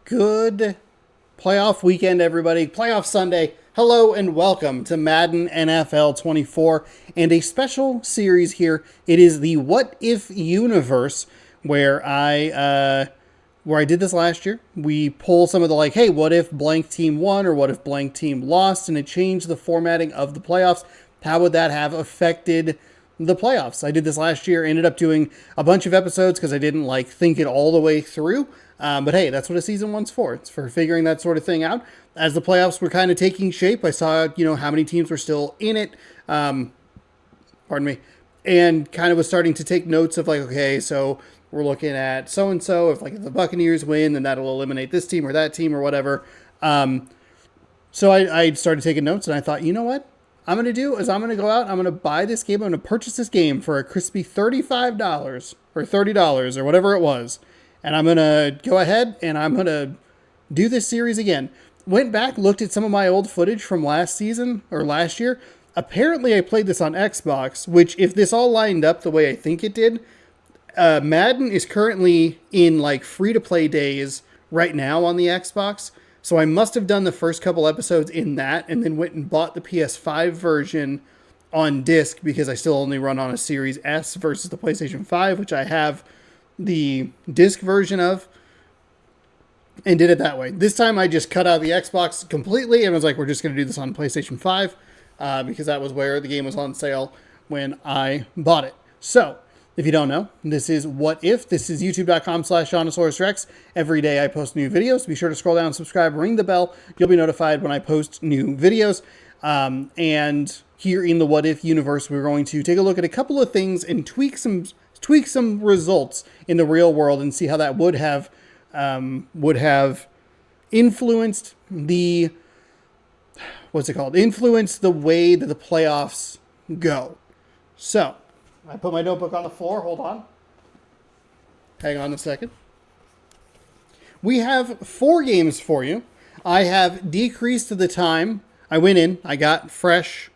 Good playoff weekend, everybody. Playoff Sunday. Hello and welcome to Madden NFL 24 and a special series here. It is the What If universe where I did this last year. We pull some of the hey, what if blank team won or what if blank team lost, and it changed the formatting of the playoffs. How would that have affected the playoffs? I did this last year, ended up doing a bunch of episodes because I didn't think it all the way through. But hey, that's what a season one's for. It's for figuring that sort of thing out. As the playoffs were kind of taking shape, I saw, how many teams were still in it. Pardon me. And kind of was starting to take notes of okay, so we're looking at so-and-so. If the Buccaneers win, then that'll eliminate this team or that team or whatever. So I started taking notes, and I thought, you know what I'm going to do is I'm going to go out, I'm going to buy this game, I'm going to purchase this game for a crispy $35 or $30 or whatever it was. And I'm going to go ahead and I'm going to do this series again. Went back, looked at some of my old footage from last season or last year. Apparently I played this on Xbox, which if this all lined up the way I think it did, Madden is currently in free-to-play days right now on the Xbox. So I must have done the first couple episodes in that and then went and bought the PS5 version on disc because I still only run on a Series S versus the PlayStation 5, which I have the disc version of, and did it that way. This time I just cut out the Xbox completely and was we're just going to do this on PlayStation 5 because that was where the game was on sale when I bought it. So if you don't know, this is What If. This is youtube.com/Seannosaurus. Every day I post new videos. Be sure to scroll down, subscribe, ring the bell. You'll be notified when I post new videos. And here in the What If universe, we're going to take a look at a couple of things and tweak some results in the real world and see how that would have influenced the influenced the way that the playoffs go. So I put my notebook on the floor. Hold on. Hang on a second. We have 4 games for you. I have decreased the time. I went in. I got fresh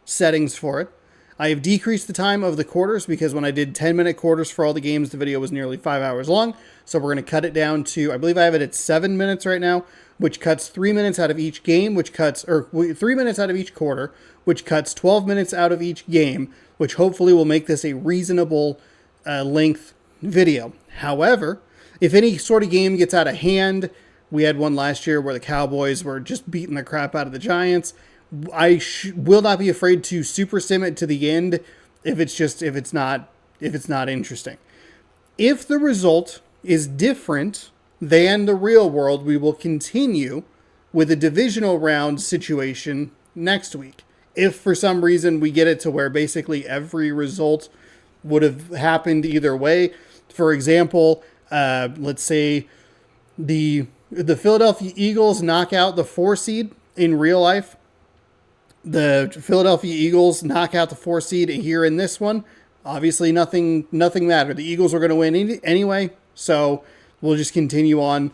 settings for it. I have decreased the time of the quarters because when I did 10-minute quarters for all the games, the video was nearly 5 hours long. So we're going to cut it down to, I believe I have it at 7 minutes right now, which cuts 3 minutes out of each game, 3 minutes out of each quarter, which cuts 12 minutes out of each game, which hopefully will make this a reasonable length video. However, if any sort of game gets out of hand, we had one last year where the Cowboys were just beating the crap out of the Giants. I will not be afraid to super sim it to the end if it's not interesting. If the result is different than the real world, we will continue with a divisional round situation next week. If for some reason we get it to where basically every result would have happened either way, for example, let's say the Philadelphia Eagles knock out the 4 seed in real life. The Philadelphia Eagles knock out the 4 seed here in this one. Obviously, nothing mattered. The Eagles are going to win anyway, so we'll just continue on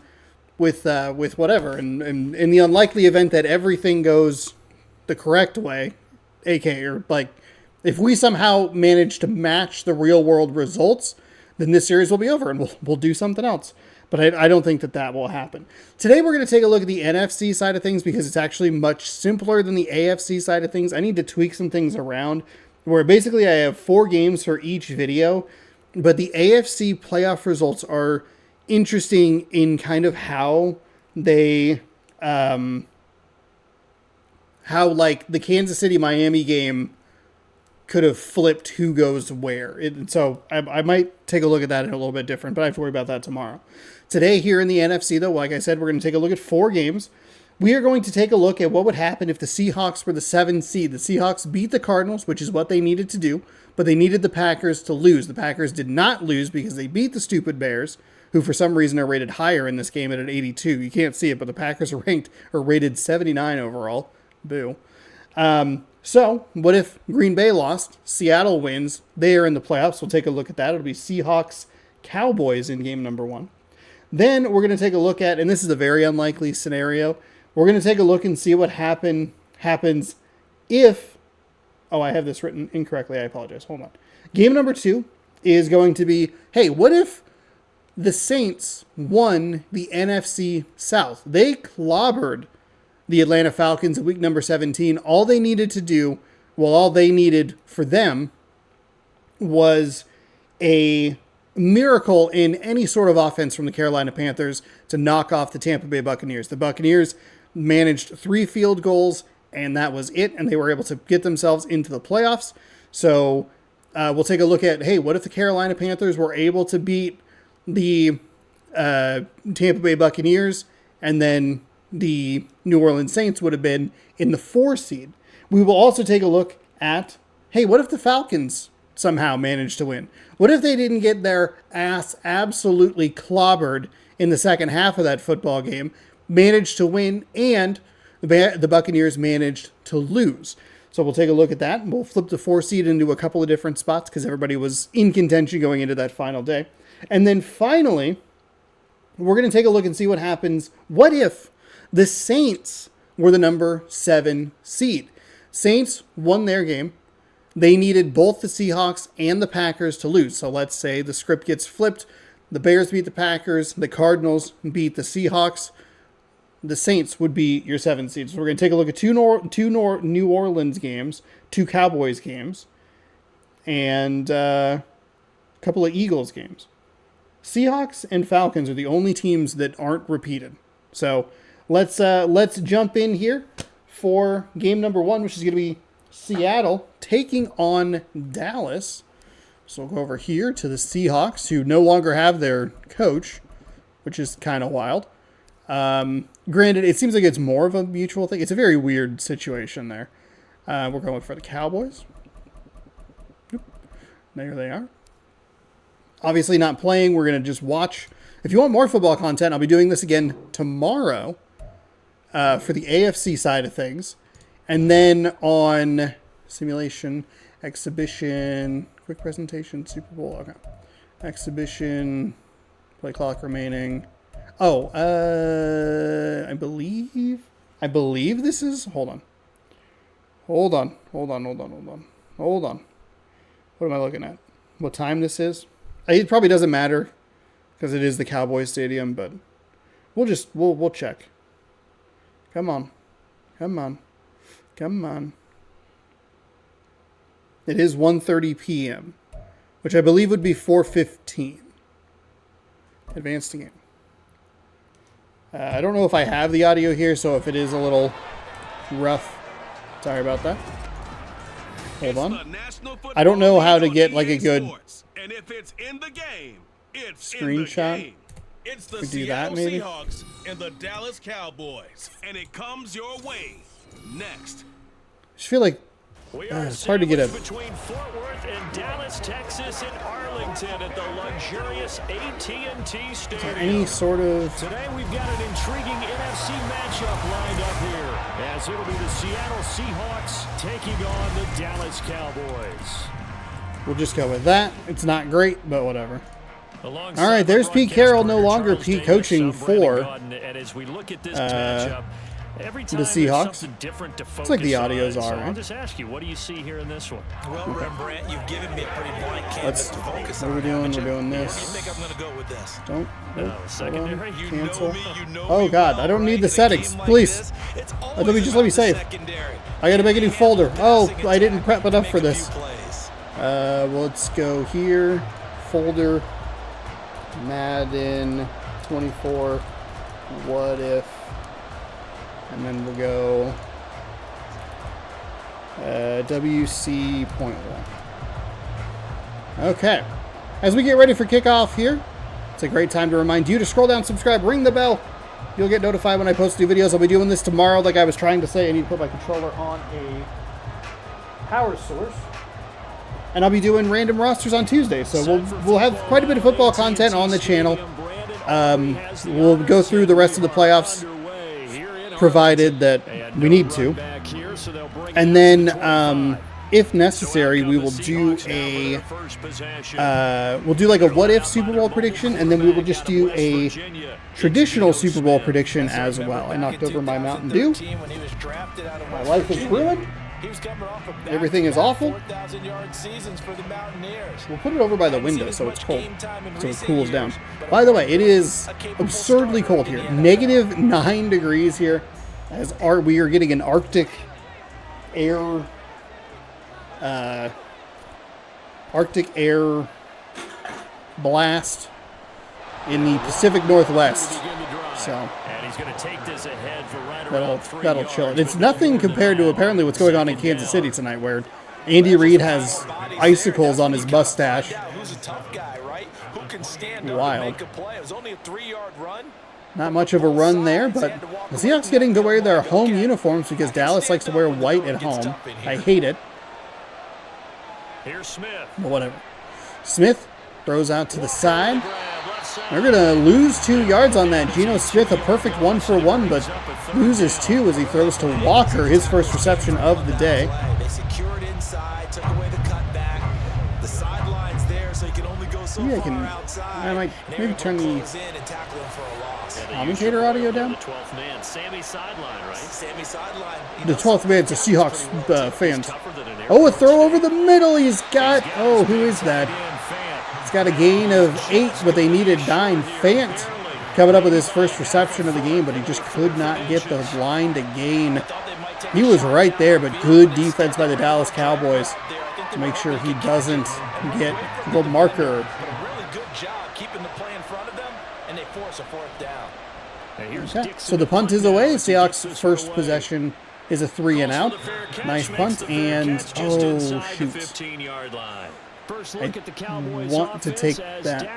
with whatever. And in the unlikely event that everything goes the correct way, aka if we somehow manage to match the real world results, then this series will be over and we'll do something else. But I don't think that will happen. Today we're going to take a look at the NFC side of things because it's actually much simpler than the AFC side of things. I need to tweak some things around where basically I have 4 games for each video, but the AFC playoff results are interesting in kind of how they, how the Kansas City-Miami game could have flipped who goes where. So I might take a look at that in a little bit different, but I have to worry about that tomorrow. Today here in the NFC, though, like I said, we're going to take a look at 4 games. We are going to take a look at what would happen if the Seahawks were the 7th seed. The Seahawks beat the Cardinals, which is what they needed to do, but they needed the Packers to lose. The Packers did not lose because they beat the stupid Bears, who for some reason are rated higher in this game at an 82. You can't see it, but the Packers are rated 79 overall. Boo. So, what if Green Bay lost? Seattle wins. They are in the playoffs. We'll take a look at that. It'll be Seahawks-Cowboys in game number 1. Then we're going to take a look at, and this is a very unlikely scenario, we're going to take a look and see what happens if, oh, I have this written incorrectly. I apologize. Hold on. Game number 2 is going to be, hey, what if the Saints won the NFC South. They clobbered the Atlanta Falcons in week number 17. All they needed to do, well, all they needed for them was a miracle in any sort of offense from the Carolina Panthers to knock off the Tampa Bay Buccaneers. The Buccaneers managed 3 field goals, and that was it, and they were able to get themselves into the playoffs. So we'll take a look at, hey, what if the Carolina Panthers were able to beat the Tampa Bay Buccaneers, and then the New Orleans Saints would have been in the 4 seed. We will also take a look at, hey, what if the Falcons somehow managed to win? What if they didn't get their ass absolutely clobbered in the second half of that football game, managed to win, and the Buccaneers managed to lose? So we'll take a look at that. We'll flip the 4 seed into a couple of different spots because everybody was in contention going into that final day. And then finally, we're going to take a look and see what happens. What if the Saints were the number 7 seed? Saints won their game. They needed both the Seahawks and the Packers to lose. So let's say the script gets flipped. The Bears beat the Packers. The Cardinals beat the Seahawks. The Saints would be your 7 seed. So we're going to take a look at two New Orleans games, 2 Cowboys games, and a couple of Eagles games. Seahawks and Falcons are the only teams that aren't repeated. So let's jump in here for game number 1, which is going to be Seattle taking on Dallas. So we'll go over here to the Seahawks, who no longer have their coach, which is kind of wild. Granted, it seems like it's more of a mutual thing. It's a very weird situation there. We're going for the Cowboys. There they are. Obviously not playing. We're going to just watch. If you want more football content, I'll be doing this again tomorrow for the AFC side of things. And then on simulation, exhibition, quick presentation, Super Bowl. Okay. Exhibition, play clock remaining. Oh, I believe this is, hold on. What am I looking at? What time this is? It probably doesn't matter because it is the Cowboys Stadium, but we'll check. Come on. It is 1:30 p.m., which I believe would be 4:15. Advanced game. I don't know if I have the audio here, so if it is a little rough, sorry about that. Hold on. I don't know how to get like a good screenshot. It's the We do that, Seattle maybe? Seahawks and the Dallas Cowboys, and it comes your way next. I just feel like it's hard to get a. Between Fort Worth and Dallas, Texas, and Arlington at the luxurious AT&T Stadium. Any sort of. Today we've got an intriguing NFC matchup lined up here, as it'll be the Seattle Seahawks taking on the Dallas Cowboys. We'll just go with that. It's not great, but whatever. Alongside All right, there's Pete Carroll, no longer Pete coaching for the Seahawks. Looks like the audio's all right. I'll just ask you, what do you see here in this one? Well, Rembrandt, you've given me a pretty blank canvas to focus on. What are we doing? We're doing this. I think I'm going to go with this. Don't. Secondary. Cancel. Oh, God. I don't need the settings. Please. Let me save. I got to make a new folder. Oh, I didn't prep enough for this. Well, let's go here. Folder. Madden 24. What if? And then we'll go WC.1. Okay. As we get ready for kickoff here, it's a great time to remind you to scroll down, subscribe, ring the bell. You'll get notified when I post new videos. I'll be doing this tomorrow. Like I was trying to say, I need to put my controller on a power source. And I'll be doing random rosters on Tuesday. So we'll have quite a bit of football content on the channel. We'll go through the rest of the playoffs, provided that we need to. And then, if necessary, we will do a like a what if Super Bowl prediction, and then we will just do a traditional Super Bowl prediction as well. I knocked over my Mountain Dew. My life is ruined. Everything is awful. 4,000-yard seasons for the Mountaineers. We'll put it over by the window so it's cold, so it cools down. By the way, it is absurdly cold here. -9 degrees here, as we are getting an Arctic air blast in the Pacific Northwest. So that'll chill it. It's nothing compared to apparently what's going on in Kansas City tonight, where Andy Reid has icicles on his mustache. Wild. Not much of a run there, but the Seahawks getting to wear their home uniforms because Dallas likes to wear white at home. I hate it. Here's Smith. But whatever. Smith throws out to the side. They're going to lose 2 yards on that. Geno Smith, a perfect 1-for-1, but loses 2 as he throws to Walker, his first reception of the day. They secured inside, took away the cutback. The sideline's there, so you can only go so Maybe far outside. I might maybe turn the commentator audio down. The 12th man, Sammy sideline, right? Sammy sideline. The 12th man's a Seahawks fans. Oh, a throw over the middle. He's got, oh, who is that? He's got a gain of 8, but they needed 9. Fant coming up with his first reception of the game, but he just could not get the line to gain. He was right there, but good defense by the Dallas Cowboys to make sure he doesn't get the marker. Really good job keeping the play in front of them, and they force a 4th down. Okay, so the punt is away. Seahawks' first possession is a 3-and-out. Nice punt, and oh shoot! I want to take that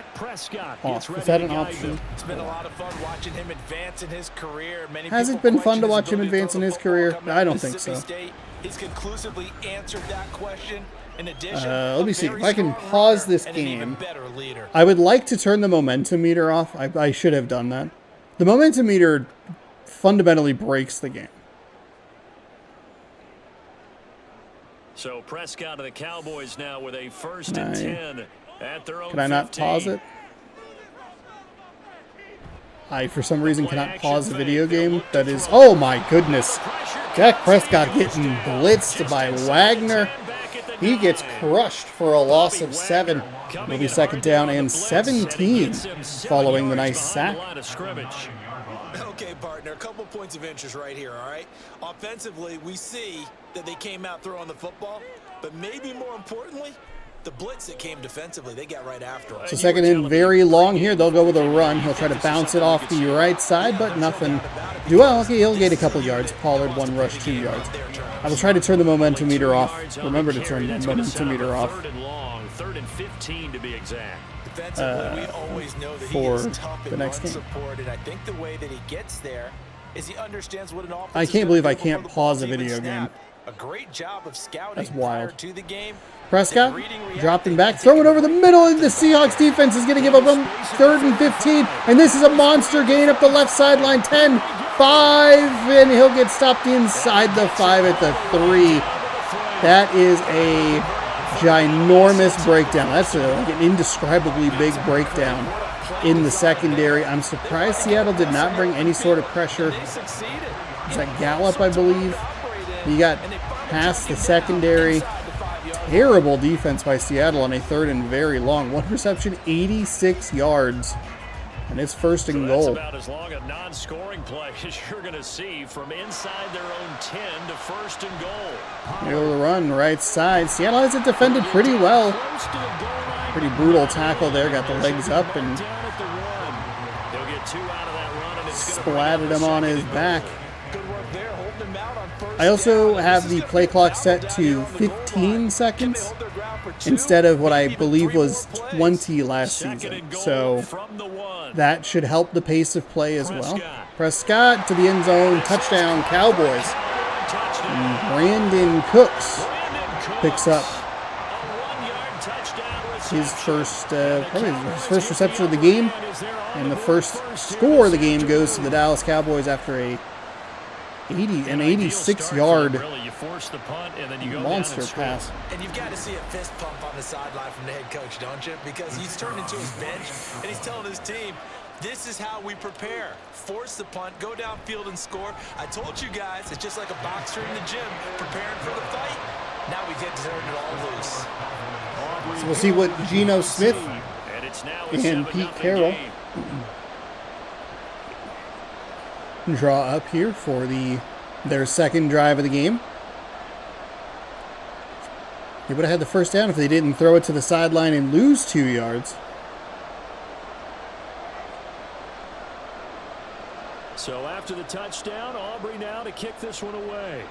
off. Is that an option? It's been a lot of fun watching him advance in his career. Has it been fun to watch him advance in his career? I don't think so. He's conclusively answered that question. In addition, let me see if I can pause this game. I would like to turn the momentum meter off. I should have done that. The momentum meter fundamentally breaks the game. So Prescott of the Cowboys now with a 1st and 10 at their own. Can I not pause it? I, for some reason, cannot pause the video game. That is, oh my goodness. Dak Prescott getting blitzed by Wagner. He gets crushed for a loss of 7. It'll be 2nd down and 17 following the nice sack. Okay, partner, a couple points of interest right here, all right? Offensively, we see that they came out throwing the football, but maybe more importantly, the blitz that came defensively, they got right after it. So 2nd and very long here. They'll go with a run. He'll try to bounce it off the right side, but nothing. Well, okay, he'll get a couple yards. Pollard 1 rush, 2 yards. I will try to turn the momentum meter off. Remember to turn the momentum meter off. 3rd and 15 to be exact. We always know that for he is tough the in next run game. support, and I think the way that he gets there is he understands what an offense. I can't believe I can't pause a video game. A great job of scouting That's wild. prior to the game. Prescott dropping back, throwing over the middle, and the Seahawks defense is going to give up a 3rd and 15, and this is a monster gain up the left sideline. 10, 5, and he'll get stopped inside the 5 at the 3. That is a ginormous breakdown. That's like an indescribably big breakdown in the secondary. I'm surprised Seattle did not bring any sort of pressure. Is that Gallup, I believe? He got past the secondary. Terrible defense by Seattle on a 3rd and very long. 1 reception, 86 yards. And it's 1st and goal. That's about as long a non-scoring play as you're going to see from inside their own 10 to 1st and goal. Here the run, right side. Seattle has it defended pretty well. Pretty brutal tackle there. Got the legs up and splatted him on his back. I also have the play clock set to 15 seconds instead of what I believe was 20 last season. So that should help the pace of play as well. Prescott to the end zone, touchdown Cowboys. And Brandon Cooks picks up his first reception of the game, and the first score of the game goes to the Dallas Cowboys after an 86-yard monster pass. And you've got to see a fist pump on the sideline from the head coach, don't you? Because he's turned into his bench, and he's telling his team, This is how we prepare. Force the punt, go downfield and score. I told you guys, it's just like a boxer in the gym preparing for the fight. Now we get to turn it all loose. So we'll see what Geno Smith and Pete Carroll draw up here for their second drive of the game. They would have had the first down if they didn't throw it to the sideline and lose 2 yards. So after the touchdown, Aubrey now to kick this one away.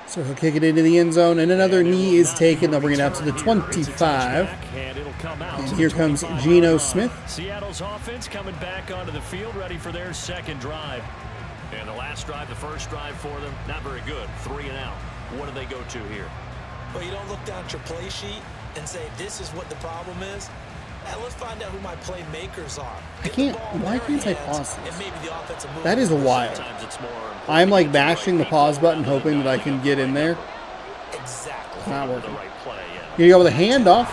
So he'll kick it into the end zone, and another knee is taken. They'll bring it out to the 25. And here comes Geno Smith. Seattle's offense coming back onto the field, ready for their second drive. And the last drive, the first drive for them, not very good. 3 and out. What do they go to here? Well, you don't look down at your play sheet and say, this is what the problem is. Let's find out who my playmakers are. Why can't I pause this? That is wild. I'm like bashing the pause button, hoping that I can get in there. Exactly. It's not working. Here you go with a handoff.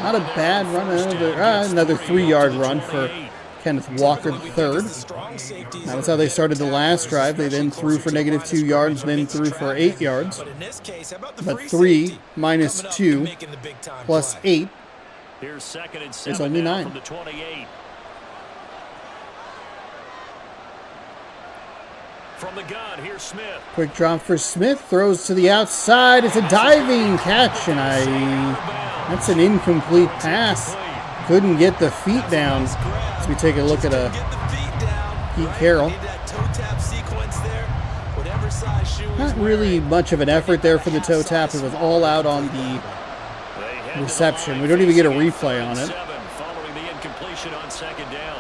Not a bad run. Another 3-yard run for Kenneth Walker III. That was how they started the last drive. They then threw for -2 yards, then threw for 8 yards. But 3 minus 2 plus 8 Here's 2nd and 7 is only 9. From the 28. From the gun, here's Smith. Quick drop for Smith. Throws to the outside. It's a diving catch, and that's an incomplete pass. Couldn't get the feet down. As we take a look at Pete Carroll. Not really much of an effort there for the toe tap. It was all out on the reception. We don't even get a replay on it. Following the incompletion on 2nd down.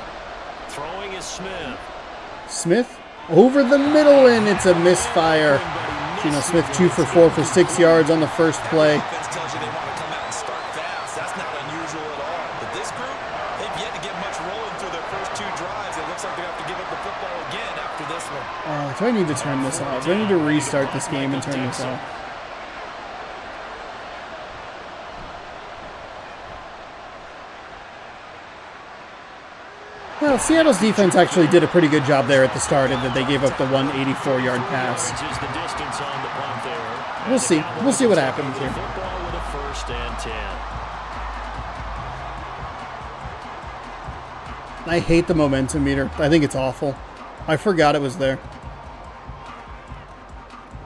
Throwing is Smith. Smith over the middle, and it's a misfire. Geno Smith 2 for 4 for 6 yards on the first play. Tells you they want to come out and start fast. That's not unusual at all. But this group, they've yet to get much rolling through their first 2 drives. It looks like they have to give up the football again after this one. Do I need to turn this off? Do I need to restart this game and turn this off? Well, Seattle's defense actually did a pretty good job there at the start, and that they gave up the 184-yard pass. We'll see. We'll see what happens here. I hate the momentum meter. I think it's awful. I forgot it was there.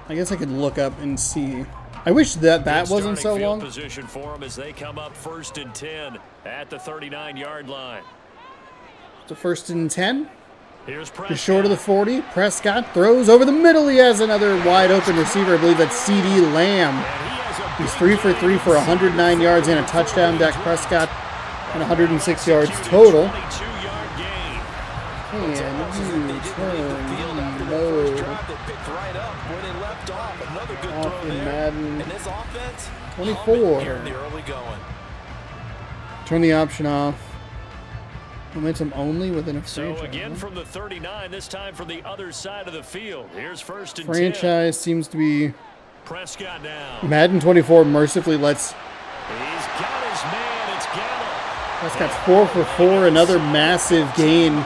I guess I could look up and see. I wish that wasn't so long. Position for them as they come up 1st and 10 at the 39-yard line. So 1st and 10. Here's short of the 40. Prescott throws over the middle. He has another wide open receiver. I believe that's C.D. Lamb. He's 3 for 3 for 109 yards and a touchdown. Dak Prescott and 106 yards total. And you turn low off in Madden 24. Turn the option off. Momentum only within a franchise. So again from the 39, this time from the other side of the field. Here's 1st and 10. Franchise seems to be Prescott now. Madden 24 mercifully lets. He's got his man. It's Gallup. Prescott's 4 for 4. Another massive gain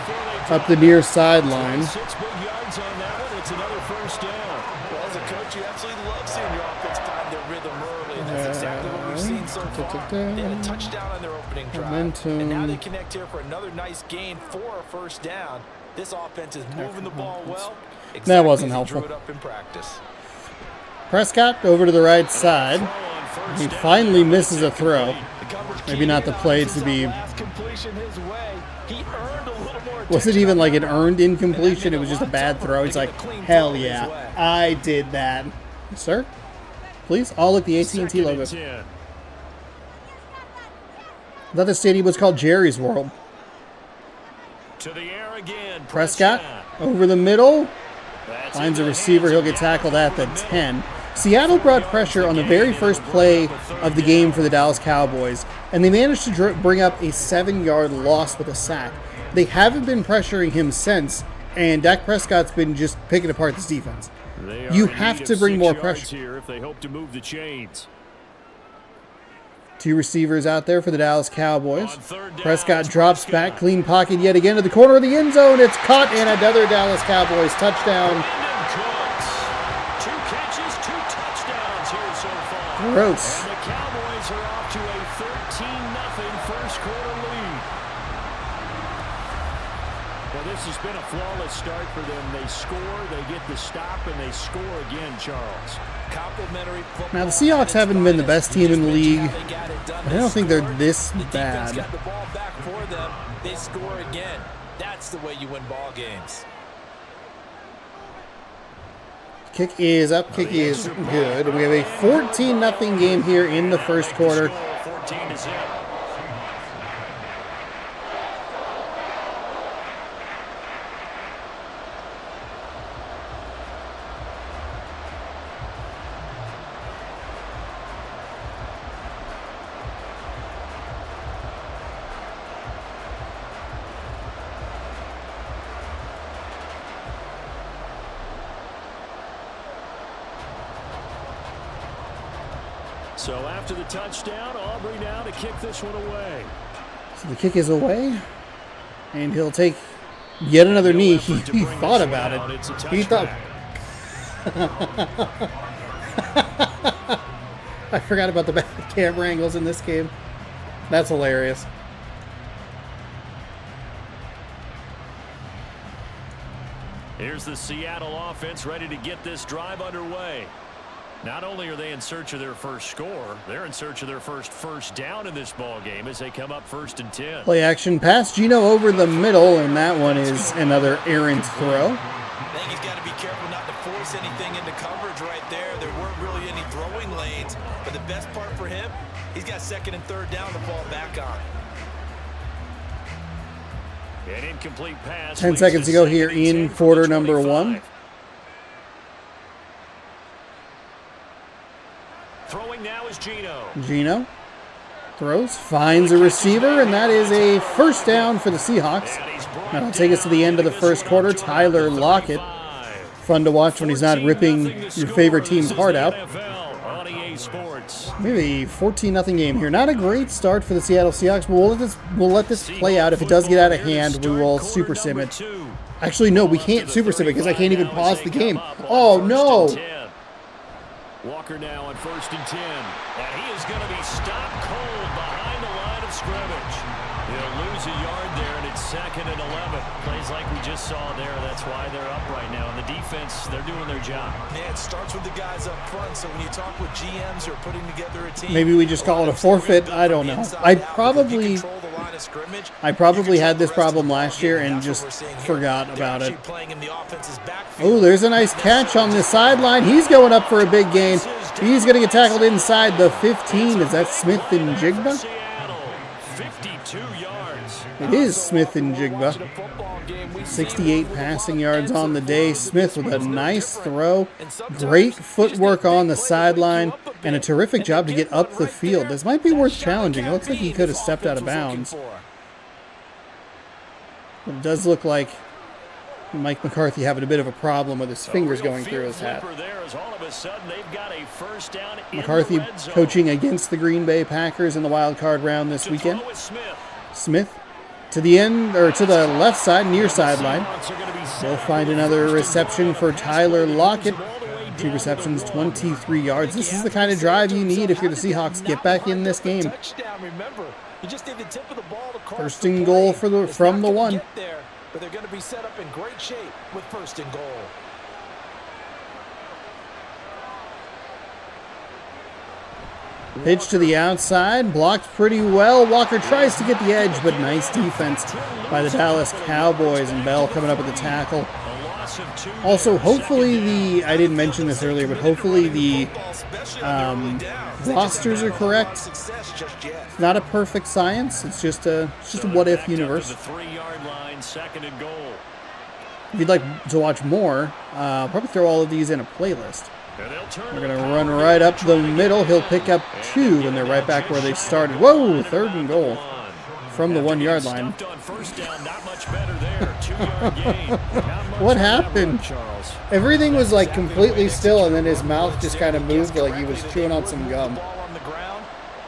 up the near sideline. 6 big yards on that one. It's another 1st down. Well, as a coach, you absolutely love seeing your offense find their rhythm early. And that's exactly what we've seen so far. They had a touchdown on their opening drive. Momentum. And now they connect here for another nice gain for a 1st down. This offense is moving the ball well. Exactly that wasn't as helpful. Drew it up in practice. Prescott over to the right side. He finally misses a throw. Maybe not the play to be. Was it even like an earned incompletion? It was just a bad throw. He's like, hell yeah, I did that. Sir, please. Oh, look, the AT&T logo. I thought the stadium was called Jerry's World. To the air again. Prescott over the middle. Finds a receiver. He'll get tackled at the 10. Seattle brought pressure on the very first play of the game for the Dallas Cowboys, and they managed to bring up a 7-yard loss with a sack. They haven't been pressuring him since, and Dak Prescott's been just picking apart this defense. You have to bring more pressure here if they hope to move the chains. Two receivers out there for the Dallas Cowboys. Prescott drops back, clean pocket yet again to the corner of the end zone. It's caught, and another Dallas Cowboys touchdown. Two catches, 2 touchdowns here so far. Gross. And the Cowboys are off to a 13-0 first quarter lead. Well, this has been a flawless start for them. They score, they get the stop, and they score again, Charles. Now, the Seahawks haven't been the best team in the league, but I don't think they're this bad. Got the ball back for them. They score again. That's the way you win ball games. Kick is up. Kick is good. We have a 14-0 game here in the first quarter. 14-0. So after the touchdown, Aubrey now to kick this one away. So the kick is away, and he'll take yet another knee. He thought about it. He thought. I forgot about the bad camera angles in this game. That's hilarious. Here's the Seattle offense ready to get this drive underway. Not only are they in search of their first score, they're in search of their first down in this ball game as they come up 1st and 10. Play action pass. Gino over the middle, and that one is another errant throw. I think he's got to be careful not to force anything into coverage right there. There weren't really any throwing lanes, but the best part for him, he's got 2nd and 3rd down to fall back on. An incomplete pass. 10 seconds to go here in quarter number 1. Throwing now is Gino. Gino throws, finds a receiver, and that is a first down for the Seahawks. That'll take us to the end of the first quarter. Tyler Lockett. Fun to watch when he's not ripping your favorite team's heart out. We have a 14-0 game here. Not a great start for the Seattle Seahawks, but we'll let this play out. If it does get out of hand, we will super sim it. Actually, no, we can't super sim it because I can't even pause the game. Oh, no. Walker now on 1st and 10. And he is going to be stopped cold behind the line of scrimmage. He'll lose a yard there, and it's 2nd and 11. Plays like we just saw there. That's why they're up right now. And the defense, they're doing their job. Yeah, it starts with the guys up front. So when you talk with GMs who are putting together a team, maybe we just call it a forfeit. I don't know. I probably had this problem last year and just forgot about it. Oh, there's a nice catch on the sideline. He's going up for a big gain. He's going to get tackled inside the 15. Is that Smith and Jigba? 52 yards. It is Smith and Jigba. 68 passing yards on the day. Smith with a nice throw. Great footwork on the sideline. And a terrific job to get up the field. This might be worth challenging. It looks like he could have stepped out of bounds. But it does look like Mike McCarthy having a bit of a problem with his fingers going through his hat. McCarthy coaching against the Green Bay Packers in the wild card round this weekend. Smith to the end, or to the left side, near sideline. They'll find another reception for Tyler Lockett. 2 receptions, 23 yards. This is the kind of drive you need if you're the Seahawks. Get back in this game. 1st and goal from the 1. But they're going to be set up in great shape with 1st and goal. Pitch to the outside, blocked pretty well. Walker tries to get the edge, but nice defense by the Dallas Cowboys, and Bell coming up with the tackle. Also, hopefully I didn't mention this earlier, but hopefully the rosters are correct. It's not a perfect science. It's just a what-if universe. If you'd like to watch more, I'll probably throw all of these in a playlist. We're going to run right up the middle. He'll pick up 2, and they're right back where they started. Whoa, 3rd and goal from the 1-yard line. What happened? Everything was like completely still, and then his mouth just kind of moved like he was chewing on some gum.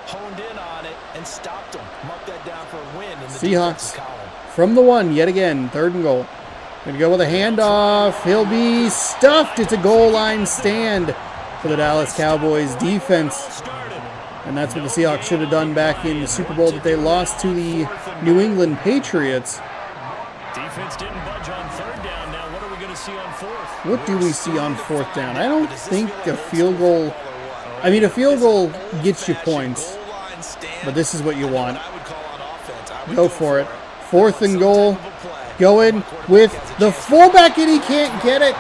Honed in and stopped them. Mark that down for a win in the Seahawks defensive column. from the 1 yet again. 3rd and goal. Going to go with a handoff. He'll be stuffed. It's a goal line stand for the Dallas Cowboys defense. And that's what the Seahawks should have done back in the Super Bowl that they lost to the New England Patriots. Defense didn't budge on 3rd down. Now what are we going to see on 4th? What do we see on 4th down? I don't think a field goal... I mean, a field goal gets you points, but this is what you want. Go for it. 4th and goal. Going with the fullback, and he can't get it.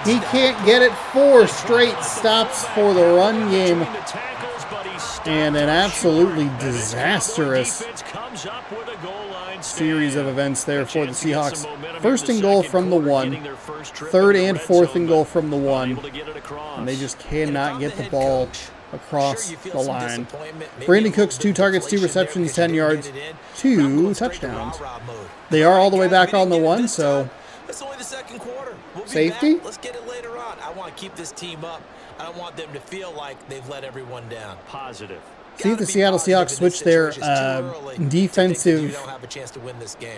He can't get it. 4 straight stops for the run game. And an absolutely disastrous series of events there for the Seahawks. 1st and goal from the 1. 3rd and 4th and goal from the 1. And they just cannot get the ball across the line. Brandon Cooks, 2 targets, 2 receptions, 10 yards, 2 touchdowns. They are all the way back on the 1, so it's only the 2nd quarter. Safety? Let's get it later on. I want to keep this team up. I don't want them to feel like they've let everyone down. Positive. See if the Seattle Seahawks switch their defensive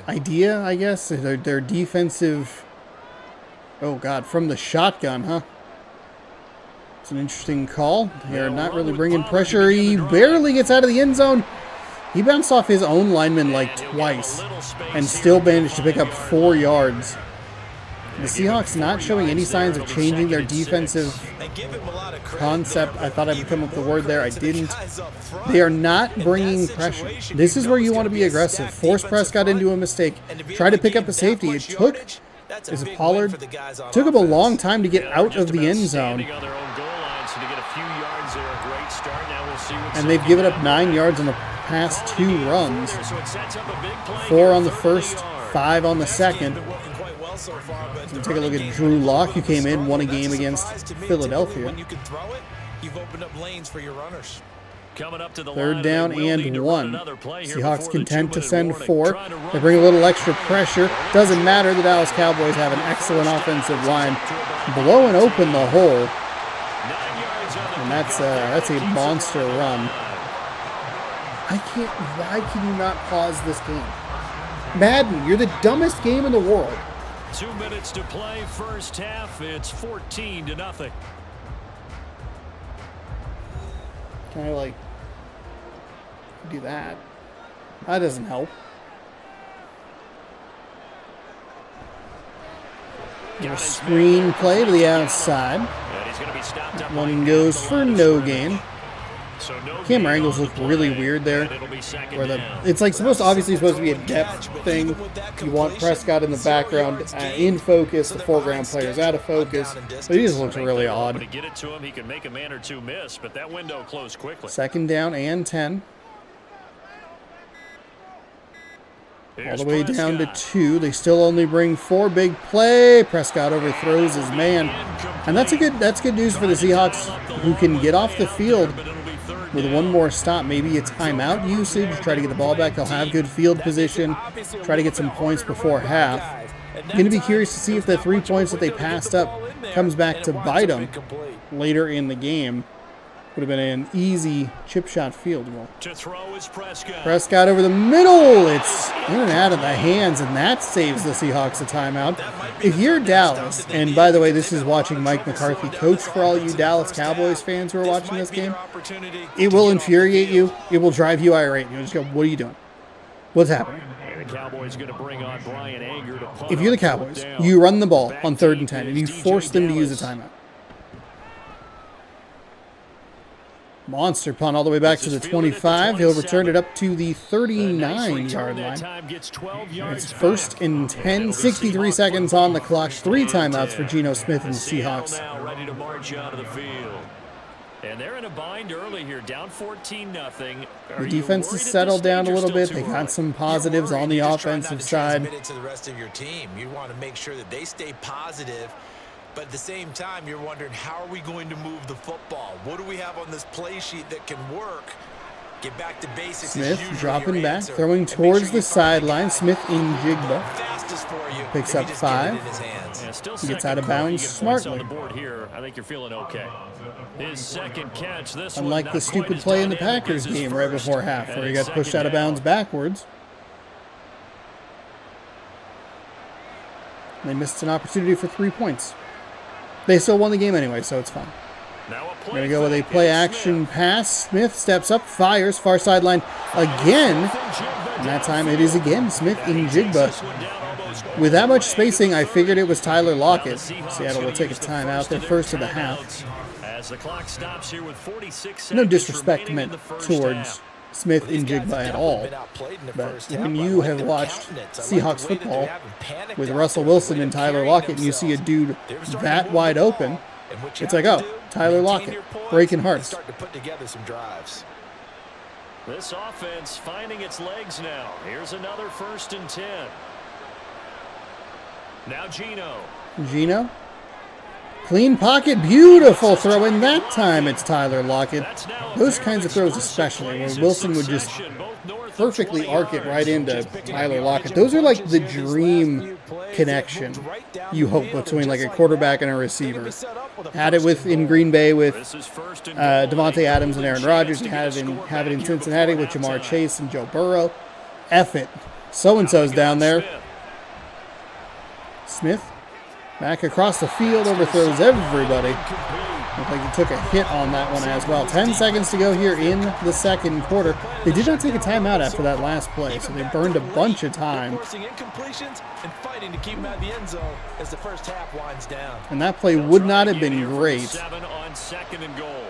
idea, I guess. Their defensive... Oh, God, from the shotgun, huh? It's an interesting call. They're not really bringing pressure. He barely gets out of the end zone. He bounced off his own lineman like twice and still managed to pick up 4 yards. The Seahawks not showing any signs of changing their defensive concept. I thought I would come up with the word there. I didn't. They are not bringing pressure. This is where you want to be aggressive. Force Prescott into a mistake. Try to pick up a safety. It took, is it Pollard? Took him a long time to get out of the end zone. And they've given up 9 yards on the past 2 runs. 4 on the first, 5 on the second. So take a look at Drew Lock, who came in, won a game against Philadelphia. 3rd down and 1. Seahawks content to send 4. They bring a little extra pressure. Doesn't matter. The Dallas Cowboys have an excellent offensive line, blowing open the hole. And that's a monster run. Why can you not pause this game? Madden, you're the dumbest game in the world. 2 minutes to play, 1st half. It's 14-0. Can I, do that? That doesn't help. Little screen play to the outside. One goes for no gain. Camera angles look really weird there. Where it's like obviously supposed to be a depth thing. You want Prescott in the background in focus, the foreground players out of focus. But he just looks really odd. Get it to him, he can make a man or 2 miss, but that window closed quickly. 2nd down and 10. All the way down to 2. They still only bring 4. Big play. Prescott overthrows his man. And that's good news for the Seahawks, who can get off the field with 1 more stop. Maybe a timeout usage. Try to get the ball back. They'll have good field position. Try to get some points before half. Going to be curious to see if the 3 points that they passed up comes back to bite them later in the game. Would have been an easy chip shot field goal. Prescott over the middle. It's in and out of the hands, and that saves the Seahawks a timeout. If you're Dallas, and by the way, this is watching Mike McCarthy coach for all you Dallas Cowboys fans who are watching this game, it will infuriate you. It will drive you irate. You'll just go, what are you doing? What's happening? If you're the Cowboys, you run the ball on 3rd and 10, and you force them to use a timeout. Monster punt all the way back to the 25. He'll return it up to the 39-yard line. It's 1st and 10, 63 seconds on the clock. 3 timeouts for Geno Smith and the Seahawks. And they're in a bind early here, down 14-0. The defense has settled down a little bit. They got some positives on the offensive side. To the rest of your team, you want to make sure that they stay positive. But at the same time, you're wondering, how are we going to move the football? What do we have on this play sheet that can work? Get back to basics. Smith dropping back, throwing towards the sideline. Smith in Jigba. Picks up 5. Still He gets second out of quarter, bounds you get points on smartly. the board here. I think you're feeling okay. His second catch. This one Unlike not the quite stupid as play in the dynamic Packers as his game right first. before half, where And he it's got pushed second out of down. bounds backwards. They missed an opportunity for 3 points. They still won the game anyway, so it's fine. Now a We're play going to go with a fake. play It's action Smith. pass. Smith steps up, fires, far sideline again. And that time it is again Smith in Jigba. With that much spacing, I figured it was Tyler Lockett. Seattle will take a timeout, their first of the half. As the clock stops here with 46 No seconds disrespect remaining in meant the first towards half. Smith in Jigba at all. But when you have watched Seahawks football with Russell Wilson and Tyler Lockett, and you see a dude that wide open, it's like, oh, Tyler Lockett, breaking hearts. Start to put together some drives. This offense finding its legs now. Here's another 1st and 10. Now Gino. Clean pocket, beautiful throw, and that time it's Tyler Lockett. Those kinds of throws especially, where Wilson would just perfectly arc it right into Tyler Lockett. Those are like the dream connection you hope between like a quarterback and a receiver. Had it in Green Bay with Devontae Adams and Aaron Rodgers. You have it in Cincinnati with Jamar Chase and Joe Burrow. F it. So-and-so's down there. Smith. Back across the field, overthrows everybody. Looked like he took a hit on that one as well. 10 seconds to go here in the second quarter. They did not take a timeout after that last play, so they burned a bunch of time. And that play would not have been great. 7 on second and goal.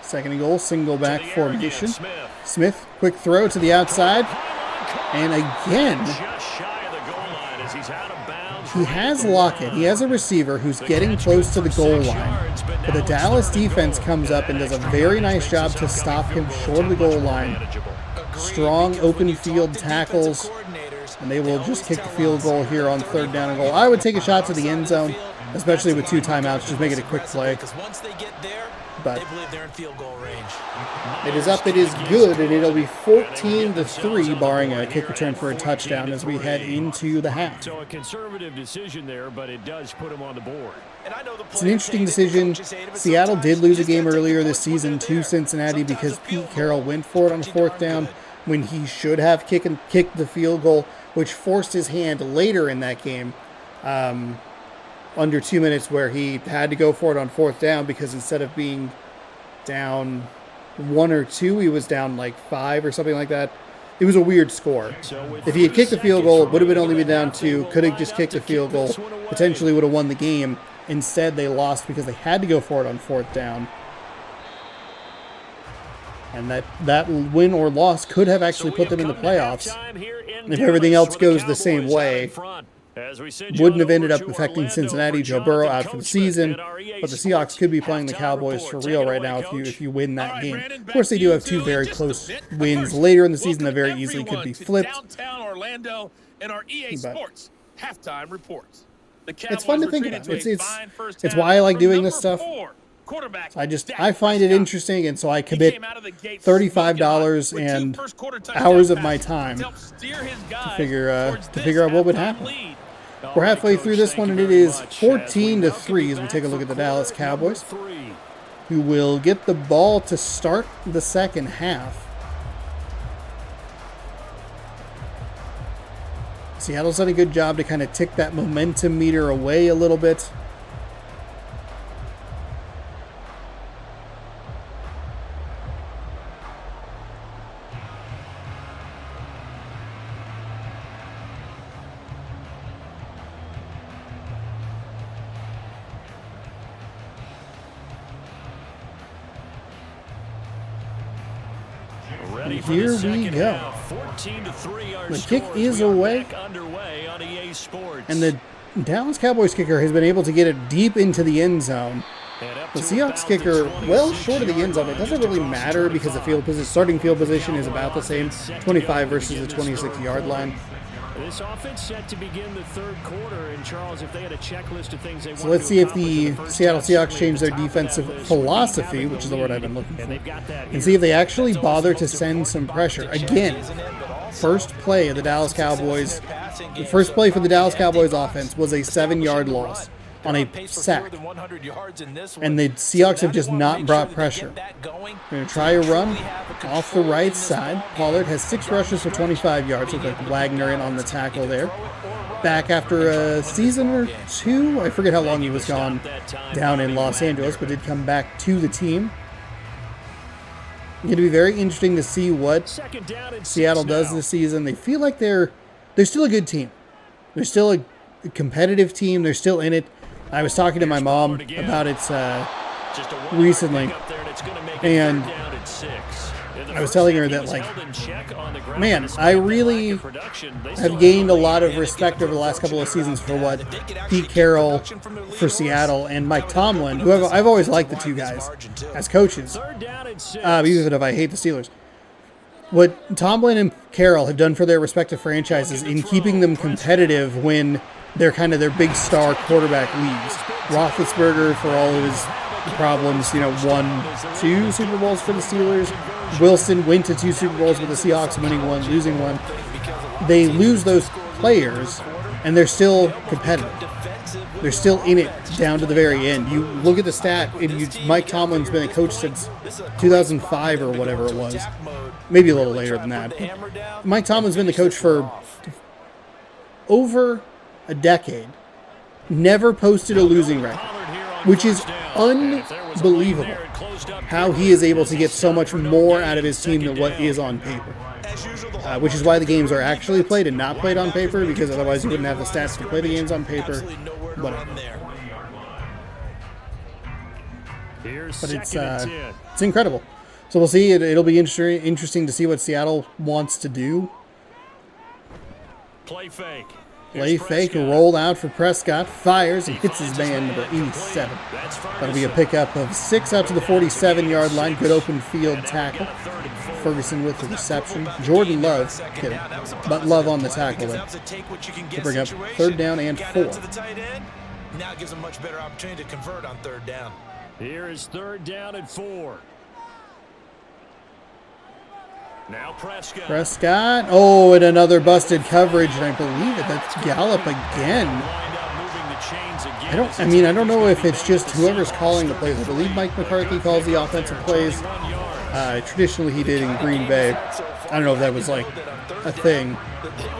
Second and goal, single back formation. Smith, quick throw to the outside. And again, Just shy of the goal line as he's out of bounds. he has Lockett. He has a receiver who's getting close to the goal line. But the Dallas defense comes up and does a very nice job to stop him short of the goal line. Strong open field tackles, and they will just kick the field goal here on 3rd down and goal. I would take a shot to the end zone, especially with 2 timeouts. Just make it a quick play. But it is up, it is good, and it'll be 14-3, barring a kick return for a touchdown as we head into the half. So a conservative decision there, but it does put him on the board. It's an interesting decision. Seattle did lose a game earlier this season to Cincinnati because Pete Carroll went for it on 4th down when he should have kicked the field goal, which forced his hand later in that game. Under 2 minutes, where he had to go for it on 4th down because instead of being down 1 or 2, he was down like 5 or something like that. It was a weird score. If he had kicked the field goal, it would have only been down 2. Could have just kicked the field goal. Potentially would have won the game. Instead, they lost because they had to go for it on 4th down. And that win or loss could have actually put them in the playoffs. If everything else goes the same way, wouldn't have ended up affecting Cincinnati. Joe Burrow out for the season, but the Seahawks could be playing the Cowboys for real right now if you win that game. Of course, they do have 2 very close wins later in the season that very easily could be flipped. Downtown Orlando and our EA Sports halftime reports. It's fun to think about. It's why I like doing this stuff. I find it interesting, and so I commit $35 and hours of my time to figure out what would happen. We're halfway through this one, and it is 14-3 as we take a look at the Dallas Cowboys, who will get the ball to start the second half. Seattle's done a good job to kind of tick that momentum meter away a little bit. Here we go. The kick is away, and the Dallas Cowboys kicker has been able to get it deep into the end zone. The Seahawks kicker, well short of the end zone. It doesn't really matter because the starting field position is about the same, 25 versus the 26-yard line. This offense set to begin the 3rd quarter, and Charles, if they had a checklist of things they So let's see if the Seattle Seahawks change their defensive philosophy, which is the word I've been looking for, and see if they actually bother to send some pressure. Again, first play of the Dallas Cowboys, the first play for the Dallas Cowboys offense was a 7-yard loss on a sack. And the Seahawks have just not brought pressure. They're going to try a run off the right side. Pollard has 6 rushes for 25 yards with Wagner in on the tackle there. Back after a season or 2. I forget how long he was gone down in Los Angeles, but did come back to the team. Going to be very interesting to see what Seattle does this season. They feel like they're still a good team. They're still a competitive team. They're still in it. I was talking to my mom about it recently, and I was telling her that, like, man, I really have gained a lot of respect over the last couple of seasons for what Pete Carroll for Seattle and Mike Tomlin, who I've always liked the two guys as coaches, even if I hate the Steelers. What Tomlin and Carroll have done for their respective franchises in keeping them competitive when they're kind of their big star quarterback leaves. Roethlisberger, for all of his problems, won 2 Super Bowls for the Steelers. Wilson went to 2 Super Bowls with the Seahawks, winning 1, losing 1. They lose those players, and they're still competitive. They're still in it down to the very end. You look at the stat, and Mike Tomlin's been a coach since 2005 or whatever it was. Maybe a little later than that. But Mike Tomlin's been the coach for over a decade. Never posted a losing record, which is unbelievable how he is able to get so much more out of his team than what is on paper. Which is why the games are actually played and not played on paper, because otherwise you wouldn't have the stats to play the games on paper. Whatever. But it's incredible. So we'll see. It'll be interesting to see what Seattle wants to do. Play fake. Play fake, rolled out for Prescott, fires and hits his man, number 87. That'll be a pickup of 6 out to the 47-yard line. Good open field tackle. Ferguson with the reception. Jordan Love, kidding, but Love on the tackle there to bring up 3rd down and 4. Now gives a much better opportunity to convert on 3rd down. Here is 3rd down and 4. Now Prescott. Oh, and another busted coverage, and I believe that's Gallup again. I don't know if it's just whoever's calling the plays. I believe Mike McCarthy calls the offensive plays. Traditionally, he did in Green Bay. I don't know if that was like a thing.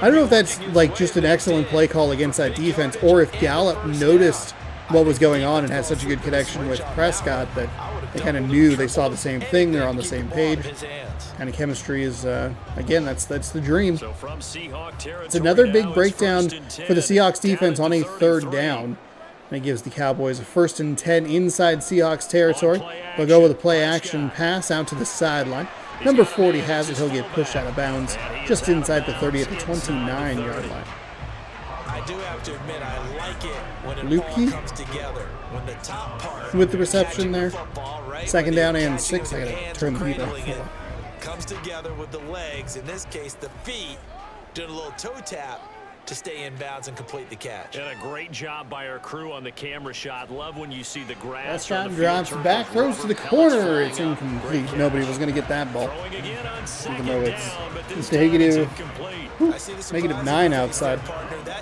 I don't know if that's like just an excellent play call against that defense, or if Gallup noticed what was going on and had such a good connection with Prescott that they kind of knew, they saw the same thing, they're on the same page. Kind of chemistry is, again, that's the dream. It's another big breakdown for the Seahawks defense on a 3rd down. And it gives the Cowboys a 1st and 10 inside Seahawks territory. They'll go with a play-action pass out to the sideline. Number 40 has it. He'll get pushed out of bounds just inside the 30 at the 29-yard line. I do have to admit, I like it when it all comes together. When the top part with the reception there. Right? 2nd down and 6. I gotta turn the heat off. Comes together with the legs, in this case the feet, doing a little toe tap to stay in bounds and complete the catch. And a great job by our crew on the camera shot. Love when you see the grass. Prescott drops back, throws to the corner. It's incomplete. Nobody was going to get that ball. Even though it's negative 9 outside.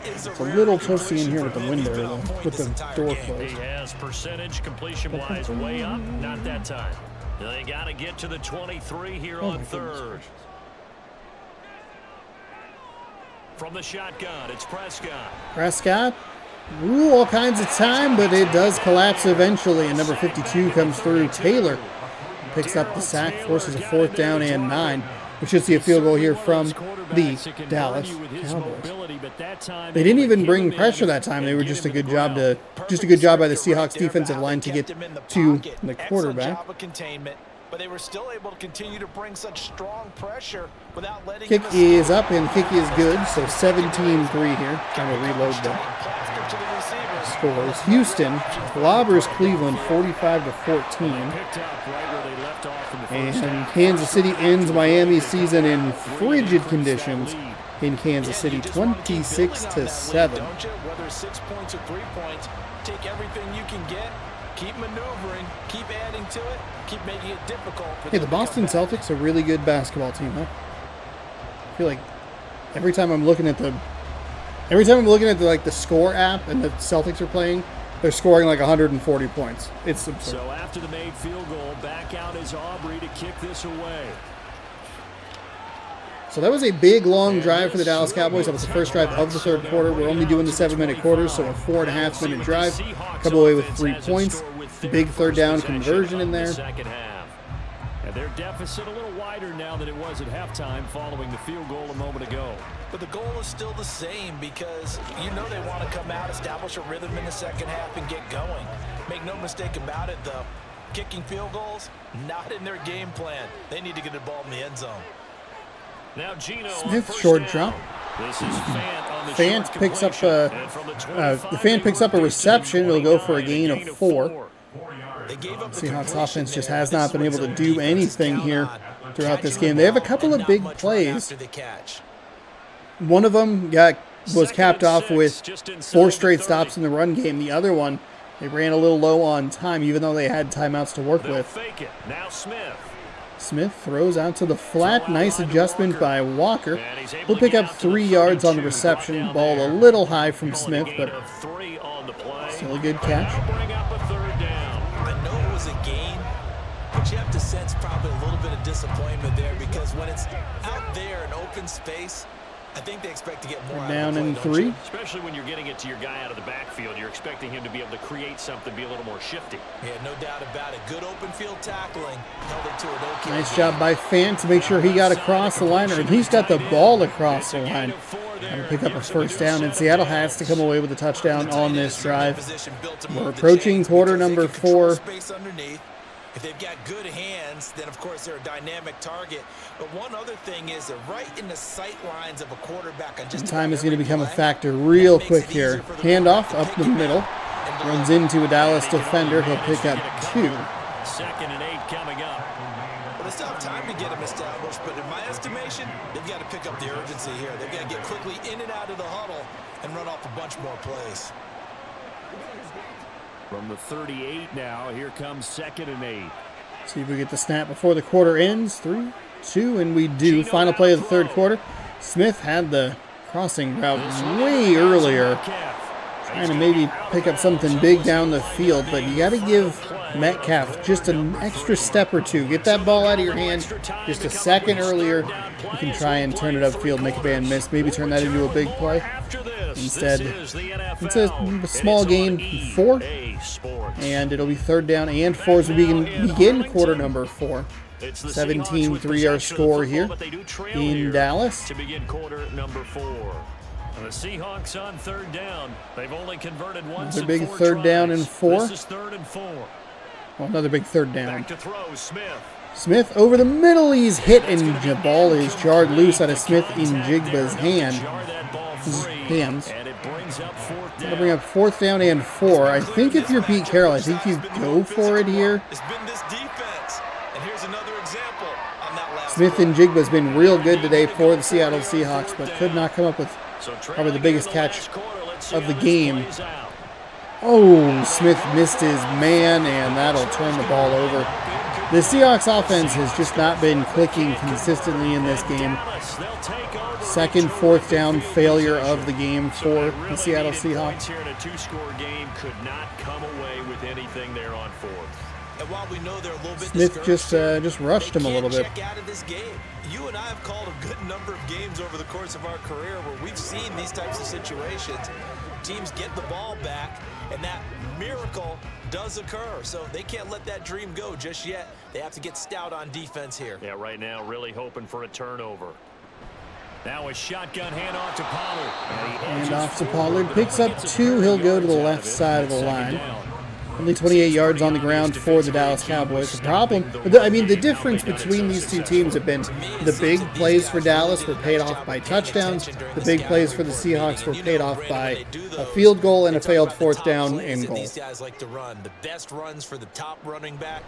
It's a little toasty in here with the window, though, with the door closed. He has percentage completion-wise way up. Not that time. They got to get to the 23 here on 3rd. From the shotgun, it's Prescott. Ooh, all kinds of time, but it does collapse eventually. And number 52 comes through. Taylor picks up the sack, forces a 4th down and 9. We should see a field goal here from the Dallas Cowboys. They didn't even bring pressure that time. They were just a good job by the Seahawks defensive line to get to the quarterback. But they were still able to continue to bring such strong pressure without letting kick is up and kick is good. So 17-3 here. Trying to reload the scores. Houston clobbers Cleveland 45-14. And Kansas City ends Miami's season in frigid conditions in Kansas City 26-7. Whether 6 points or 3 points, take everything you can get. Keep maneuvering, keep adding to it, keep making it difficult. Hey, the Boston Celtics are a really good basketball team, huh? I feel like every time I'm looking at the like the score app and the Celtics are playing, they're scoring like 140 points. It's absurd. So after the made field goal, back out is Aubrey to kick this away. So that was a big, long drive for the Dallas Cowboys. That was the first drive of the third quarter. We're only doing the 7-minute quarters, so a 4.5-minute drive. Come away with 3 points. Big third down conversion in there. And their deficit a little wider now than it was at halftime following the field goal a moment ago. But the goal is still the same because you know they want to come out, establish a rhythm in the second half, and get going. Make no mistake about it, though. Kicking field goals, not in their game plan. They need to get the ball in the end zone. Now Gino Smith short drop. This is Fant on the Fant picks up the Fant picks up a reception. It'll go for a gain of 4. Seahawks offense just has not been able to do anything here throughout this game. They have a couple of big plays. One of them was capped off with 4 straight stops in the run game. The other one, they ran a little low on time, even though they had timeouts to work with. Now Smith throws out to the flat. Nice adjustment by Walker. He'll pick up 3 yards on the reception. Ball a little high from Smith, but still a good catch. I know it was a gain, but you have to sense probably a little bit of disappointment there because when it's out there in open space, I think they expect to get more out down of the in play, 3. Especially when you're getting it to your guy out of the backfield. You're expecting him to be able to create something, be a little more shifty. Yeah, no doubt about it. Good open field tackling. Held it to an okay. Nice job by Fant to make sure he got across the line, or at least got the ball across the line. And pick up a first down, and Seattle has to come away with a touchdown on this drive. We're approaching quarter number 4. If they've got good hands, then of course they're a dynamic target. But one other thing is they're right in the sight lines of a quarterback. On just time is going to become a factor real quick here. Handoff up the middle. Runs into a Dallas defender. He'll pick up 2. 2nd and 8 coming up. Well, they still have time to get him established, but in my estimation, they've got to pick up the urgency here. They've got to get quickly in and out of the huddle and run off a bunch more plays. From the 38 now, here comes 2nd and 8. See if we get the snap before the quarter ends. 3, 2, and we do. Final play of the third quarter. Smith had the crossing route way earlier. Trying to maybe pick up something big down the field, but you got to give Metcalf just an extra step or 2. Get that ball out of your hand just a second earlier. You can try and turn it upfield, make a bad miss, maybe turn that into a big play. Instead, it's a small gain, 4, and it'll be 3rd down and 4 as we begin quarter number 4. 17-3 our score here in Dallas. To begin quarter number 4. And the Seahawks on 3rd down. They've only converted once. Another big 3rd down and 4. This is 3rd and 4. Well, another big 3rd down. Back to throw, Smith. Smith over the middle. He's hit, and the ball is jarred loose out of Smith in Jigba's hands. That'll bring up 4th down and 4. I think if you're Pete Carroll, I think you go for it here. Smith and Jigba's been real good today for the Seattle Seahawks, but could not come up with probably the biggest catch of the game. Oh, Smith missed his man, and that'll turn the ball over. The Seahawks offense has just not been clicking consistently in this game. 2nd, 4th down failure of the game for the Seattle Seahawks. Here in a 2-score game could not come away with anything there on 4th. And while we know they're a little bit Smith just rushed him a little bit. Check out of this game. You and I have called a good number of games over the course of our career where we've seen these types of situations. Teams get the ball back, and that miracle does occur. So they can't let that dream go just yet. They have to get stout on defense here. Yeah, right now really hoping for a turnover. Now a shotgun handoff to Pollard. Handoff to Pollard. Picks up 2. He'll go to the left side of the line. Only 28 yards on the ground for the Dallas Cowboys. The problem, the difference between these two teams have been the big plays for Dallas were paid off by touchdowns. The big plays for the Seahawks were paid off by a field goal and a failed 4th down and goal. These guys like to run. The best runs for the top running back.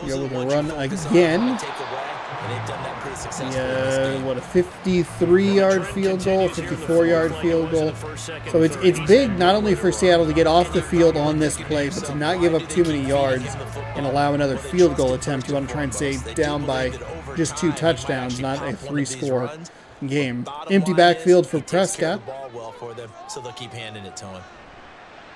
Go with a run again. What a 53-yard field goal, 54-yard field goal. So it's big not only for Seattle to get off the field on this play, but to not give up too many yards and allow another field goal attempt. You want to try and stay down by just 2 touchdowns, not a 3-score game. Bottom Empty line backfield is, for he takes care Prescott. of the ball well for them, so they'll keep handing it to him.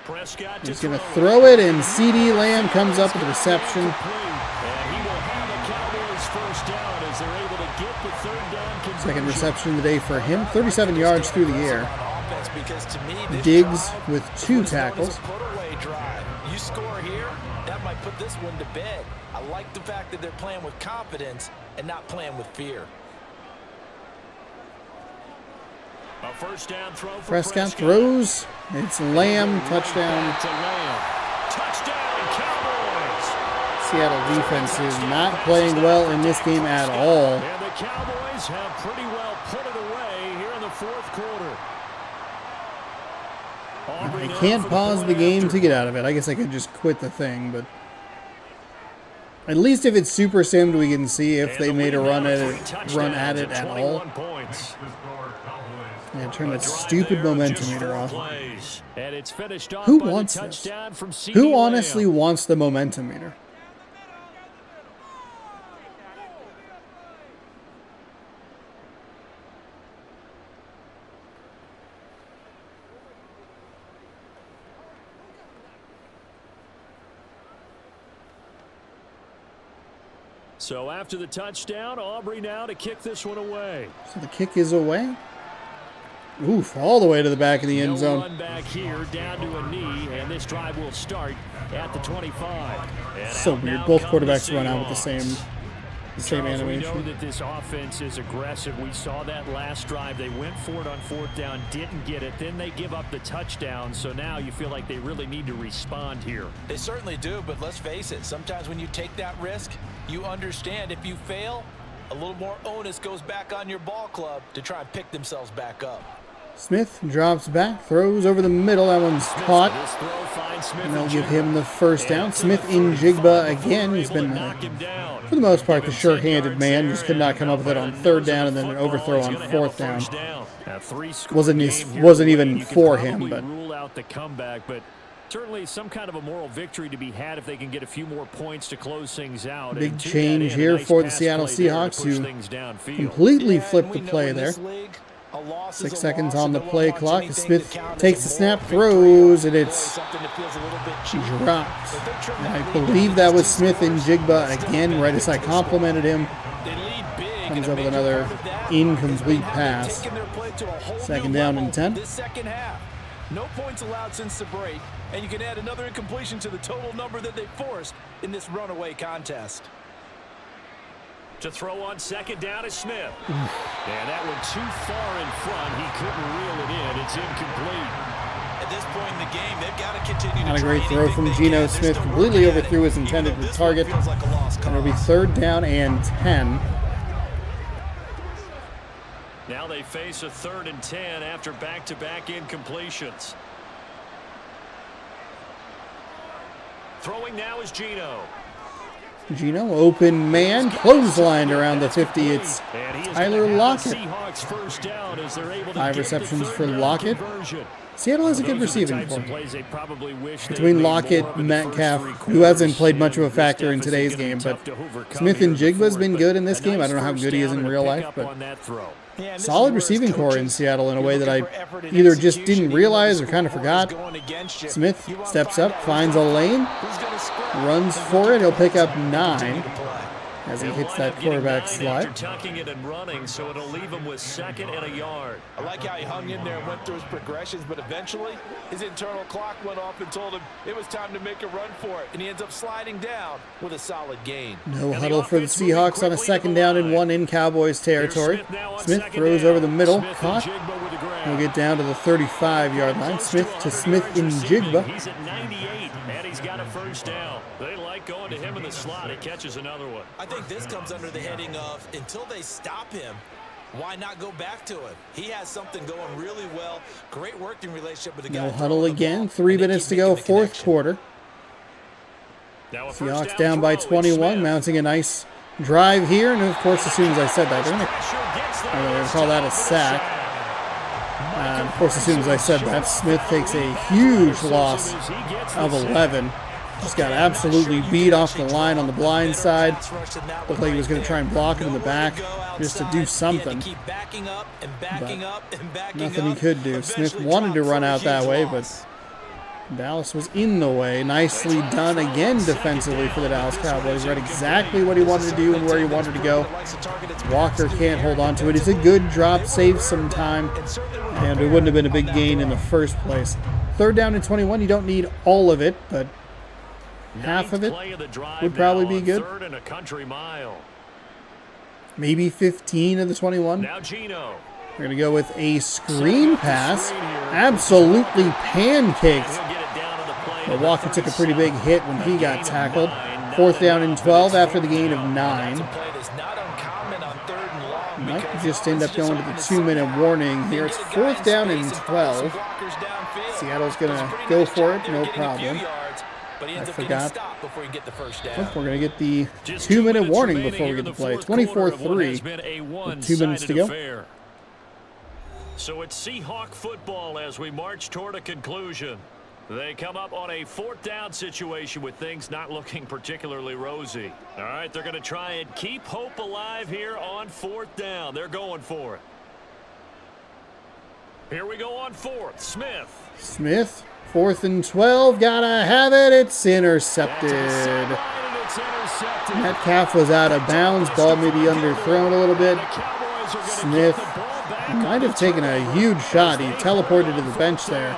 Prescott He's going to throw it, and CD Lamb comes up with the reception. And he will have a Cowboys first down as they're able to get the third down conversion. Second reception of the day for him. 37 yards through the air. Because to me, this Diggs drive with is 2 what is known as tackles. a put-away drive. You score here, that might put this one to bed. I like the fact that they're playing with confidence and not playing with fear. A first down throw for Prescott throws. It's Lamb. Touchdown. To Lamb. Touchdown, Cowboys. Seattle defense is not playing well in this game at all. And the Cowboys have pretty well put it away here in the fourth quarter. I can't pause the game to get out of it. I guess I could just quit the thing, but at least if it's super simmed, we can see if they made a run at it at all. Yeah, turn that stupid momentum meter off. Who wants this? Who honestly wants the momentum meter? So after the touchdown, Aubrey now to kick this one away. So the kick is away. Oof, all the way to the back of the end zone. Run back here, down to a knee, and this drive will start at the 25. So weird. Both quarterbacks run out with the same Charles, animation. We know that this offense is aggressive. We saw that last drive. They went for it on fourth down, didn't get it. Then they give up the touchdown. So now you feel like they really need to respond here. They certainly do, but let's face it. Sometimes when you take that risk, you understand if you fail, a little more onus goes back on your ball club to try and pick themselves back up. Smith drops back, throws over the middle. That one's caught. And they'll give him the first down. Smith in Jigba again. He's been, for the most part, the sure-handed man. Just could not come up with it on third down, and then an overthrow on fourth down. Wasn't even for him, but rule out the comeback, but certainly some kind of a moral victory to be had if they can get a few more points to close things out. Big change here for the Seattle Seahawks, who completely flipped the play there. 6 seconds on the play clock. Smith takes the snap, throws, and it's dropped. And I believe that was Smith in Jigba again, right as I complimented him. Comes up with another incomplete pass. Second down and 10. No points allowed since the break, and you can add another incompletion to the total number that they forced in this runaway contest. To throw on second down is Smith. And that one too far in front. He couldn't reel it in. It's incomplete. At this point in the game, they've got to continue. Not a great throw from Geno Smith. Completely overthrew his intended target. And it'll be third down and 10. Now they face a 3rd and 10 after back-to-back incompletions. Throwing now is Geno. Geno, open man, clotheslined around the 50. It's Tyler Lockett. 5 receptions for Lockett. Seattle has a good receiving corps. Between Lockett and Metcalf, who hasn't played much of a factor in today's game, but Smith and Jigba's been good in this game. I don't know how good he is in real life, but solid receiving corps in Seattle in a way that I either just didn't realize or kind of forgot. Smith steps up, finds a lane, runs for it. He'll pick up 9 as he hits that quarterback slide. Tucking it and running, so it'll leave him with 2nd and a yard. I like how he hung in there and went through his progressions, but eventually his internal clock went off and told him it was time to make a run for it, and he ends up sliding down with a solid gain. No huddle for the Seahawks on a 2nd down and 1 in Cowboys territory. Smith throws over the middle, caught. He'll get down to the 35-yard line. Smith to Smith in Jigba. He's at 98, and he's got a first down. They like going to him in the slot. He catches another one. I think this comes under the heading of until they stop him, why not go back to him? He has something going really well. Great working relationship with the guy. No huddle again. 3 minutes to go, 4th quarter. Seahawks down by 21, mounting a nice drive here. And, of course, as soon as I said that, they're going to call that a sack. Of course, as soon as I said that, Smith takes a huge loss of 11. Just got absolutely beat off the line on the blind side. Looked like he was going to try and block it in the back just to do something. But nothing he could do. Smith wanted to run out that way, but Dallas was in the way. Nicely done again defensively for the Dallas Cowboys. Read exactly what he wanted to do and where he wanted to go. Walker can't hold on to it. It's a good drop, saves some time, and it wouldn't have been a big gain in the first place. 3rd down and 21. You don't need all of it, but half of it would probably be good. Maybe 15 of the 21. Now Gino. We're going to go with a screen pass. Absolutely pancaked. But Walker took a pretty big hit when he got tackled. 4th down and 12 after the gain of 9. Might just end up going to the 2-minute warning here. It's 4th down and 12. Seattle's going to go for it, no problem. I forgot. Oh, we're going to get the 2-minute warning before we get to play. 24-3 with 2 minutes to go. So it's Seahawk football as we march toward a conclusion. They come up on a 4th down situation with things not looking particularly rosy. All right, they're going to try and keep hope alive here on 4th down. They're going for it. Here we go on 4th. Smith, 4th and 12. Gotta have it. It's intercepted. Metcalf was out of bounds. Ball maybe underthrown a little bit. Smith might have taken a huge shot. He teleported to the bench there.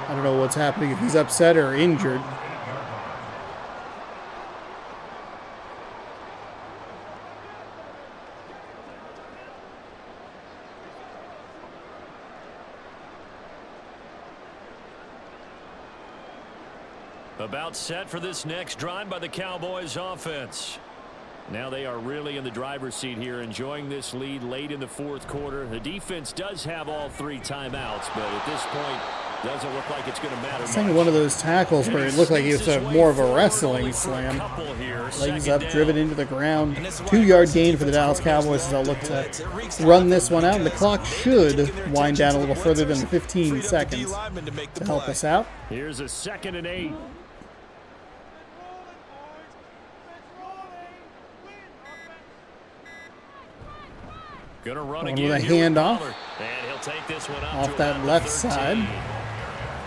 I don't know what's happening, if he's upset or injured. About set for this next drive by the Cowboys offense. Now they are really in the driver's seat here, enjoying this lead late in the 4th quarter. The defense does have all 3 timeouts, but at this point, doesn't look like it's going to matter much. One of those tackles where it looked like he was more of a wrestling slam. Legs up, driven into the ground. 2-yard gain for the Dallas Cowboys as they'll look to run this one out. And the clock should wind down a little further than 15 seconds to help us out. Here's a 2nd and 8. Gonna run again with a handoff and he'll take this one off that left side.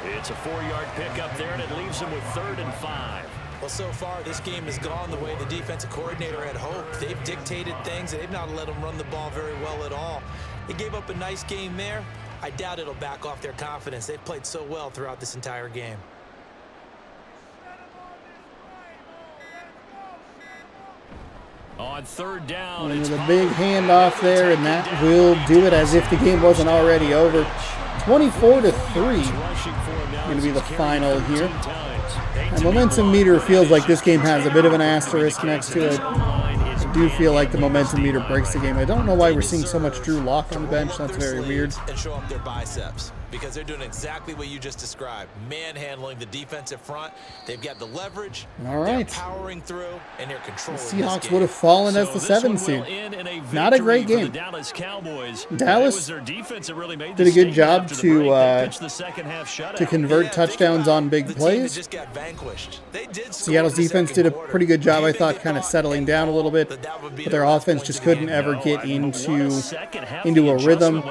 It's a 4-yard pickup there, and it leaves him with 3rd and 5. Well, so far, this game has gone the way the defensive coordinator had hoped. They've dictated things, and they've not let them run the ball very well at all. They gave up a nice game there. I doubt it'll back off their confidence. They've played so well throughout this entire game. On 3rd down, and with a big handoff there, and that will do it as if the game wasn't already over. 24-3 going to be the final here. And momentum meter feels like this game has a bit of an asterisk next to it. I do feel like the momentum meter breaks the game. I don't know why we're seeing so much Drew Lock on the bench. That's very weird. And show up their biceps, because they're doing exactly what you just described. Manhandling the defensive front. They've got the leverage. All right. They're powering through, and they're controlling. The Seahawks would have fallen as the 7 seed. Not a great game. Dallas did a good job to convert touchdowns on big plays. Seattle's defense did a pretty good job, I thought, kind of settling down a little bit. But their offense just couldn't ever get into a rhythm.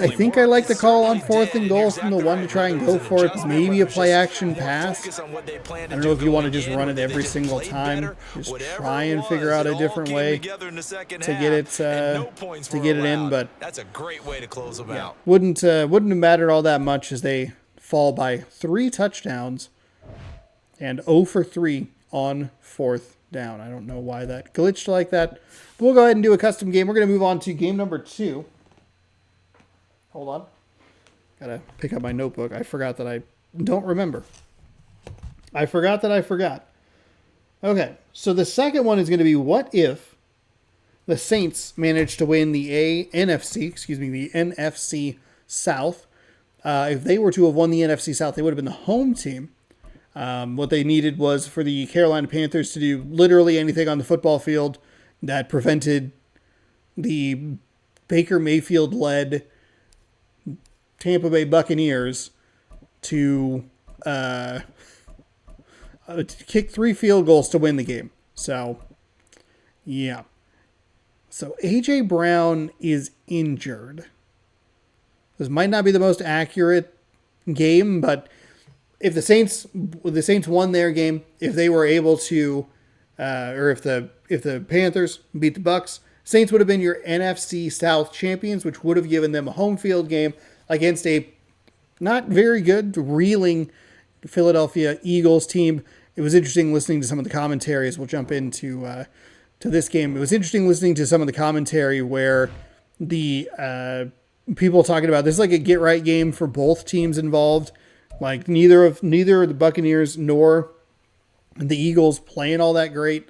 I think I like the call on 4th and goal from the 1 to try and go for it. Maybe a play action pass. I don't know if you want to just run it every single time. Just try and figure out a different way to get it in. But that's a great way to close them out. Wouldn't have mattered all that much as they fall by 3 touchdowns and 0 for 3 on 4th down. I don't know why that glitched like that. But we'll go ahead and do a custom game. We're going to move on to game number 2. Hold on. Gotta pick up my notebook. I forgot that I don't remember. I forgot that I forgot. Okay, so the second one is going to be, what if the Saints managed to win the NFC South? If they were to have won the NFC South, they would have been the home team. What they needed was for the Carolina Panthers to do literally anything on the football field that prevented the Baker Mayfield-led Tampa Bay Buccaneers to kick 3 field goals to win the game. So, yeah. So, A.J. Brown is injured. This might not be the most accurate game, but if the Saints won their game, if they were able to, or if the Panthers beat the Bucks, Saints would have been your NFC South champions, which would have given them a home field game against a not very good, reeling Philadelphia Eagles team. It was interesting listening to some of the commentary as we'll jump into to this game. It was interesting listening to some of the commentary where the people talking about this is like a get right game for both teams involved. Like neither of the Buccaneers nor the Eagles playing all that great.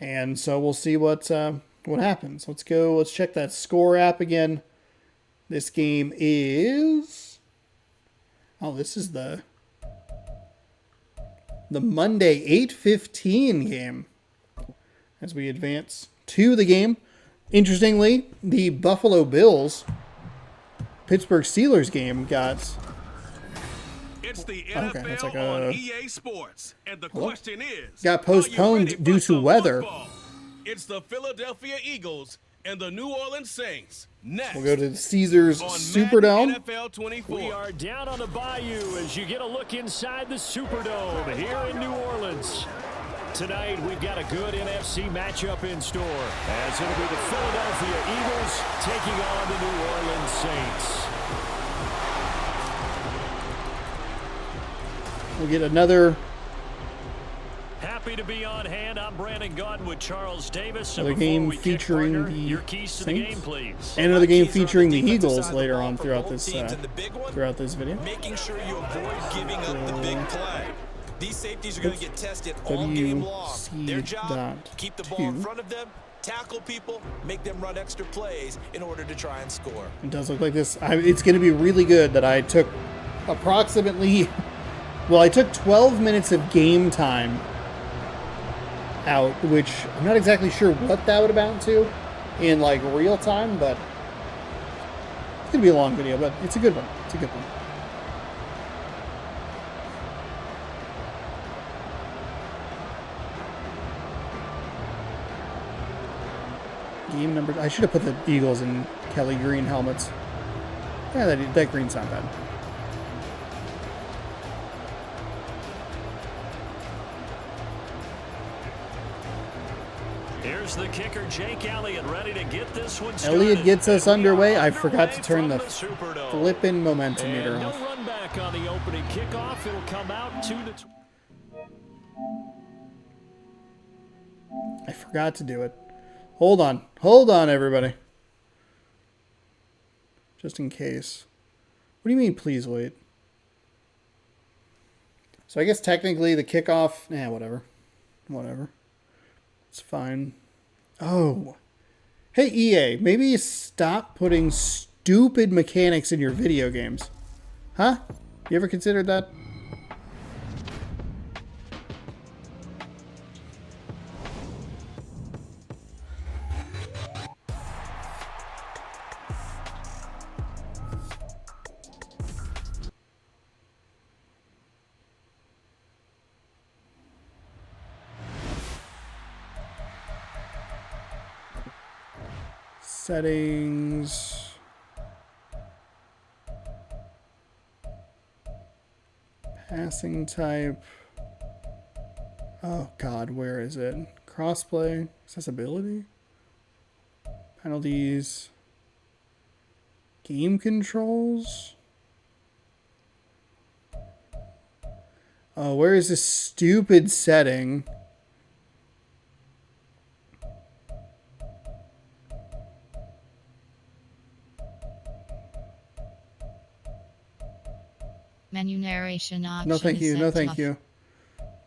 And so we'll see what happens. Let's check that score app again. This game is this is the Monday 8:15 game as we advance to the game. Interestingly, the Buffalo Bills Pittsburgh Steelers game got It's the NFL on EA Sports, and the question is, got postponed due to weather. Football? It's the Philadelphia Eagles and the New Orleans Saints. Next, We'll go to the Caesars on Superdome. Madden NFL 24. We are down on the bayou as you get a look inside the Superdome here in New Orleans. Tonight, we've got a good NFC matchup in store, as it'll be the Philadelphia Eagles taking on the New Orleans Saints. We'll get another Happy to be on hand. I'm Brandon Gaudin with Charles Davis. Another game featuring the your keys to the Saints. game, please. and another game keys are on featuring the the defensive Eagles side of the later ball on for throughout both teams, and the big one, this video. making sure you avoid giving up the big play. These safeties are going to get tested all game long. Their job, keep the ball in front of them, tackle people, make them run extra plays in order to try and score. It does look like this. It's going to be really good that I took approximately, I took 12 minutes of game time out, which I'm not exactly sure what that would amount to in like real time, but it's going to be a long video, but it's a good one. It's a good one. Game number. I should have put the Eagles in Kelly green helmets. Yeah, that green's not bad. Here's the kicker, Jake Elliott, ready to get this one started. Elliott gets us underway. I forgot to Underway turn the from Superdome. flippin' momentum meter And off. no run back on the opening kickoff. It'll come out to the... I forgot to do it. Hold on, everybody. Just in case. What do you mean, please wait? So I guess technically the kickoff, whatever. It's fine. Oh. Hey, EA, maybe you stop putting stupid mechanics in your video games. Huh? You ever considered that? Settings. Passing type. Oh God, where is it? Crossplay, accessibility, penalties, game controls. Oh, where is this stupid setting? Menu narration option. No, thank is you. set No, to thank off. you.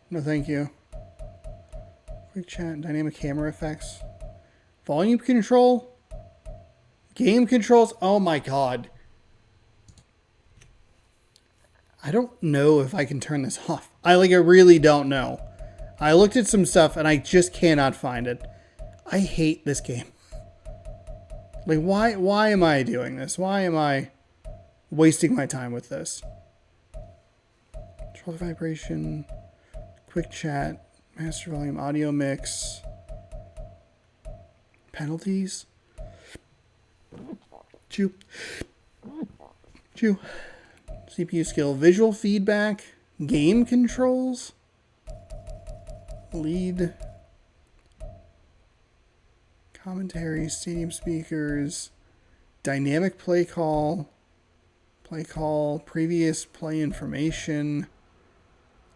No, thank you. Quick chat, dynamic camera effects, volume control, game controls. Oh my God. I don't know if I can turn this off. I really don't know. I looked at some stuff and I just cannot find it. I hate this game. Like, why am I doing this? Why am I wasting my time with this? Pulse vibration, quick chat, master volume, audio mix, penalties. Chew. CPU skill, visual feedback, game controls, lead, commentary, stadium speakers, dynamic play call, previous play information,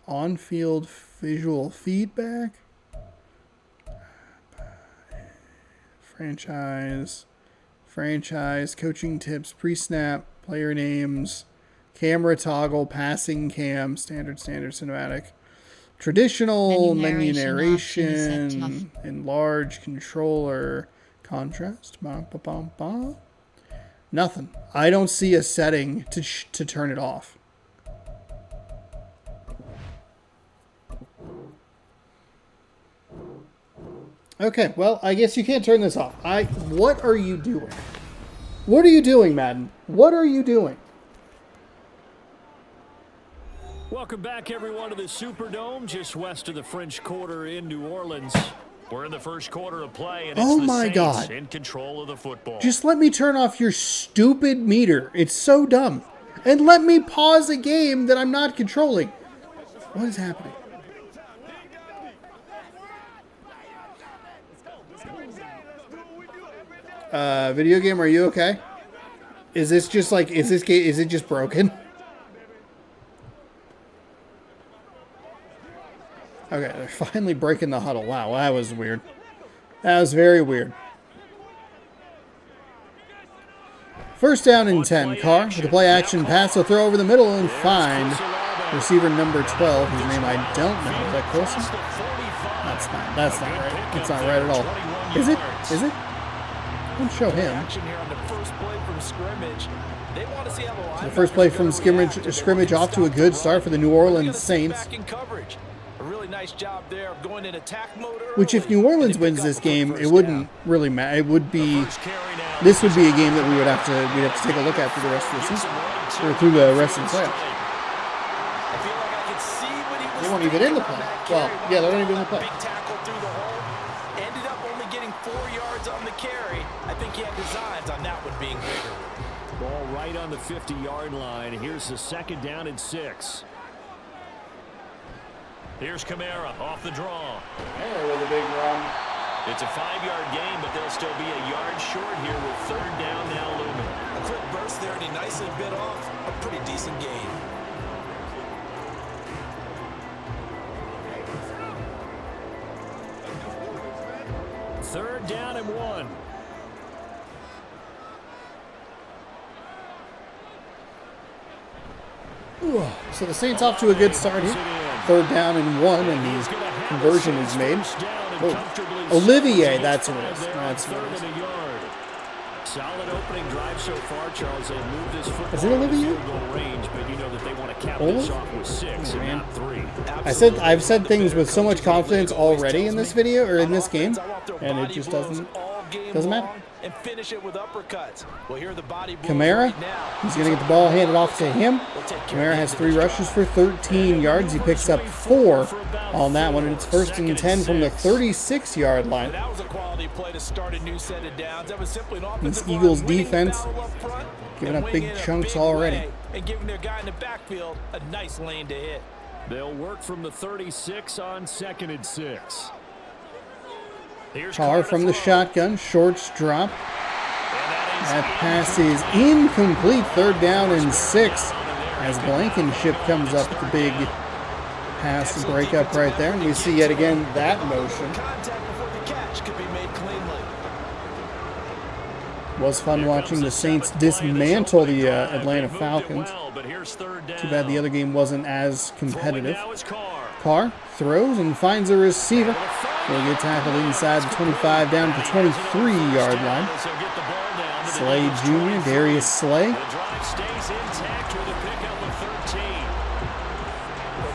on-field visual feedback, franchise, coaching tips, pre-snap, player names, camera toggle, passing cam, standard cinematic, traditional menu narration, enlarge controller, contrast, nothing. I don't see a setting to turn it off. Okay, well, I guess you can't turn this off. What are you doing? What are you doing, Madden? What are you doing? Welcome back, everyone, to the Superdome, just west of the French Quarter in New Orleans. We're in the first quarter of play, and it's the Saints in control of the football. Just let me turn off your stupid meter. It's so dumb. And let me pause a game that I'm not controlling. What is happening? Video game, are you okay? Is this just like, is it just broken? Okay, they're finally breaking the huddle. Wow, that was weird. That was very weird. First down and 10. Carr with a play action pass. He'll throw over the middle and find receiver number 12, whose name I don't know. Is that Coulson? That's not right. It's not right at all. Is it? Is it? Don't show him. The first play from scrimmage off to a good start for the New Orleans Saints. Which, if New Orleans wins this game, it wouldn't really matter. It would be. This would be a game that we'd have to take a look at through the rest of the season, or through the rest of the playoffs. They weren't even in the play. Well, yeah, they're not even in the play. Ended up only getting 4 yards on the carry. I think he had designs on that one being bigger. Ball right on the 50-yard line. Here's the second down and 6. Here's Kamara off the draw. Kamara with a big run. It's a 5-yard gain, but they'll still be a yard short here with third down now looming. A quick burst there, and he nicely bit off a pretty decent gain. Third down and 1. So the Saints off to a good start here. Third down and 1, and the conversion is made. Oh. Olivier, that's what it is. That's what it is. Solid opening drive so far, Charles. They moved this football is it Olivier? Range, but you know that they want to cap this off with 6 and not 3. I've said things with so much confidence already in this video or in this game, and it just doesn't matter. And finish it with uppercuts. Well, here are the body Kamara, he's going to get the ball handed off to him. Kamara has 3 rushes for 13 yards. He picks up 4 on that one, and it's first and 10 from the 36-yard line. That was a quality play to start a new set of downs. That was simply an offensive This Eagles line winning the defense battle up front giving and up winning big in a chunks big already. way and giving their guy in the backfield a nice lane to hit. They'll work from the 36 on 2nd and 6. Carr from the shotgun, shorts drop. That pass is incomplete. Third down and 6 as Blankenship comes up with the big pass breakup right there. And we see yet again that motion. Was fun watching the Saints dismantle the Atlanta Falcons. Too bad the other game wasn't as competitive. Carr throws and finds a receiver. Will get tackled inside the 25 down to the 23-yard line. Slay Jr., Darius Slay. Well,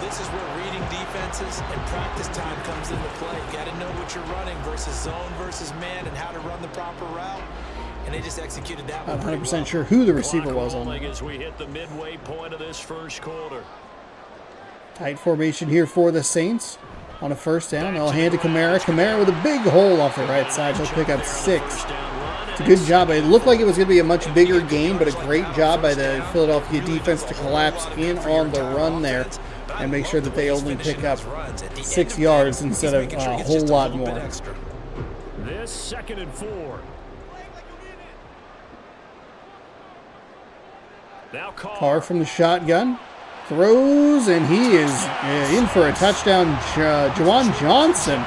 this is where reading defenses and practice time comes into play. You got to know what you're running versus zone versus man and how to run the proper route. And they just executed that one. I'm 100% sure who the receiver was on. As we hit the midway point of this first quarter. Tight formation here for the Saints. On a first down, they'll hand to Kamara. Kamara with a big hole off the right side. He'll pick up 6. It's a good job. It looked like it was going to be a much bigger game, but a great job by the Philadelphia defense to collapse in on the run there and make sure that they only pick up 6 yards instead of a whole lot more. This 2nd and 4. Now Carr from the shotgun. Throws, and he is in for a touchdown. Juwan Johnson.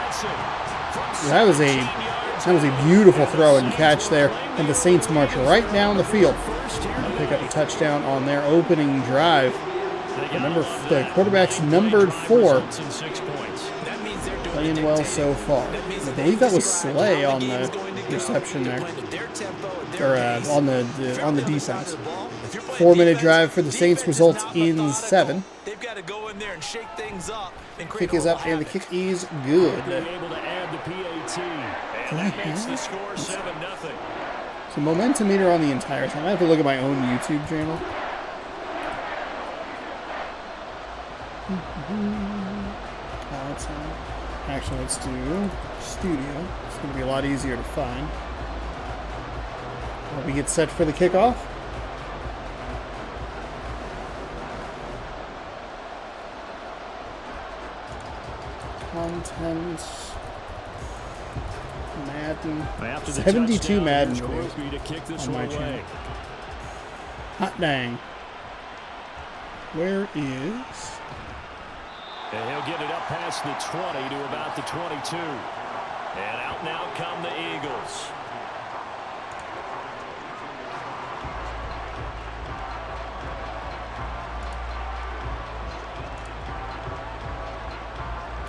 That was a beautiful throw and catch there. And the Saints march right down the field. And pick up a touchdown on their opening drive. The quarterback's numbered 4. Playing well so far. I believe that was Slay on the reception there. Or on the defense. 4-minute drive for the Saints results in 7. They've got to go in there and shake things up. Kick is up, and the kick is good. So momentum meter on the entire time. I have to look at my own YouTube channel. Actually, let's do studio. It's going to be a lot easier to find. While we get set for the kickoff. Content. Madden. 72 Madden videos on my channel. Hot dang. Where is... And he'll get it up past the 20 to about the 22. And out now come the Eagles.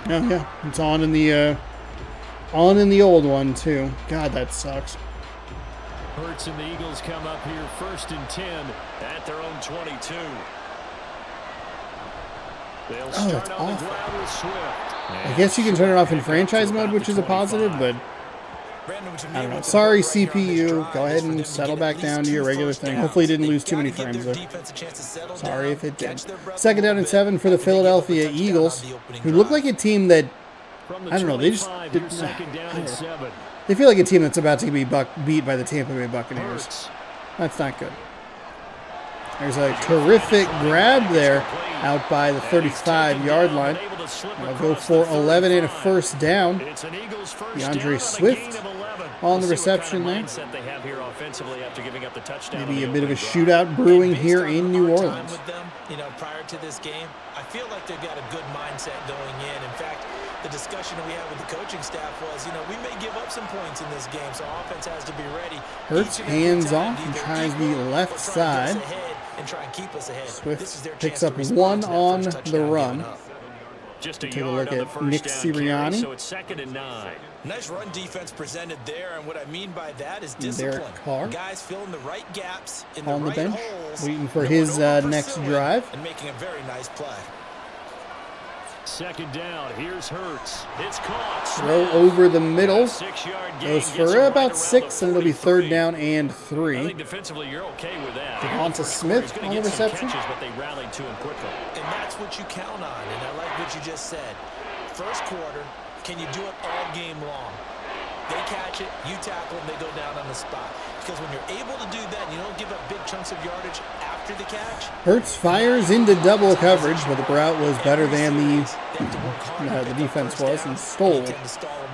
Oh yeah, it's on in the old one too. God, that sucks. Hurts and the Eagles come up here 1st and 10 at their own 22. They'll start on the ground with Swift. I guess you can turn it off in franchise mode, which is a positive, but I don't know. Sorry, CPU. Go ahead and settle back down to your regular thing. Hopefully, you didn't lose too many frames there. Sorry if it did. 2nd down and 7 for the Philadelphia Eagles, who look like a team that, I don't know, they just... They feel like a team that's about to be beat by the Tampa Bay Buccaneers. That's not good. There's a terrific grab there out by the 35-yard line. They'll go for 11 and a first down. DeAndre Swift on the reception there. Maybe a bit of a shootout brewing here in New Orleans. You know, prior to this game, I feel like they've got a good mindset going in. In fact, the discussion that we had with the coaching staff was, you know, we may give up some points in this game, so offense has to be ready. Hurts hands off and tries the left side. And try and keep us ahead. Swift picks up 1 on the run. Take a look at Nick Sirianni. So it's 2nd and 9. Nice run defense presented there, and what I mean by that is discipline. Carr guys filling the right gaps in on the right bench, holes, waiting for his next drive. And making a very nice play. 2nd down. Here's Hurts. It's caught. Throw over the middle. 6-yard gain. Goes for about 6, and it'll be 3rd down and 3. I think defensively you're okay with that. Devonta Smith on the reception. Catches, but they rallied to him quickly. And that's what you count on, and I like what you just said. First quarter, can you do it all game long? They catch it, you tackle them, they go down on the spot. Because when you're able to do that, and you don't give up big chunks of yardage after the catch. Hurts fires into double coverage, but the route was better than the defense was, and Stoll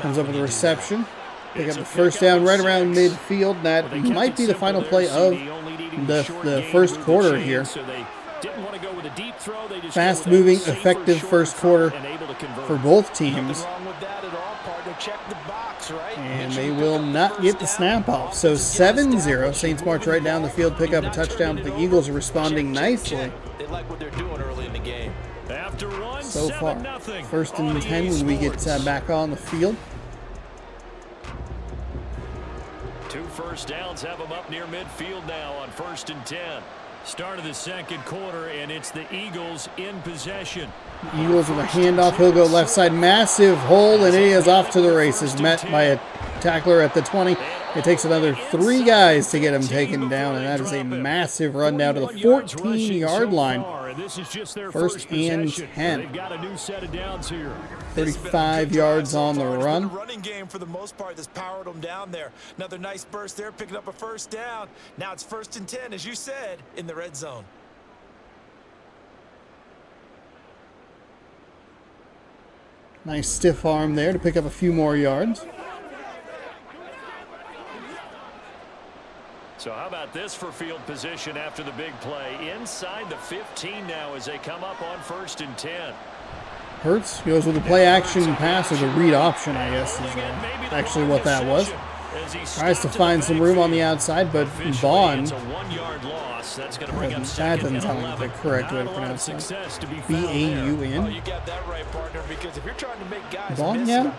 comes up with a reception. Pick up the first down right around midfield. That might be the final play of the first quarter here. Fast-moving, effective first quarter for both teams. And they will not get the snap off. So 7-0. Saints march right down the field, pick up a touchdown, but the Eagles are responding nicely. They like what they're doing early in the game. So far. 1st and 10 when we get back on the field. 2 first downs have them up near midfield now on 1st and 10. Start of the 2nd quarter, and it's the Eagles in possession. Eagles with a handoff. He'll go left side. Massive hole, and it is off to the races. Met by a tackler at the 20. It takes another 3 guys to get him taken down, and that is a massive run down to the 14-yard line. First and 10. 35 yards on the run. The running game for the most part that's powered them down there. Another nice burst there, picking up a first down. Now it's 1st and 10, as you said, in the red zone. Nice stiff arm there to pick up a few more yards. So how about this for field position after the big play? Inside the 15 now as they come up on 1st and 10. Hurts goes with the play action pass, or the read option, I guess, is actually what that was. Tries to find some room on the outside, but Vaughn, that doesn't sound like the correct way to pronounce it. B-A-U-N. Vaughn, yeah.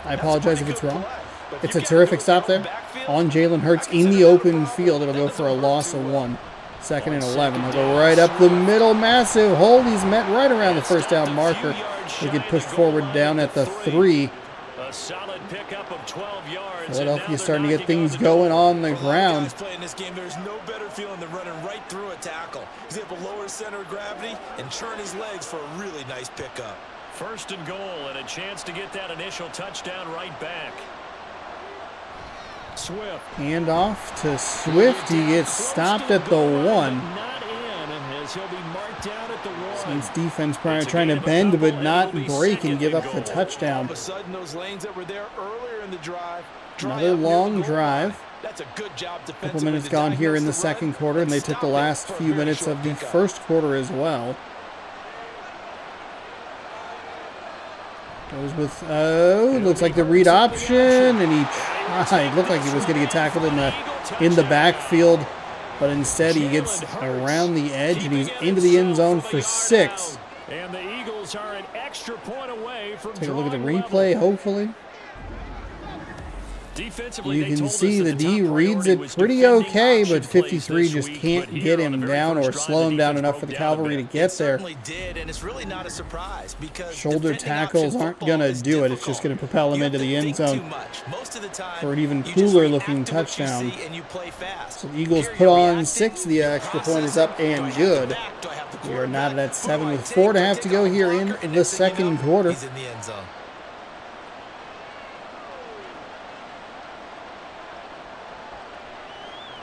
I apologize if it's wrong. It's a terrific stop there on Jalen Hurts in the open field. It'll go for a loss of 1. 2nd and 11. They'll go right up the middle. Massive hold. He's met right around the first down marker. They get pushed forward down at the 3. Philadelphia starting to get things going on the ground. There's no better feeling than running right through a tackle. He's able to lower his center of gravity and turn his legs for a really nice pickup. 1st and goal, and a chance to get that initial touchdown right back. Swift. Hand off to Swift. He gets stopped at the 1. Saints defense trying to bend but not break and give up the touchdown. Another long drive. A couple minutes gone here in the 2nd quarter, and they took the last few minutes of the 1st quarter as well. Goes with, looks like the read option, and he tried. Looked like he was going to get tackled in the backfield, but instead he gets around the edge, and he's into the end zone for 6. And the Eagles are an extra point away from take a look at the replay, hopefully. You can see the D reads it pretty okay, but 53 just can't get him down or slow him down enough for the cavalry to get there. Shoulder tackles aren't going to do it. It's just going to propel him into the end zone for an even cooler looking touchdown. So the Eagles put on 6. The extra point is up and good. We are knotted at 7 with 4.5 to go here in the 2nd quarter.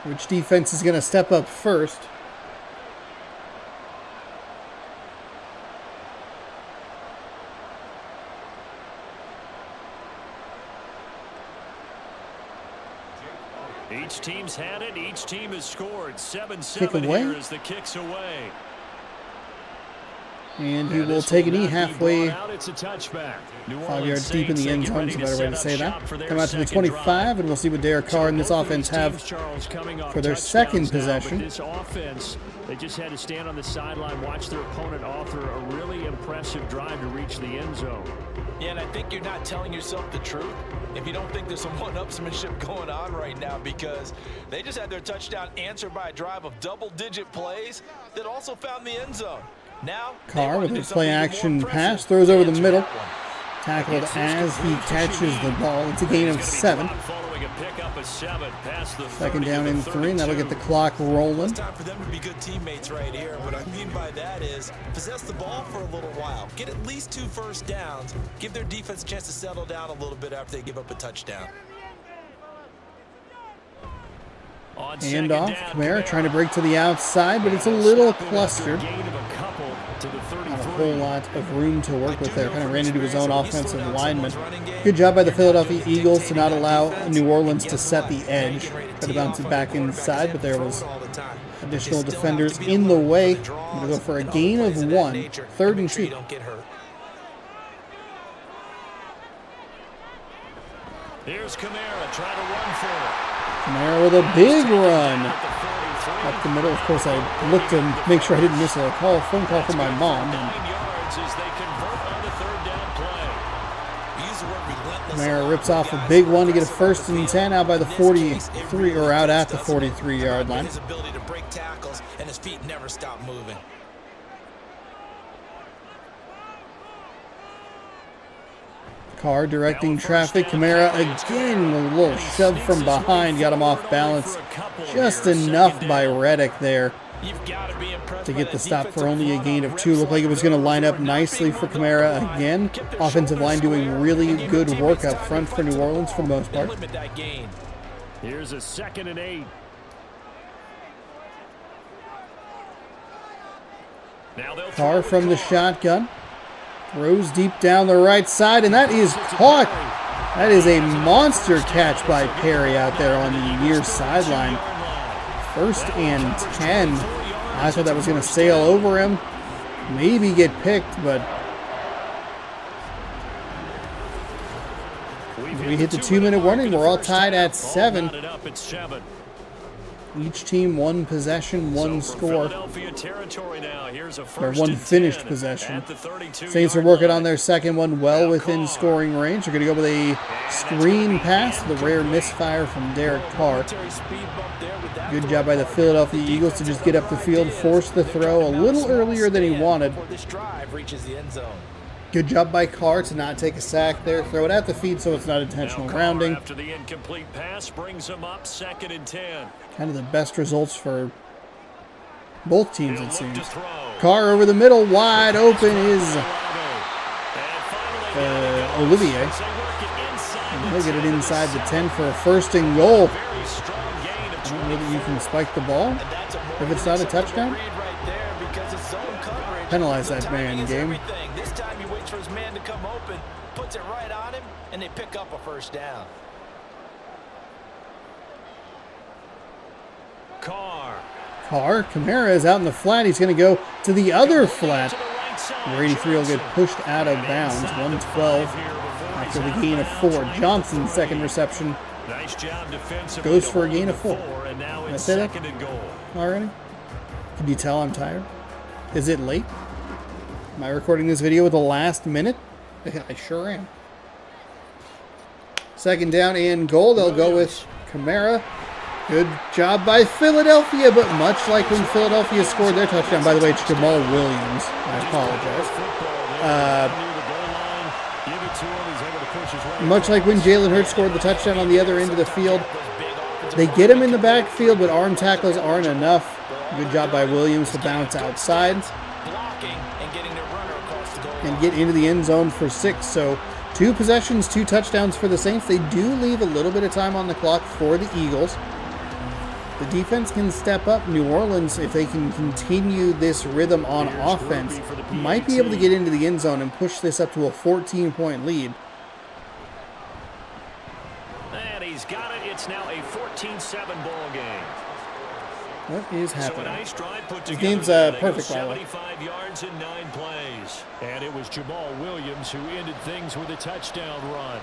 Which defense is going to step up first? Each team's had it. Each team has scored. 7-7 here as the kick's away. And he will take a knee halfway, 5 yards deep in the end zone, is a better way to say that. Come out to the 25, and we'll see what Derek Carr and this offense have for their 2nd possession. This offense, they just had to stand on the sideline, watch their opponent author a really impressive drive to reach the end zone. Yeah, and I think you're not telling yourself the truth if you don't think there's some one-upsmanship going on right now, because they just had their touchdown answered by a drive of double-digit plays that also found the end zone. Now, Carr with his play action pass, throws over the middle, tackled as he catches the ball. It's a gain of 7. 2nd down and 3, and that'll get the clock rolling. It's time for them to be good teammates right here. What I mean by that is possess the ball for a little while, get at least 2 first downs, give their defense a chance to settle down a little bit after they give up a touchdown. Hand off, Kamara trying to break to the outside, but it's a little clustered. Not a whole lot of room to work with there. Kind of ran into his own offensive lineman. Good job by the Philadelphia Eagles to not allow New Orleans to set the edge. Tried to bounce it back inside, but there was additional defenders in the way. I'm going to go for a gain of 1, 3rd and 2. Here's Kamara trying to run for it. Kamara with a big run up the middle. Of course, I looked to make sure I didn't miss a phone call from my mom. Kamara rips off a big one to get a 1st and 10 out by the 43, or out at the 43-yard line. His ability to break tackles, and his feet never stop moving. Carr directing traffic. Kamara again, a little shove from behind, got him off balance. Just enough by Reddick there to get the stop for only a gain of 2. Looked like it was going to line up nicely for Kamara again. Offensive line doing really good work up front for New Orleans for the most part. Here's a 2nd and 8. Carr from the shotgun. Throws deep down the right side, and that is caught. That is a monster catch by Perry out there on the near sideline. 1st and 10. I thought that was going to sail over him. Maybe get picked, but we hit the 2-minute warning. We're all tied at 7. Each team 1 possession, 1 score. Or 1 finished possession. Saints are working on their 2nd one well within scoring range. They're going to go with a screen pass. The rare misfire from Derek Carr. Good job by the Philadelphia Eagles to just get up the field, force the throw a little earlier than he wanted. Good job by Carr to not take a sack there. Throw it at the feet so it's not intentional grounding. After the incomplete pass brings him up 2nd and 10. Kind of the best results for both teams, it seems. Carr over the middle, wide open is Olivier. And he'll get it inside the 10 for a 1st and goal. Maybe you can spike the ball if it's not a touchdown. Penalize that man, game. This time he waits for his man to come open, puts it right on him, and they pick up a 1st down. Carr, Kamara is out in the flat. He's going to go to the other flat. Number 83 will get pushed out of bounds. 112 after the gain of 4. Johnson's 2nd reception goes for a gain of 4. Did I say that already? Can you tell I'm tired? Is it late? Am I recording this video with the last minute? I sure am. 2nd down and goal. They'll go with Kamara. Good job by Philadelphia, but much like when Philadelphia scored their touchdown. By the way, it's Jamal Williams. I apologize. Much like when Jalen Hurts scored the touchdown on the other end of the field. They get him in the backfield, but arm tackles aren't enough. Good job by Williams to bounce outside and get into the end zone for 6. So 2 possessions, 2 touchdowns for the Saints. They do leave a little bit of time on the clock for the Eagles. The defense can step up. New Orleans, if they can continue this rhythm on offense, might be able to get into the end zone and push this up to a 14-point lead. And he's got it. It's now a 14-7 ball game. What is happening? So a nice drive put The together. game's perfect, by the way. 75 yards in 9 plays. And it was Jamal Williams who ended things with a touchdown run.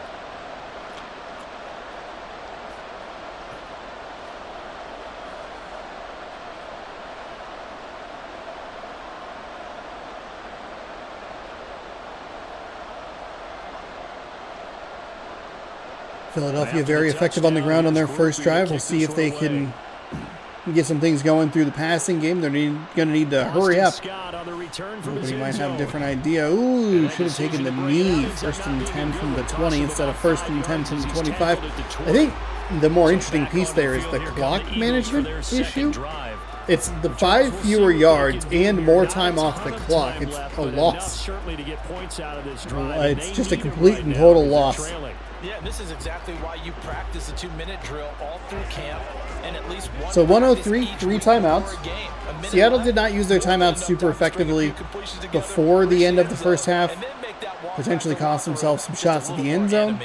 Philadelphia very effective on the ground on their first drive. We'll see if they can get some things going through the passing game. They're going to need to hurry up. Nobody might have a different idea. Ooh, should have taken the knee. 1st and 10 from the 20 instead of 1st and 10 from the 25. I think the more interesting piece there is the clock management issue. It's the 5 fewer yards and more time off the clock. It's a loss. It's just a complete and total loss. Yeah, this is exactly why you practice a 2-minute drill all through camp, and at least one. So 103, 3 timeouts. Seattle did not use their timeouts super effectively before the end of the first half. Potentially cost themselves some shots at the end zone.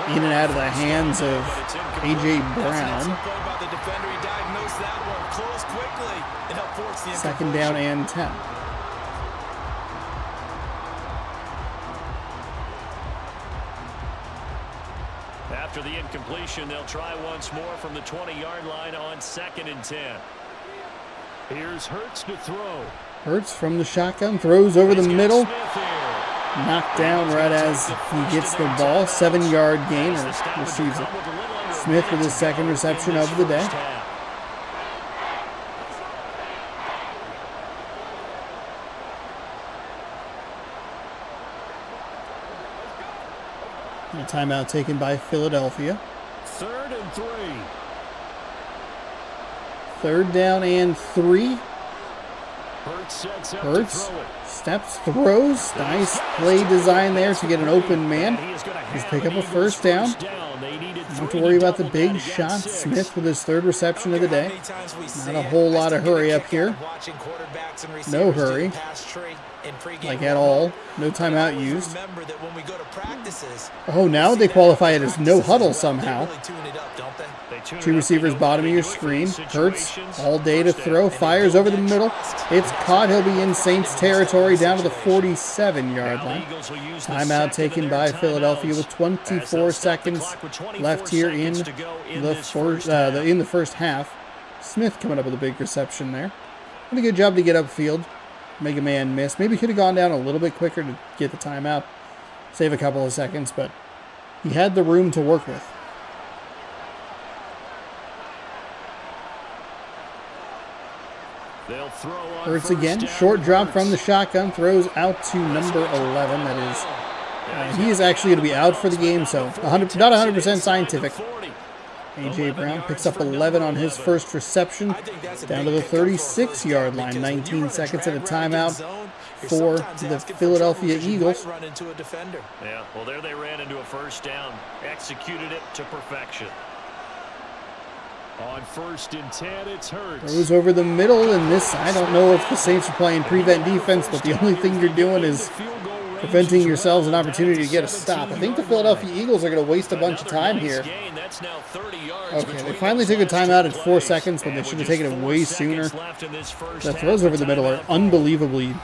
In and out of the hands of A.J. Brown. 2nd down and 10. After the incompletion, they'll try once more from the 20-yard line on 2nd and 10. Here's Hurts to throw. Hurts from the shotgun, throws over the middle. Knocked down right as he gets the ball. 7-yard gain, or receives it. Smith with his 2nd reception of the day. timeout taken by Philadelphia. 3rd and 3. 3rd down and 3. Hurts steps, throws. Nice play design there to get an open man. He's pick up a 1st down. Don't have to worry about the big shot. Smith with his 3rd reception of the day. Not a whole lot of hurry up here. No hurry. Like at all. No timeout used. Oh, now they qualify it as no huddle somehow. 2 receivers bottom of your screen. Hurts all day to throw. Fires over the middle. It's caught. He'll be in Saints territory down to the 47-yard line. Timeout taken by Philadelphia with 24 seconds left here in the first half. Smith coming up with a big reception there. Did a good job to get upfield. Make a man miss. Maybe could have gone down a little bit quicker to get the timeout. Save a couple of seconds, but he had the room to work with. Hurts again. Short drop from the shotgun. Throws out to number 11. That is, he is actually going to be out for the game, so not 100% scientific. A.J. Brown picks up 11 on his first reception. Down to the 36-yard line. 19 seconds of a timeout for the Philadelphia Eagles. Yeah, well, there they ran into a 1st down. Executed it to perfection. On 1st and 10, it's Hurts. Throws over the middle, and this, I don't know if the Saints are playing prevent defense, but the only thing you're doing is preventing yourselves an opportunity to get a stop. I think the Philadelphia Eagles are going to waste a bunch of time here. Okay, they finally took a timeout at 4 seconds, but they should have taken it way sooner. The throws over the middle are unbelievably,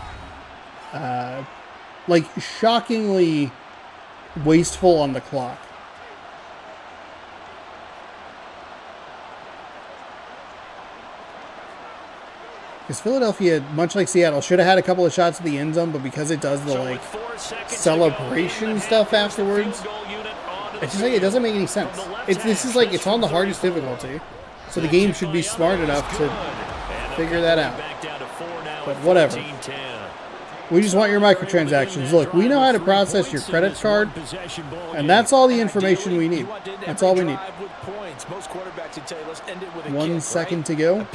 shockingly wasteful on the clock. Because Philadelphia, much like Seattle, should have had a couple of shots at the end zone, but because it does the celebration stuff afterwards, it's just it doesn't make any sense. It's on the hardest difficulty, so the game should be smart enough to figure that out. But whatever. We just want your microtransactions. Look, we know how to process your credit card, and that's all the information we need. That's all we need. 1 second to go.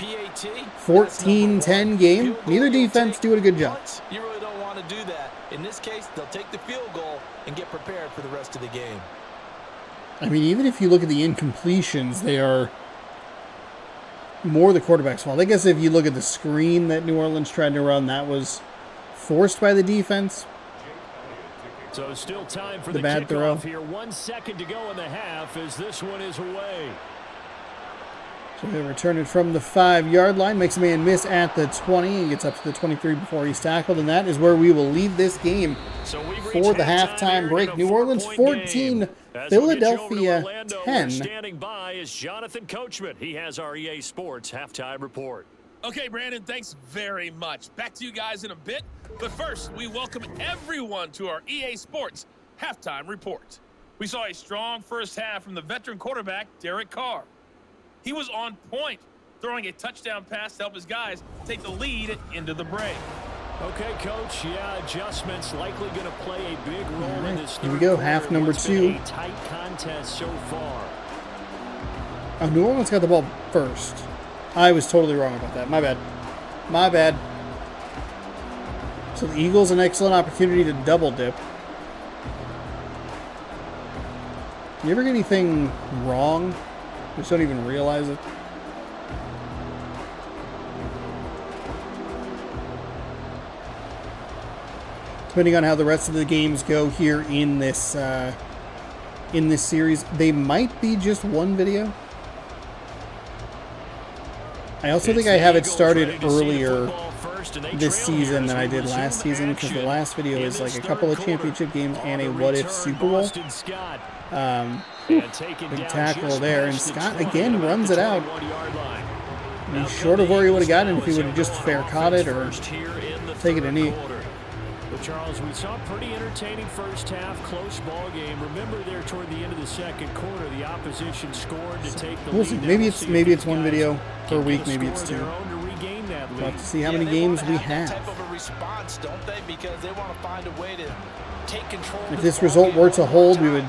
14-10 game. Neither defense doing a good job. You really don't want to do that. In this case, they'll take the field goal and get prepared for the rest of the game. I mean, even if you look at the incompletions, they are more the quarterback's fault. I guess if you look at the screen that New Orleans tried to run, that was forced by the defense. So still time for the bad throw here. 1 second to go in the half as this one is away. So they return it from the 5-yard line, makes a man miss at the 20 and gets up to the 23 before he's tackled, and that is where we will leave this game for the halftime break. New Orleans 14, Philadelphia 10. Standing by is Jonathan Coachman. He has our EA Sports halftime report. Okay, Brandon, thanks very much. Back to you guys in a bit. But first, we welcome everyone to our EA Sports halftime report. We saw a strong first half from the veteran quarterback, Derek Carr. He was on point, throwing a touchdown pass to help his guys take the lead into the break. Okay, Coach. Yeah, adjustments likely going to play a big role in this. Here we go, half number 2. A tight contest so far. Oh, New Orleans got the ball first. I was totally wrong about that. My bad. My bad. So the Eagles, an excellent opportunity to double dip. You ever get anything wrong? You just don't even realize it. Depending on how the rest of the games go here in this series, they might be just one video. I also think I have it started earlier this season than I did last season, because the last video is like a couple of championship games and a what-if Super Bowl. Big tackle there, and Scott again runs it out. He's short of where he would have gotten if he would have just fair caught it or taken a knee. But Charles, we saw a pretty entertaining first half, close ball game. Remember there toward the end of the second quarter, the opposition scored to take the lead. We'll see. Maybe it's one video per week, maybe it's 2. We'll have to see how many games we have. If this result were to hold, we would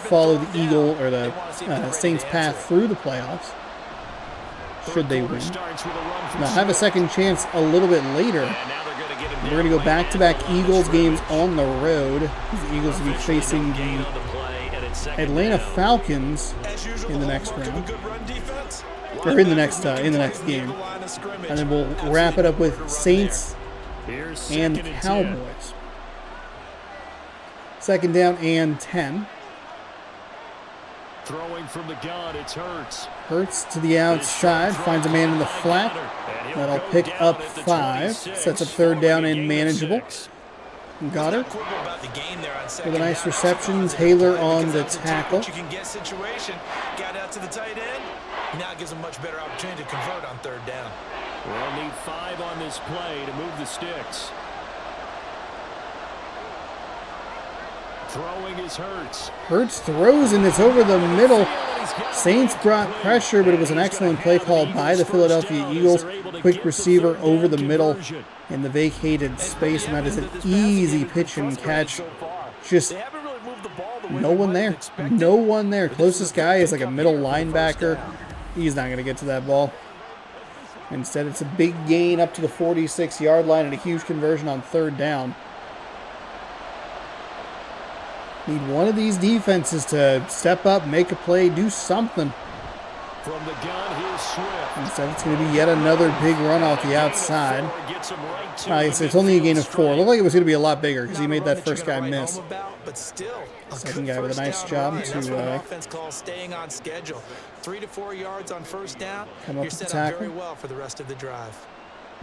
follow the Eagle or the Saints path through the playoffs. Should they win. Now have a second chance a little bit later. We're going to go back-to-back Eagles games on the road. The Eagles will be facing the Atlanta Falcons in the next round, or in the next game, and then we'll wrap it up with Saints and Cowboys. Second down and 10. Throwing from the gun, it's Hurts. Hurts to the outside, finds a man in the flat. That'll pick up 5. Sets up third down and manageable. Goddard with a nice reception. Taylor on the tackle. Got out to the tight end. Now it gives a much better opportunity to convert on third down. We'll need 5 on this play to move the sticks. Throwing is Hurts. Hurts throws, and it's over the middle. Saints brought pressure, but it was an excellent play called by the Philadelphia Eagles. Quick receiver over the middle in the vacated space, and that is an easy pitch and catch. Just no one there. No one there. Closest guy is like a middle linebacker. He's not going to get to that ball. Instead, it's a big gain up to the 46-yard line and a huge conversion on third down. Need one of these defenses to step up, make a play, do something. From the gun, here's Swift. Instead, it's going to be yet another big run off the outside. It's only a gain of 4. It looked like it was going to be a lot bigger because he made that first guy miss. Second guy with a nice job to staying on schedule. 3 to 4 yards on first down. Come up with the tackle. Very well for the rest of the drive.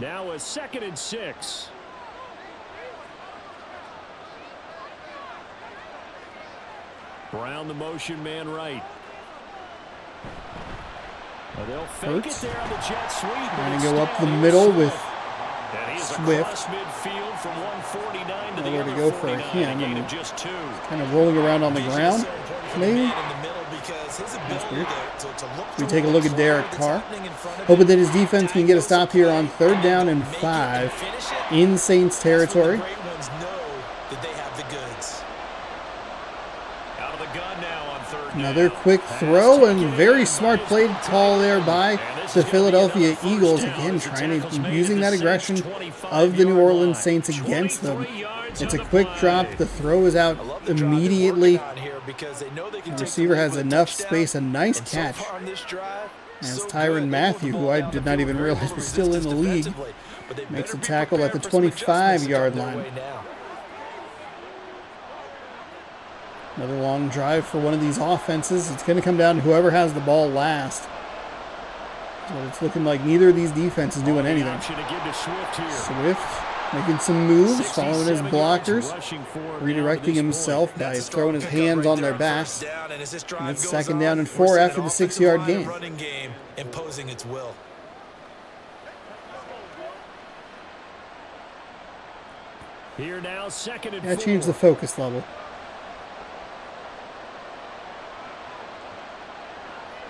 Now a 2nd and 6. Brown, the motion man right. They'll fake it there on the jet sweep. Trying to go up the middle with Swift. Nowhere to go for him. And kind of rolling around on the ground, maybe. That's weird. We take a look at Derek Carr. Hoping that his defense can get a stop here on third down and 5 in Saints territory. Another quick throw and very smart play call there by the Philadelphia Eagles. Again, using that aggression of the New Orleans Saints against them. It's a quick drop. The throw is out immediately. The receiver has enough space. A nice catch. As Tyrann Mathieu, who I did not even realize was still in the league, makes a tackle at the 25-yard line. Another long drive for one of these offenses. It's going to come down to whoever has the ball last. But it's looking like neither of these defenses doing anything. Swift making some moves, following his blockers, redirecting himself by throwing his hands on their backs. And it's second down and 4 after the 6-yard gain. Imposing its will. Here now, 2nd and 4. Yeah, change the focus level.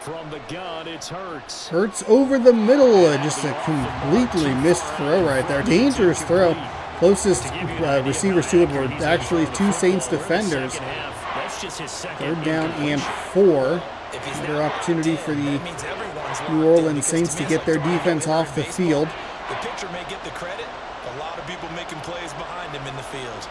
From the gun, it's Hurts. Hurts over the middle. Just a completely missed throw right there. Dangerous throw. Closest receivers to it were actually 2 Saints defenders. Third down and 4. Another opportunity for the New Orleans Saints to get their defense off the field. The pitcher may get the credit. A lot of people making plays behind him in the field.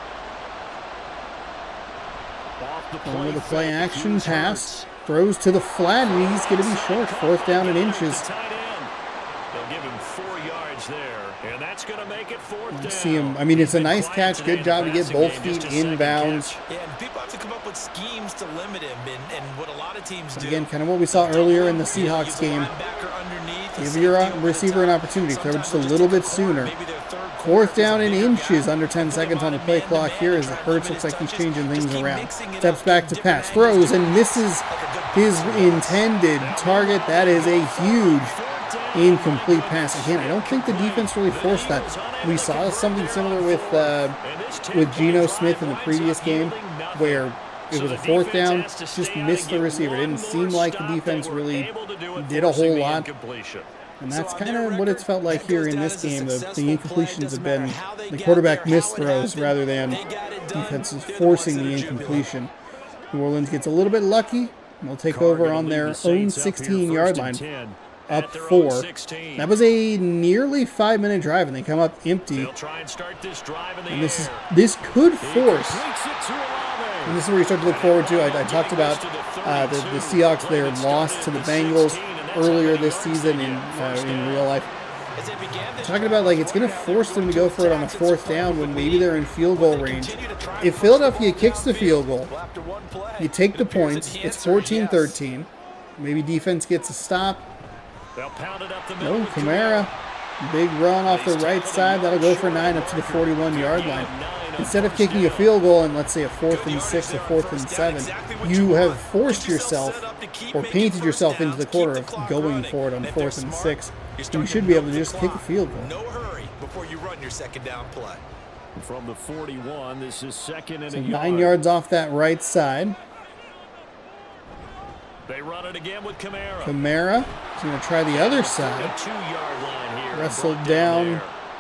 Over the play action pass. Throws to the flat, and he's going to be short. 4th down and inches. They'll give him 4 yards there, and that's going to make it 4th down. See him. I mean, it's a nice catch. Good job to get both feet inbounds. Yeah, and people have to come up with schemes to limit him, and what a lot of teams do. Again, kind of what we saw earlier in the Seahawks game. Give your receiver an opportunity. Throw just a little bit sooner. 4th down and inches, under 10 seconds on the play clock here as Hurts looks like he's changing things around. Steps back to pass, throws, and misses his intended target. That is a huge incomplete pass. Again, I don't think the defense really forced that. We saw something similar with Geno Smith in the previous game where it was a 4th down, just missed the receiver. It didn't seem like the defense really did a whole lot. And that's kind of what it's felt like here in this game. The incompletions have been the quarterback missed throws rather than defenses forcing the incompletion. New Orleans gets a little bit lucky, and they'll take over on their own 16-yard line, up 4. That was a nearly 5-minute drive, and they come up empty. And this could force. And this is where you start to look forward to. I talked about the Seahawks, their loss to the Bengals earlier this season in real life. Talking about like it's going to force them to go for it on a 4th down when maybe they're in field goal range. If Philadelphia kicks the field goal, you take the points. It's 14-13. Maybe defense gets a stop. No, Kamara, big run off the right side. That'll go for 9 up to the 41-yard line. Instead of kicking a field goal in, let's say, a 4th and 6 or 4th and 7, you have forced yourself or painted yourself into the corner of going for it on 4th and 6. You should be able to just kick a field goal. No hurry before you run your second down play. From the 41, this is 2nd and So a 9 yards off that right side. They run it again with Kamara. Kamara is going to try the other side. 2-yard line here. Wrestled down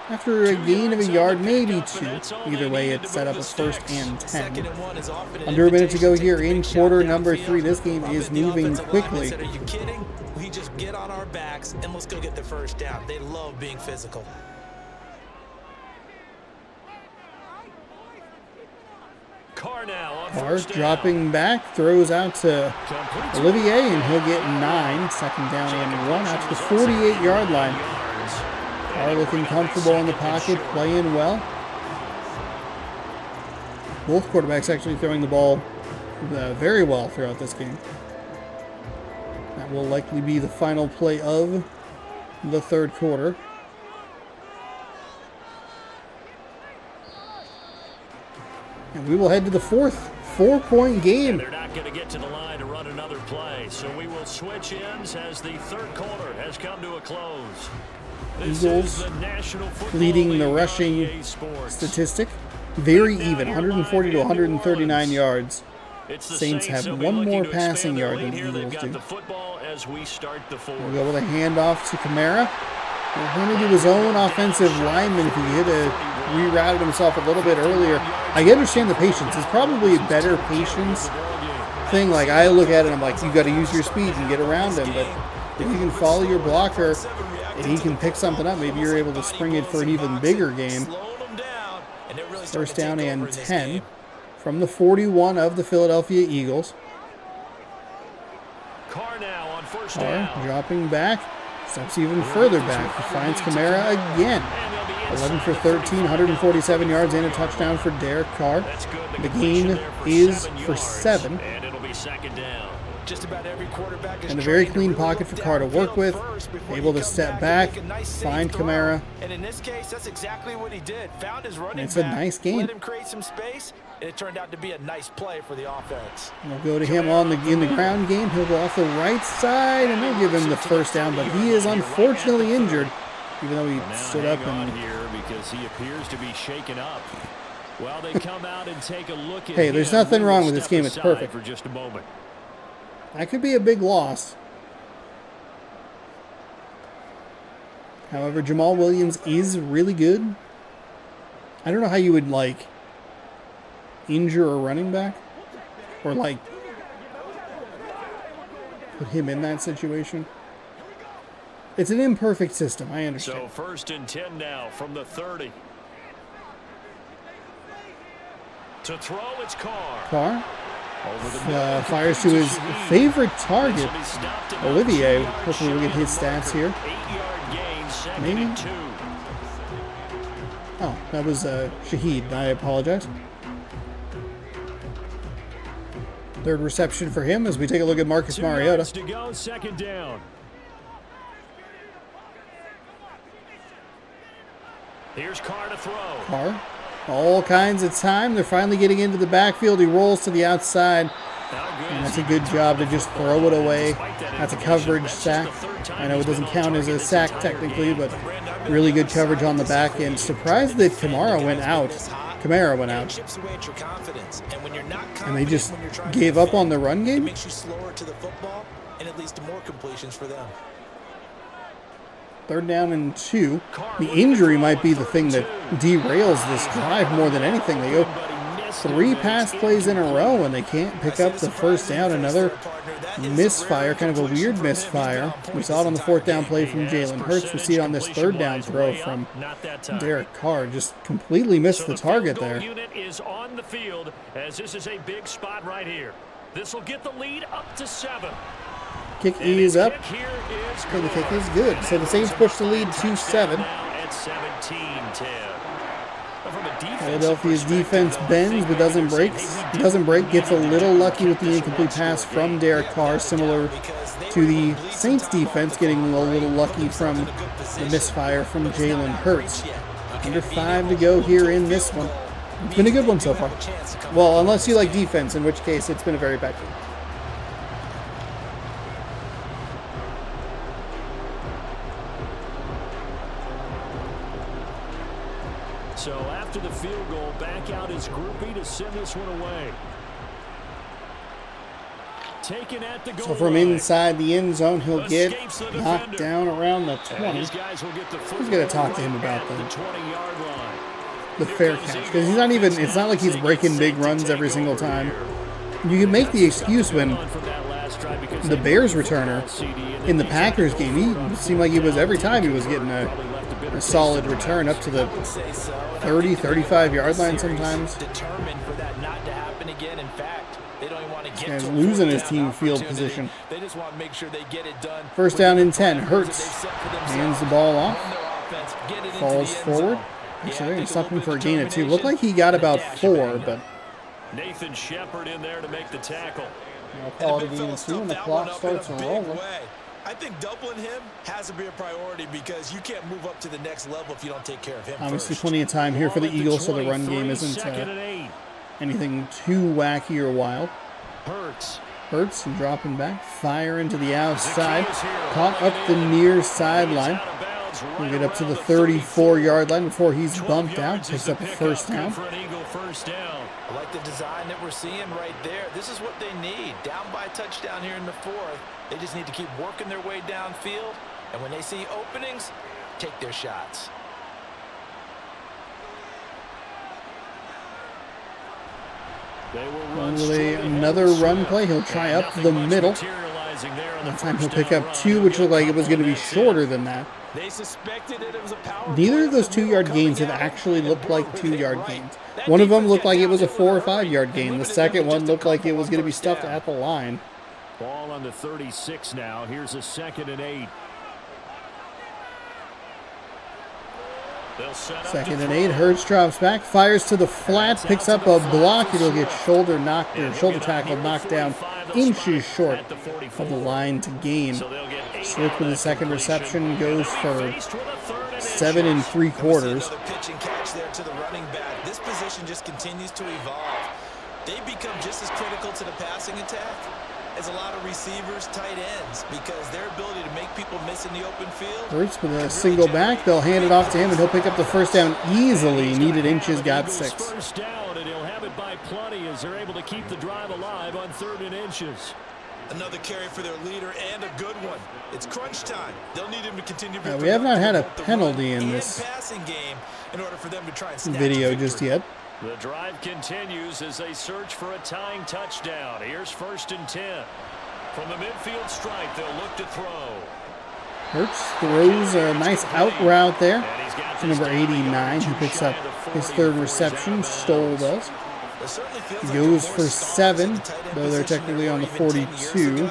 after a gain of a yard, maybe 2. Either way, it's set up as 1st and 10. Under a minute to go here in quarter number 3. This game is moving quickly. Are you kidding? We just get on our backs and let's go get the first down. They love being physical. Carr dropping back, throws out to Olivier, and he'll get 9. 2nd down and 1 out to the 48-yard line. Carr looking comfortable in the pocket, playing well. Both quarterbacks actually throwing the ball very well throughout this game. That will likely be the final play of the 3rd quarter. And we will head to the 4th 4-point game. They're not going to get to the line to run another play, so we will switch ends as the 3rd quarter has come to a close. Eagles leading the rushing statistic. Very even, 140 to 139 yards. Saints have one more passing yard than the Eagles do. We'll go with a handoff to Kamara. He'll hand it to his own offensive lineman if he had rerouted himself a little bit earlier. I understand the patience. It's probably a better patience thing. Like, I look at it and I'm like, you got to use your speed and get around him. But if you can follow your blocker and he can pick something up, maybe you're able to spring it for an even bigger game. 1st down and 10 from the 41 of the Philadelphia Eagles. Carr now on 1st down. down. Dropping back. Steps even further back. He finds Kamara again. 11 for 13, 147 yards and a touchdown for Derek Carr. The gain is for 7. And it'll be 2nd down. Just about every quarterback is and a very clean pocket for Carr to work with. Able to step back, find Kamara. And in this case, that's exactly what he did. Found his running It's a back, nice game. let him create some space, and it turned out to be a nice play for the offense. We'll go to him in the ground game. He'll go off the right side, and they'll give him the 1st down. But he is unfortunately injured, even though he stood up and here because he appears to be shaken up. Well, they come out and take a look at hey, there's nothing wrong with this game. It's perfect. For just a moment. That could be a big loss. However, Jamal Williams is really good. I don't know how you would, like, injure a running back or, like, put him in that situation. It's an imperfect system, I understand. So 1st and 10 now from the 30. To throw, it's Carr. Carr fires to his favorite target, Olivier. Hopefully we'll get his stats here. 8-yard gain, Maybe. 2nd and 2. Oh, that was Shaheed. I apologize. 3rd reception for him as we take a look at Marcus 2 Mariota. yards to go, 2nd down. Here's Carr to throw. Carr, all kinds of time. They're finally getting into the backfield. He rolls to the outside. And that's a good job to just throw it away. That's a coverage sack. I know it doesn't count as a sack technically, but really good coverage on the back end. Surprised that Kamara went out. And they just gave up on the run game? It makes you slower to the football and it leads to more completions for them. 3rd down and 2. The injury might be the thing that derails this drive more than anything. They go 3 pass plays in a row and they can't pick up the first down. Another misfire, kind of a weird misfire. We saw it on the 4th down play from Jalen Hurts. We see it on this 3rd down throw from Derek Carr. Just completely missed the target there. Unit is on the field as this is a big spot right here. This will get the lead up to 7. Kick is up. And the kick is good. So the Saints push the lead to 7. At 17-10. Philadelphia's defense bends but doesn't break. Gets a little lucky with the incomplete pass from Derek Carr, similar to the Saints defense getting a little lucky from the misfire from Jalen Hurts. Under 5 to go here in this one. It's been a good one so far. Well, unless you like defense, in which case it's been a very bad game. So after the field goal, back out his groupie to send this one away. Taken at the goal So from line. inside the end zone, he'll get knocked down around the 20. Who's going to talk to him about the fair catch? Because he's not even, it's not like he's breaking big runs every single time. You can make the excuse when the Bears returner in the Packers game, he seemed like he was, every time he was getting a solid return up to the 30, 35-yard line sometimes. This guy's losing his team field position. First down and 10. Hurts hands the ball off. Falls forward. Actually, they're going to stop him for a gain of 2. Looked like he got about 4, but Nathan Shepard in there to make the tackle. I'll call it a gain of 2 and the clock starts rolling. I think doubling him has to be a priority because you can't move up to the next level if you don't take care of him Obviously, first. plenty of time here for the Eagles, so the run game isn't anything too wacky or wild. Hurts and dropping back, fire into the outside, caught up the near sideline. We'll get up to the 34-yard line before he's bumped out. Picks up a first down. I like the design that we're seeing right there. This is what they need. Down by a touchdown here in the 4th. They just need to keep working their way downfield. And when they see openings, take their shots. Another run play. He'll try up the middle. That time he'll pick up 2, which looked like it was going to be shorter than that. Neither of those 2-yard gains have actually looked like 2-yard gains. One of them looked like it was a 4 or 5-yard gain. The second one looked like it was going to be stuffed at the line. Ball on the 36 now. Here's a 2nd and 8. 2nd and 8. Hurts drops back, fires to the flat, picks up a block. It'll get shoulder tackle knocked down inches short of the line to gain. Swift with the second reception goes for 7 3/4. Pitch and catch there to the running back. This position just continues to evolve. They become just as critical to the passing attack as a lot of receivers, tight ends, because their ability to make people miss in the open field. Hurts with a single back. They'll hand it off to him, and he'll pick up the first down easily. Needed inches, got 6. First down, and he'll have it by plenty as they're able to keep the drive alive on 3rd and inches. Another carry for their leader and a good one. It's crunch time. They'll need him to continue to we have not had a penalty in this passing game in order for them to try and video just yet. The drive continues as they search for a tying touchdown. Here's 1st and 10. From the midfield stripe, they'll look to throw. Hurts throws a nice out route there to number 89. He picks up his 3rd reception. Stoll does. He goes for 7, though they're technically on the 42.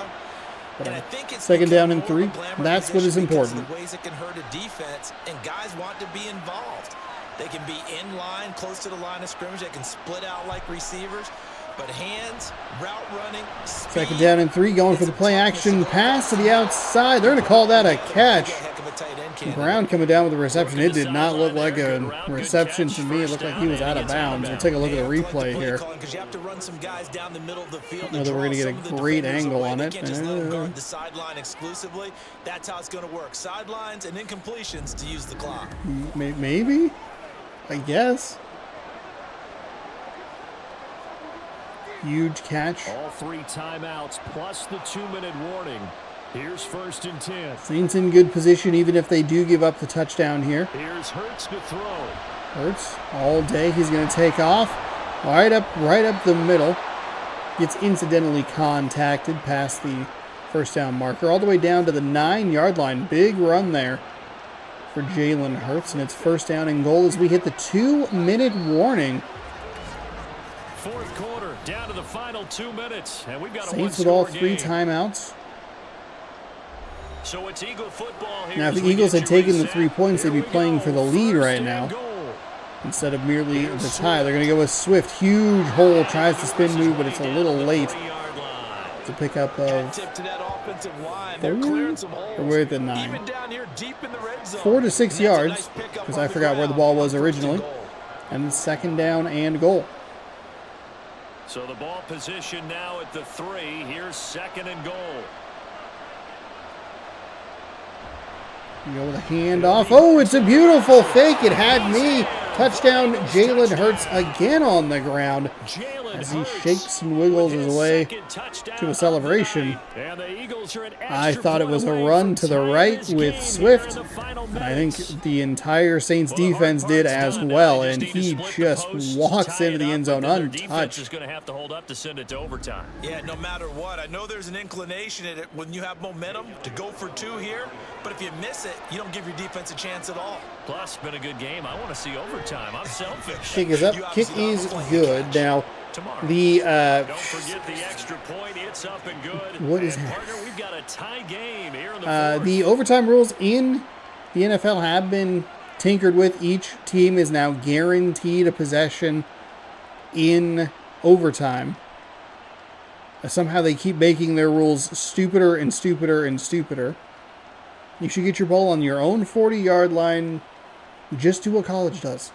But 2nd down and 3. That's what is important. Ways it can hurt a defense, and guys want to be involved. They can be in line, close to the line of scrimmage. They can split out like receivers. But hands, route running, speed. 2nd down and 3, going for the play action pass to the outside. They're going to call that a catch. Brown coming down with the reception. It did not look like a reception to me. It looked like he was out of bounds. We'll take a look at the replay here. I don't know that we're going to get a great angle on it. The sideline exclusively. That's how it's going to work. Sidelines and incompletions to use the clock. Maybe? I guess. Huge catch. All 3 timeouts plus the 2-minute warning. Here's 1st and 10. Saints in good position even if they do give up the touchdown here. Here's Hurts to throw. Hurts all day. He's going to take off. Right up the middle. Gets incidentally contacted past the first down marker. All the way down to the 9-yard line. Big run there for Jalen Hurts. And it's first down and goal as we hit the 2-minute warning. Fourth quarter, down to the final 2 minutes. And we've got Saints with all 3 timeouts. So it's Eagle football here. Now, if the Eagles had taken the 3 points, they'd be playing for the lead right now instead of merely the tie. They're going to go with Swift. Huge hole. Tries to spin move, but it's a little late. It's a pickup of 4, or we're at the 9. 4 to 6 yards, because I forgot where the ball was originally. And it's second down and goal. So the ball position now at the 3. Here's second and goal. You go with a handoff. Oh, it's a beautiful fake. It had me. Touchdown, Jalen Hurts again on the ground as he shakes and wiggles his way to a celebration. I thought it was a run to the right with Swift. I think the entire Saints defense did as well, and he just walks into the end zone untouched. Yeah, no matter what, I know there's an inclination in it when you have momentum to go for 2 here, but if you miss it, you don't give your defense a chance at all. Plus, been a good game. I want to see overtime. I'm selfish. Kick is up. Kick is good. Now, the don't forget the extra point. It's up and good. What is that? Partner, we've got a tie game here in the overtime rules in the NFL have been tinkered with. Each team is now guaranteed a possession in overtime. Somehow they keep making their rules stupider and stupider and stupider. You should get your ball on your own 40-yard line. Just do what college does.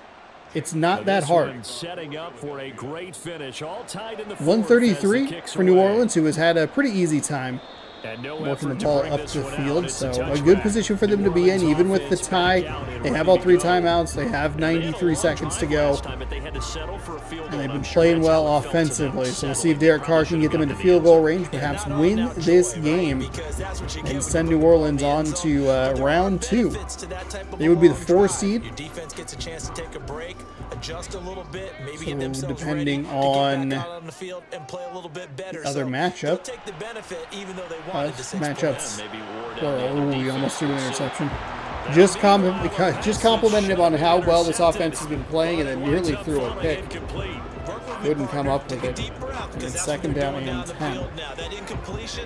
It's not that hard. Setting up for a great finish. All tied in the 133 for New Orleans, who has had a pretty easy time working the ball up the field. So a good position for them to be in, even with the tie. They have all 3 timeouts. They have 93 seconds to go. And they've been playing well offensively. So we'll see if Derek Carr can get them into field goal range, perhaps win this game, and send New Orleans on to round 2. They would be the 4 seed. So depending on the other matchup, we almost threw an interception. Just complimented him on how well this offense has been playing, and then nearly threw a pick. Couldn't come up with it. And it's second down and 10.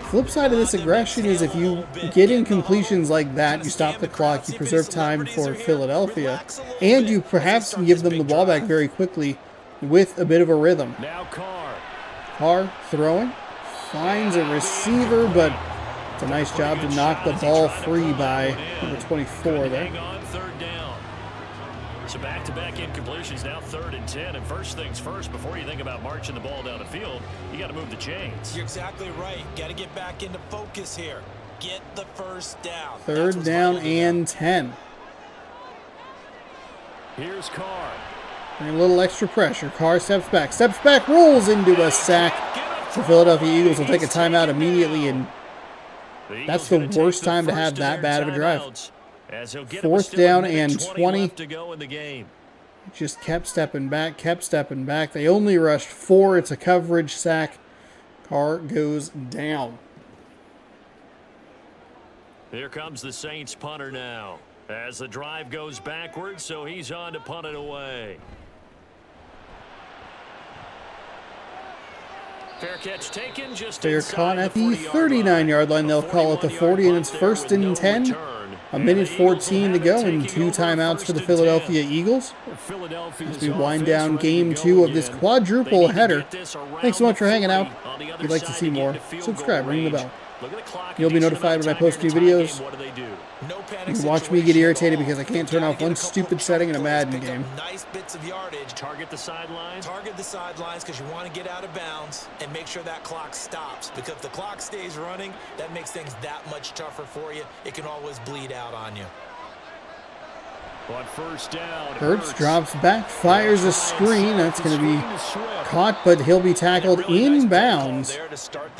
Flip side of this aggression is if you get incompletions like that, you stop the clock, you preserve time for Philadelphia, and you perhaps can give them the ball back very quickly with a bit of a rhythm. Carr throwing, finds a receiver, but it's a nice job to knock the ball free by number 24 there. So back-to-back incompletions, now 3rd and 10. And first things first, before you think about marching the ball down the field, you got to move the chains. You're exactly right. Got to get back into focus here. Get the first down. 3rd down and 10. Here's Carr. And a little extra pressure. Carr steps back, rolls into a sack. The Philadelphia Eagles will take a timeout immediately, and that's the worst time to have that bad of a drive. 4th down and 20. Just kept stepping back. They only rushed 4. It's a coverage sack. Carr goes down. Here comes the Saints punter now. As the drive goes backwards, so he's on to punt it away. Fair catch taken. They're caught at the 39-yard line. They'll call it the 40, and it's 1st and 10. A minute 14 to go and 2 timeouts for the Philadelphia Eagles as we wind down game 2 of this quadruple header. Thanks so much for hanging out. If you'd like to see more, subscribe, ring the bell. You'll be notified when I post new videos. You can watch me get irritated because I can't turn off one stupid setting in a Madden game. Nice bits of yardage. Target the sidelines. Target the sidelines because you want to get out of bounds and make sure that clock stops. Because if the clock stays running, that makes things that much tougher for you. It can always bleed out on you. On first down, Hurts drops back, fires a screen. That's going to be caught, but he'll be tackled inbounds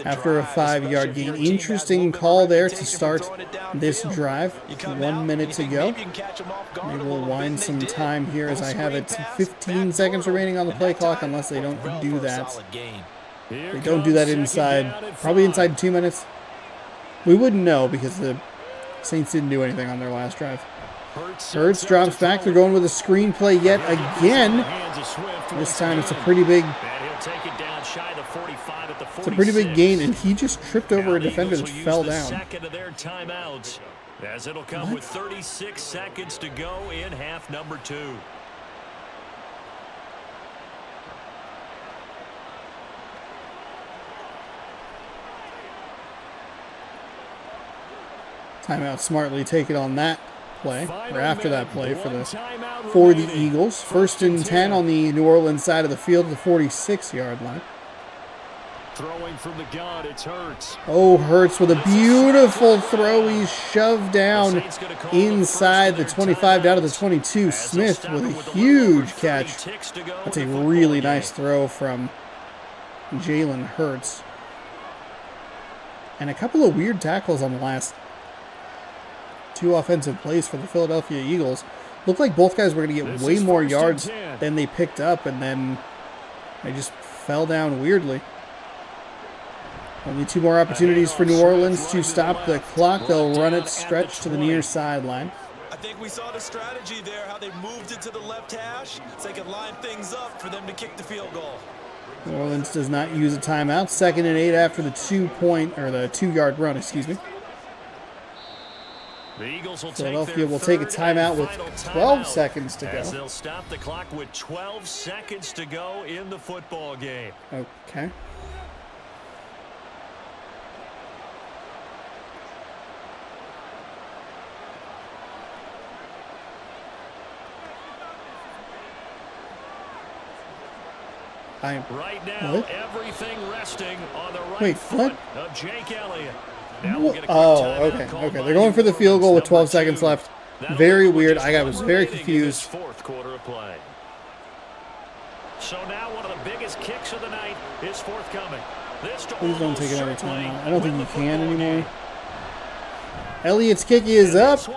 after a 5-yard gain. Interesting call there to start this drive. 1 minute to go. Maybe we'll wind some time here as I have it 15 seconds remaining on the play clock, unless they don't do that. They don't do that inside, probably inside 2 minutes. We wouldn't know because the Saints didn't do anything on their last drive. Hurts drops back. They're going with a screenplay yet again. This time it's a pretty big gain, and he just tripped over a defender that fell down. As it'll come with 36 seconds to go in half number 2. Timeout smartly taken on that play, or after that play for the Eagles. 1st and 10 on the New Orleans side of the field, the 46-yard line. Throwing from the gun, it's Hurts. Oh, Hurts with a beautiful throw. He's shoved down inside the 25 down to the 22. Smith with a huge catch. That's a really nice throw from Jalen Hurts. And a couple of weird tackles on the last 2 offensive plays for the Philadelphia Eagles. Looked like both guys were going to get way more yards than they picked up, and then they just fell down weirdly. Only 2 more opportunities for New Orleans to stop the clock. They'll run it stretch to the near sideline. I think we saw the strategy there, how they moved it to the left hash so they could line things up for them to kick the field goal. New Orleans does not use a timeout. 2nd and 8 after the 2-yard run, excuse me. Philadelphia will take a timeout with 12 seconds to go. They'll stop the clock with 12 seconds to go in the football game. Okay. Right now, everything resting on the right Wait, foot what? of Jake Elliott. Okay. They're going for the field goal with 12 seconds left. Very weird. I was very confused. 4th quarter of play. So now one of the biggest kicks of the night is forthcoming. Please don't take another timeout. I don't think you can anymore. Elliott's kick is up,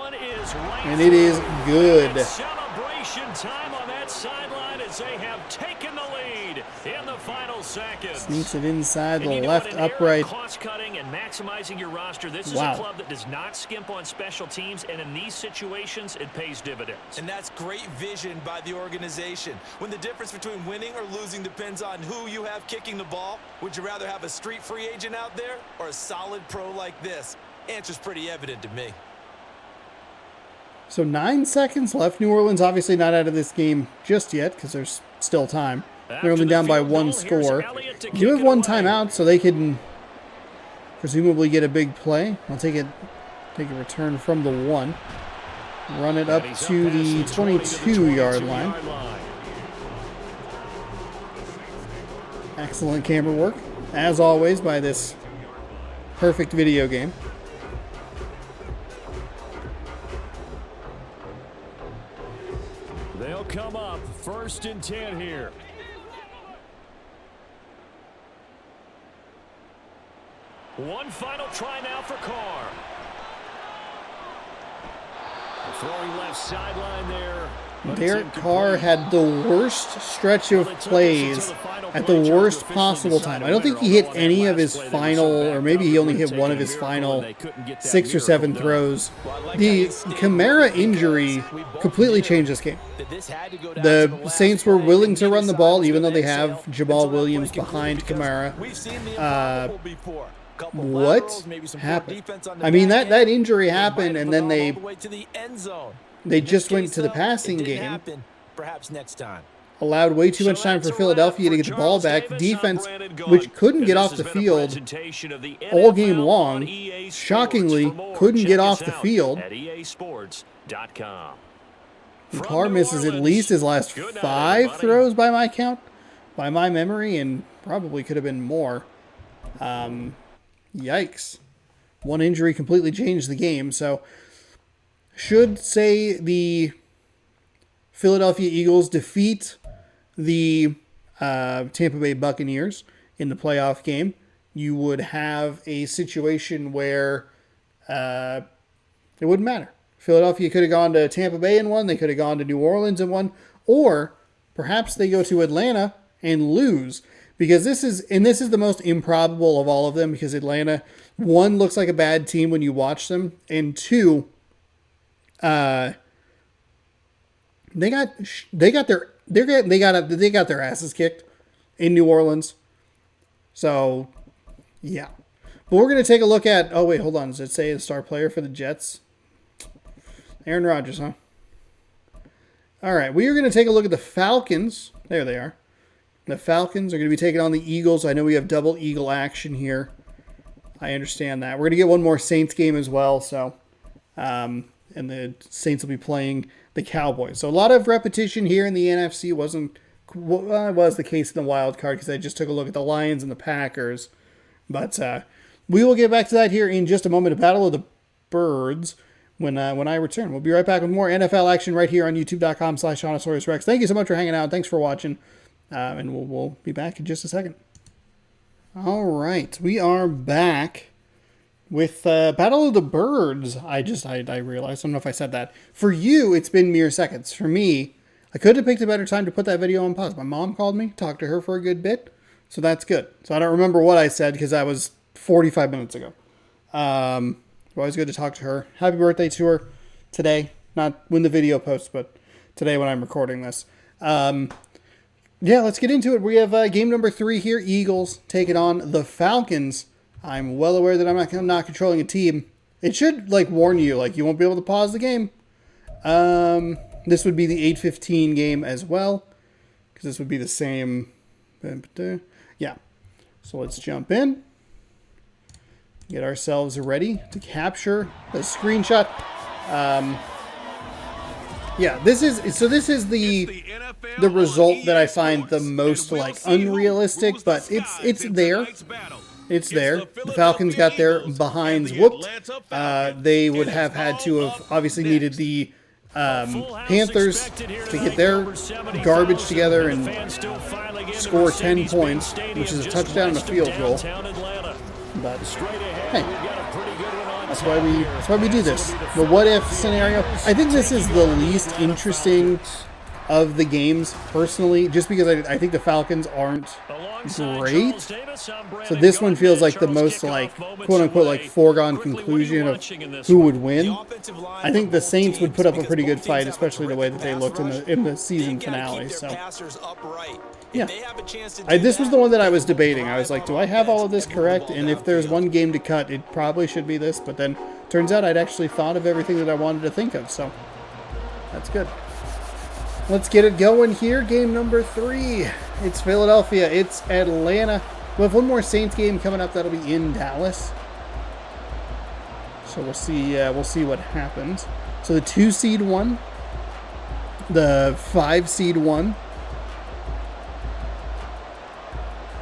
and it is good. Celebration time on that sideline as they have taken the lead in the final seconds. Sneaks it inside the left upright. Cost-cutting and maximizing your roster. This is a club that does not skimp on special teams, and in these situations, it pays dividends. And that's great vision by the organization. When the difference between winning or losing depends on who you have kicking the ball, would you rather have a street free agent out there or a solid pro like this? Answer's pretty evident to me. So 9 seconds left. New Orleans obviously not out of this game just yet because there's still time. They're only down by 1 score. You have 1 timeout, so they can presumably get a big play. I'll take a return from the 1. Run it up to the 22-yard line. Excellent camera work, as always, by this perfect video game. They'll come up 1st and 10 here. One final try now for Carr. Throwing left sideline there. Derek Carr had the worst stretch of plays at the worst possible time. I don't think he hit any of his final, or maybe he only hit one of his final 6 or 7 throws. The Kamara injury completely changed this game. The Saints were willing to run the ball, even though they have Jamal Williams behind Kamara. What happened? I mean, that injury happened, and then they just went to the passing game. Perhaps next time. Allowed way too much time for Philadelphia to get the ball back. Defense, which couldn't get off the field all game long, shockingly couldn't get off the field. Carr misses at least his last 5 throws by my count, by my memory, and probably could have been more. Yikes. One injury completely changed the game, so should say the Philadelphia Eagles defeat the Tampa Bay Buccaneers in the playoff game, you would have a situation where it wouldn't matter. Philadelphia could have gone to Tampa Bay and won. They could have gone to New Orleans and won. Or perhaps they go to Atlanta and lose. Because this is the most improbable of all of them, because Atlanta, one, looks like a bad team when you watch them, and two, they got their asses kicked in New Orleans. So, yeah. But we're going to take a look at, oh wait, hold on, does it say the star player for the Jets? Aaron Rodgers, huh? All right, we are going to take a look at the Falcons. There they are. The Falcons are going to be taking on the Eagles. I know we have double Eagle action here. I understand that. We're going to get one more Saints game as well. So, and the Saints will be playing the Cowboys. So a lot of repetition here in the NFC. Was the case in the wild card, because I just took a look at the Lions and the Packers. But we will get back to that here in just a moment. A battle of the birds when I return. We'll be right back with more NFL action right here on youtube.com/SeannosaurusRex. Thank you so much for hanging out. Thanks for watching. And we'll be back in just a second. All right, we are back with Battle of the Birds. I realized, I don't know if I said that. For you, it's been mere seconds. For me, I could have picked a better time to put that video on pause. My mom called me, talked to her for a good bit, so that's good. So I don't remember what I said, because that was 45 minutes ago. Always good to talk to her. Happy birthday to her today. Not when the video posts, but today when I'm recording this. Yeah, let's get into it. We have game number 3 here. Eagles taking on the Falcons. I'm well aware that I'm not controlling a team. It should warn you, you won't be able to pause the game. This would be the 8:15 game as well, because this would be the same. Yeah. So let's jump in. Get ourselves ready to capture the screenshot. Yeah, this is the result that I find the most unrealistic, but it's there. It's there. The Falcons got their behinds whooped. They would have had to have obviously needed the Panthers to get their garbage together and score 10 points, which is a touchdown and a field goal. But hey, that's why we do this. The what if scenario. I think this is the least interesting of the games, personally, just because I think the Falcons aren't great. So this one feels like the most quote unquote foregone conclusion of who would win. I think the Saints would put up a pretty good fight, especially the way that they looked in the season finale. So yeah, this was the one that I was debating. I was like, do I have all of this correct? And if there's one game to cut, it probably should be this. But then turns out I'd actually thought of everything that I wanted to think of. So that's good. Let's get it going here. Game number 3. It's Philadelphia. It's Atlanta. We'll have one more Saints game coming up. That'll be in Dallas. So we'll see. We'll see what happens. So the 2 seed won. The 5 seed won.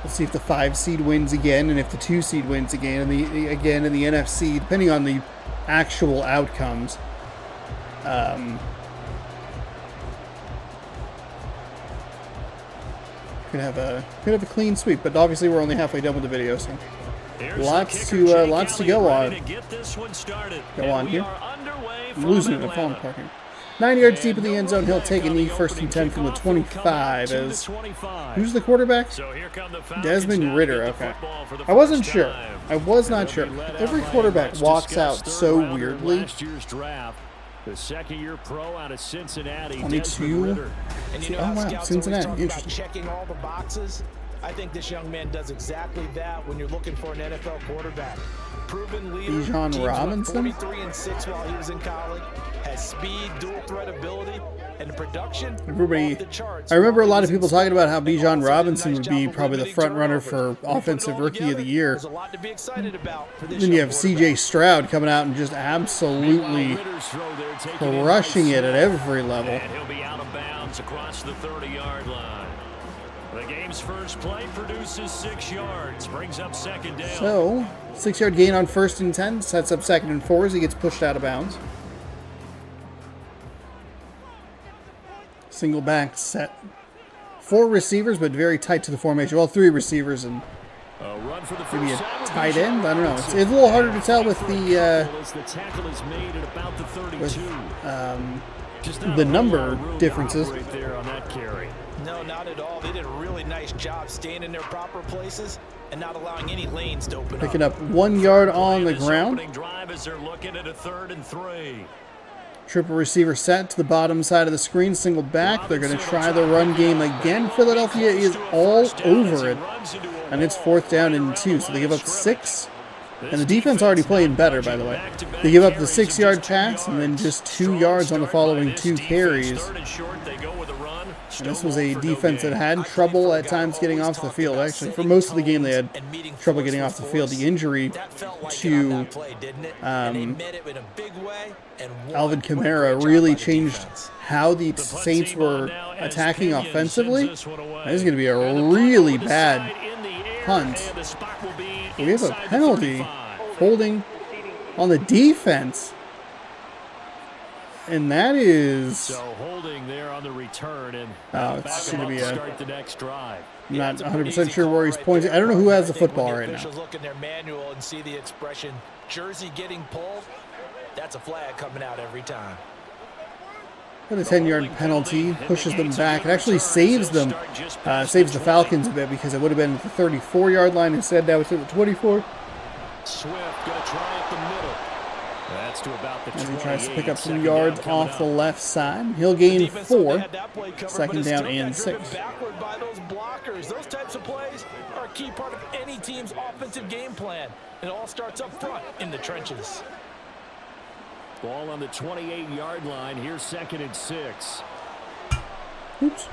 Let's see if the 5 seed wins again, and if the 2 seed wins again, and again in the NFC, depending on the actual outcomes. Could have a clean sweep, but obviously we're only halfway done with the video, so lots to go on. Go on here. I'm losing it. I'm falling apart here. 9 yards deep in the end zone. He'll take a knee, 1st and 10 from the 25. Who's the quarterback? Desmond Ridder. Okay. I wasn't sure. I was not sure. Every quarterback walks out so weirdly. The second-year pro out of Cincinnati. 22. Oh wow, Cincinnati. Interesting. Checking all the boxes. I think this young man does exactly that when you're looking for an NFL quarterback. Proven leader. Bijan Robinson. 43-6 while he was in college. Has speed, dual threat ability, and the production. I remember a lot of people talking about how Bijan Robinson would be probably the front runner for Offensive Rookie of the Year. Then you have C.J. Stroud coming out and just absolutely crushing it at every level. And he'll be out of bounds across the 30-yard line. The game's first play produces 6 yards, brings up 2nd down. So 6-yard gain on 1st and 10, sets up 2nd and 4 as he gets pushed out of bounds. Single back set. 4 receivers, but very tight to the formation. Well, 3 receivers and maybe a tight end. I don't know. It's a little harder to tell with the number differences. No, not at all. They did a really nice job staying in their proper places and not allowing any lanes to open up. Picking up 1 yard on the ground. Triple receiver set to the bottom side of the screen. Single back. They're going to try the run game again. Philadelphia is all over it. And it's 4th down and 2. So they give up 6. And the defense already playing better, by the way. They give up the 6-yard pass and then just 2 yards on the following 2 carries. And this was a defense that had trouble at times getting off the field. Actually, for most of the game, they had trouble getting off the field. The injury to Alvin Kamara really changed how the Saints were attacking offensively. This is going to be a really bad punt. We have a penalty holding on the defense. And that is... So holding there on the return, and it's going to be start the next drive. I'm not 100% sure where he's pointing. I don't know who has the football right now. Look in their manual and see the expression, jersey getting pulled. That's a flag coming out every time. But a 10-yard penalty pushes them back. It actually saves them, saves the Falcons a bit because it would have been at the 34-yard line. Instead, now it's at the 24. Swift going to try up the middle. That's to about the 28. As he tries to pick up some yards off the left side. He'll gain 4. 2nd down and 6. Backward by those blockers. Those types of plays are a key part of any team's offensive game plan. It all starts up front in the trenches. Ball on the 28-yard line. Here's 2nd and 6. Oops.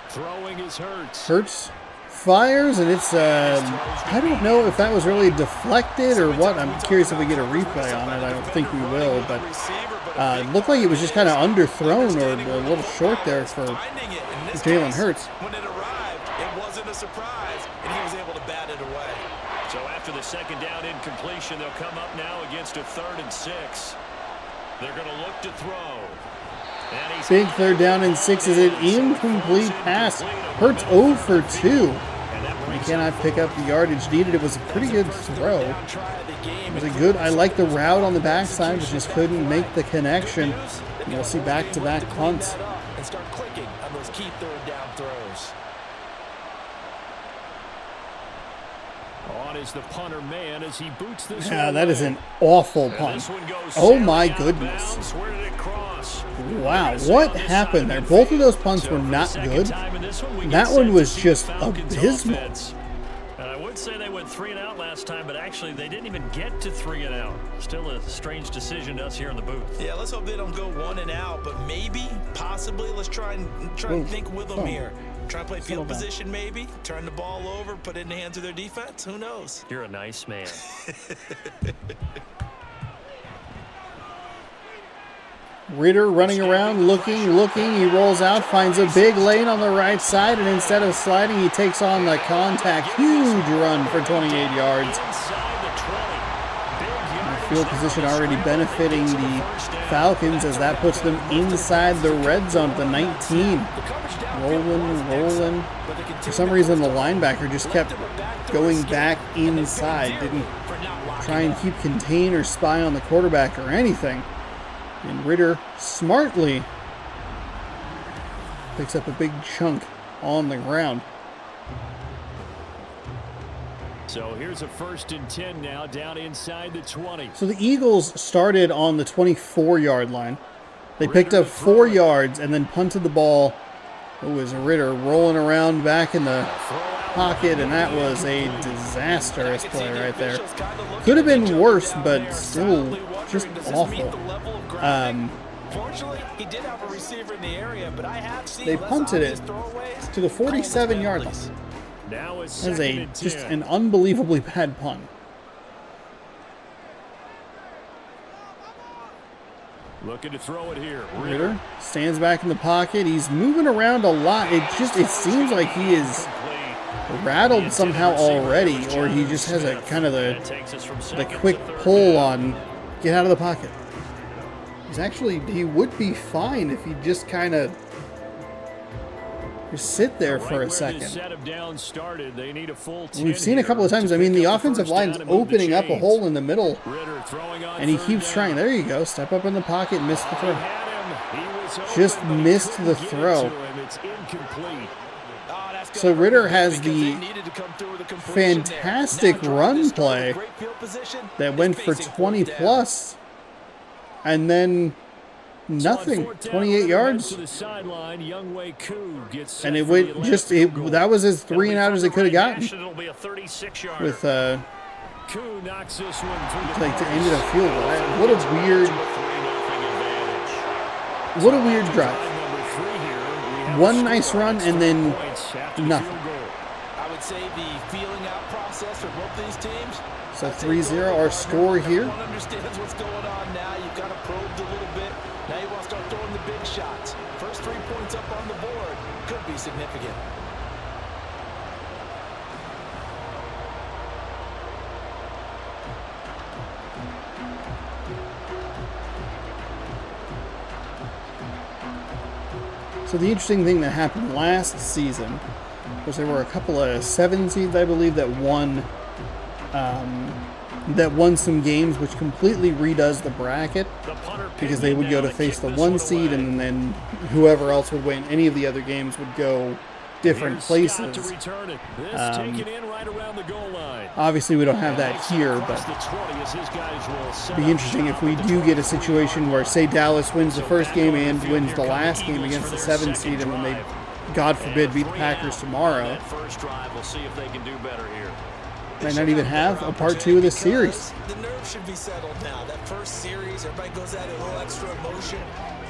Throwing is Hurts. Hurts fires, and it's, I don't know if that was really deflected or what. I'm curious if we get a replay on it. I don't think we will, but it looked like it was just kind of underthrown or a little short there for Jalen Hurts. When it arrived, it wasn't a surprise, and he was able to bat it away. So after the 2nd down incompletion, they'll come up now against a 3rd and 6. They're going to look to throw. Big 3rd down and 6 is an incomplete pass. Hurts 0 for 2. He cannot pick up the yardage needed. It was a pretty good throw. It was a good, I like the route on the backside, but just couldn't make the connection. And we'll see back-to-back punts. And start clicking on those key 3rd down throws. On is the punter man as he boots this. Yeah, that is an awful punt. Oh my goodness. Wow, what happened there? Both of those punts were not good. That one was just abysmal. And I would say they went 3 and out last time, but actually they didn't even get to 3 and out. Still a strange decision to us here in the booth. Yeah, let's hope they don't go 1 and out, but maybe, possibly, let's try and think with them here. Try to play field position maybe, turn the ball over, put it in the hands of their defense. Who knows? You're a nice man. Ritter running around, looking. He rolls out, finds a big lane on the right side, and instead of sliding, he takes on the contact. Huge run for 28 yards. Field position already benefiting the Falcons as that puts them inside the red zone at the 19. Rolling. For some reason, the linebacker just kept going back inside. Didn't try and keep contain or spy on the quarterback or anything. And Ritter smartly picks up a big chunk on the ground. So here's a 1st and 10 now, down inside the 20. So the Eagles started on the 24-yard line. They picked up 4 yards and then punted the ball. It was Ritter rolling around back in the pocket, and that was a disastrous play right there. Could have been worse, but still just awful. They punted it to the 47-yard line. That is just an unbelievably bad punt. Looking to throw it here. Ritter stands back in the pocket. He's moving around a lot. It seems like he is rattled somehow already, or he just has a kind of the quick pull on get out of the pocket. He would be fine if he just kind of just sit there for a second. We've seen a couple of times. I mean, the offensive line's opening up a hole in the middle, and he keeps trying. There you go. Step up in the pocket, miss the throw. Just missed the throw. So Ritter has the fantastic run play that went for 20 plus, and then nothing. 28 yards, and it went just that was as 3 and out as it could have gotten. With like to end it a field goal. What a weird drive. One nice run and then nothing. I would say the feeling out process for both these teams. So 3-0 our score here. Everyone understands what's going on now. You've got to probe a little bit. Now you want to start throwing the big shots. First 3 points up on the board could be significant. So the interesting thing that happened last season was there were a couple of 7 seeds, I believe, that won some games, which completely redoes the bracket because they would go to face the 1 seed, and then whoever else would win any of the other games would go different places. Obviously, we don't have that here, but it'd be interesting if we do get a situation where, say, Dallas wins the first game and wins the last game against the 7 seed, and then they, God forbid, beat the Packers tomorrow. Might not even have a part 2 of this series. The nerves should be settled now. That first series, everybody goes at it a little extra emotion.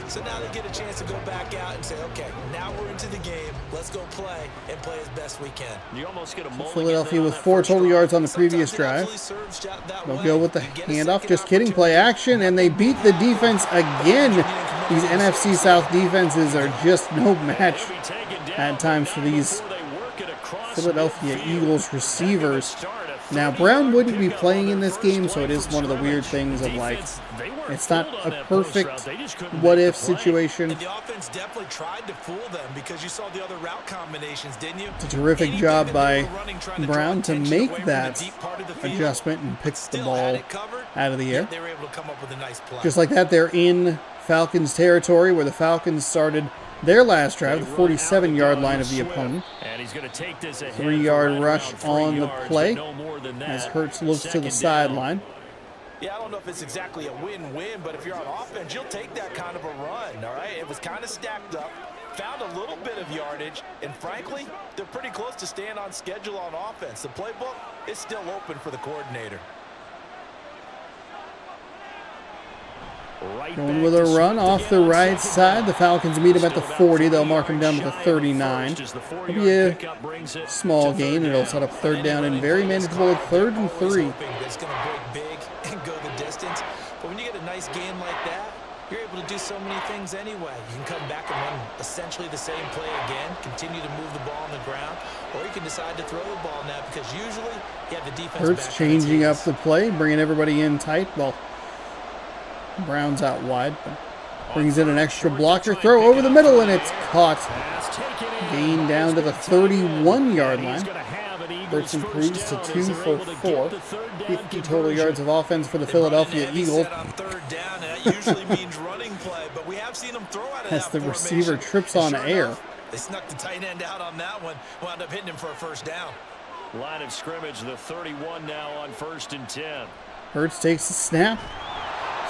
So now they get a chance to go back out and say, okay, now we're into the game. Let's go play and play as best we can. You almost get a Philadelphia with 4 total yards on the previous drive. They'll go with the handoff. Just kidding. Play action, and they beat the defense again. These NFC South defenses are just no match at times for these Philadelphia Eagles receivers. Now, Brown wouldn't be playing in this game, so it is one of the weird things of, like, it's not a perfect what-if situation. And the offense definitely tried to fool them because you saw the other route combinations, didn't you? It's a terrific job by Brown to make that adjustment and pick the ball out of the air. They were able to come up with a nice play. Just like that, they're in Falcons territory where the Falcons started their last drive, the 47-yard line of the opponent. 3-yard rush on the play as Hurts looks to the sideline. Yeah, I don't know if it's exactly a win-win, but if you're on offense, you'll take that kind of a run, all right? It was kind of stacked up, found a little bit of yardage, and frankly, they're pretty close to staying on schedule on offense. The playbook is still open for the coordinator. Going with a run off the right side. The Falcons meet him at the 40. They'll mark him down to the 39. It'll be a small gain. It'll set up 3rd down and very manageable at 3rd and 3. It's going to break big and go the distance. But when you get a nice game like that, you're able to do so many things anyway. You can come back and run essentially the same play again, continue to move the ball on the ground, or you can decide to throw the ball now because usually you have the defense. Hurts changing up the play, bringing everybody in tight. Well, Brown's out wide, but brings in an extra blocker. Throw over the middle, and it's caught. Gain down to the 31-yard line. Hurts improves to 2 for 4. 50 total yards of offense for the Philadelphia Eagles. As the receiver trips on air. They snuck the tight end out on that one. Wound up hitting him for a 1st down. Line of scrimmage, the 31 now on 1st and 10. Hurts takes the snap.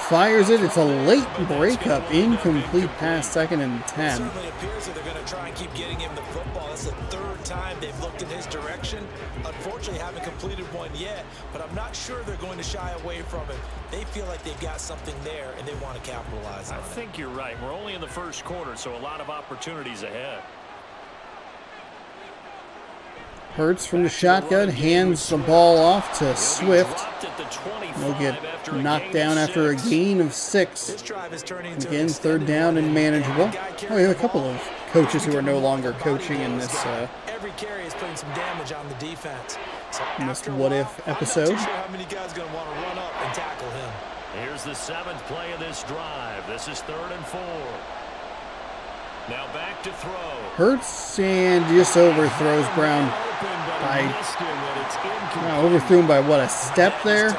Fires it. It's a late breakup. Incomplete pass, 2nd and 10. It certainly appears that they're going to try and keep getting him the football. That's the 3rd time they've looked in his direction. Unfortunately, haven't completed one yet, but I'm not sure they're going to shy away from it. They feel like they've got something there, and they want to capitalize on it. I think you're right. We're only in the 1st quarter, so a lot of opportunities ahead. Hurts from the shotgun, hands the ball off to Swift. He'll get knocked down after a gain of 6. Again, 3rd down and manageable. Oh, we have a couple of coaches who are no longer coaching in this what-if episode. How many guys going to want to run up and tackle him? Here's the 7th play of this drive. This is 3rd and 4. Now back to throw. Hurts and just overthrows Brown by overthrew him by what, a step there?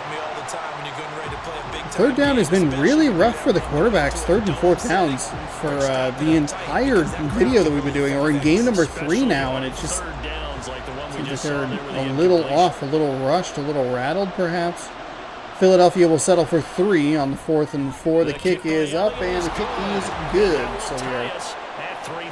3rd down has been really rough for the quarterbacks. 3rd and 4th downs for the entire video that we've been doing. We're in game number 3 now, and it just seems like they're a little off, a little rushed, a little rattled perhaps. Philadelphia will settle for 3 on the 4th and 4. The kick is up, and the kick is good. So we are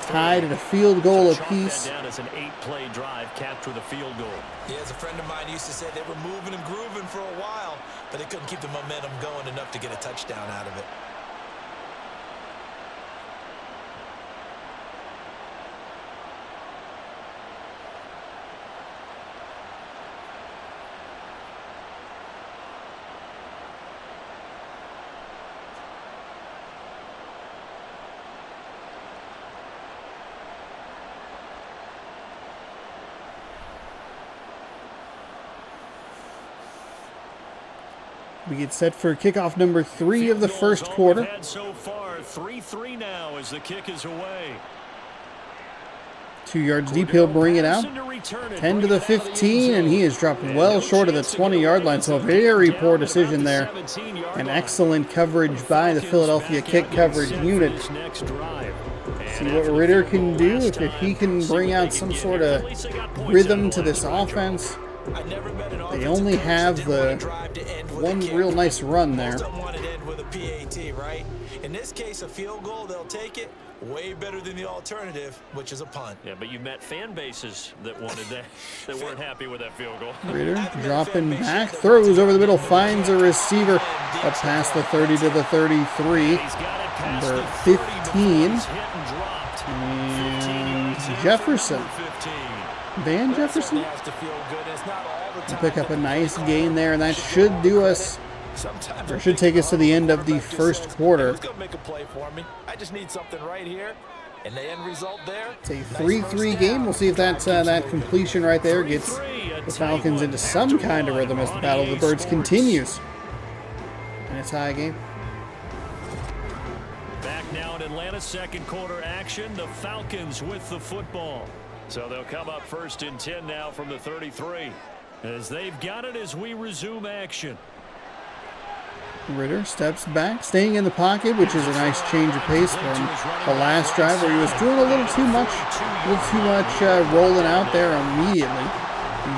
tied at a field goal apiece. As an 8-play drive, capture the field goal. Yeah, as a friend of mine used to say, they were moving and grooving for a while, but they couldn't keep the momentum going enough to get a touchdown out of it. We get set for kickoff number 3 of the first quarter. So far, 3-3 now as the kick is away. 2 yards deep, he'll bring it out. 10 to the 15, and he is dropped well short of the 20-yard line. So a very poor decision there. An excellent coverage by the Philadelphia kick coverage unit. See what Ritter can do, if he can bring out some sort of rhythm to this offense. They only have the one real nice run there. In this case, a field goal, they'll take it. Way better than the alternative, which is a punt. Yeah, but you met fan bases that wanted that, that weren't happy with that field goal. Ritter dropping back, throws over the middle, finds a receiver up past the 30 to the 33. Number 15. And Jefferson. Van Jefferson to pick up a nice gain there, and that should do us, or should take us to the end of the first quarter. I just need something right here, and the end result there. It's a 3-3 game. We'll see if that completion right there gets the Falcons into some kind of rhythm as the Battle of the Birds continues. And it's a tie game. Back now in Atlanta's second quarter action. The Falcons with the football. So they'll come up 1st and 10 now from the 33. As they've got it as we resume action. Ritter steps back, staying in the pocket, which is a nice change of pace from the last drive where he was doing a little too much rolling out there immediately.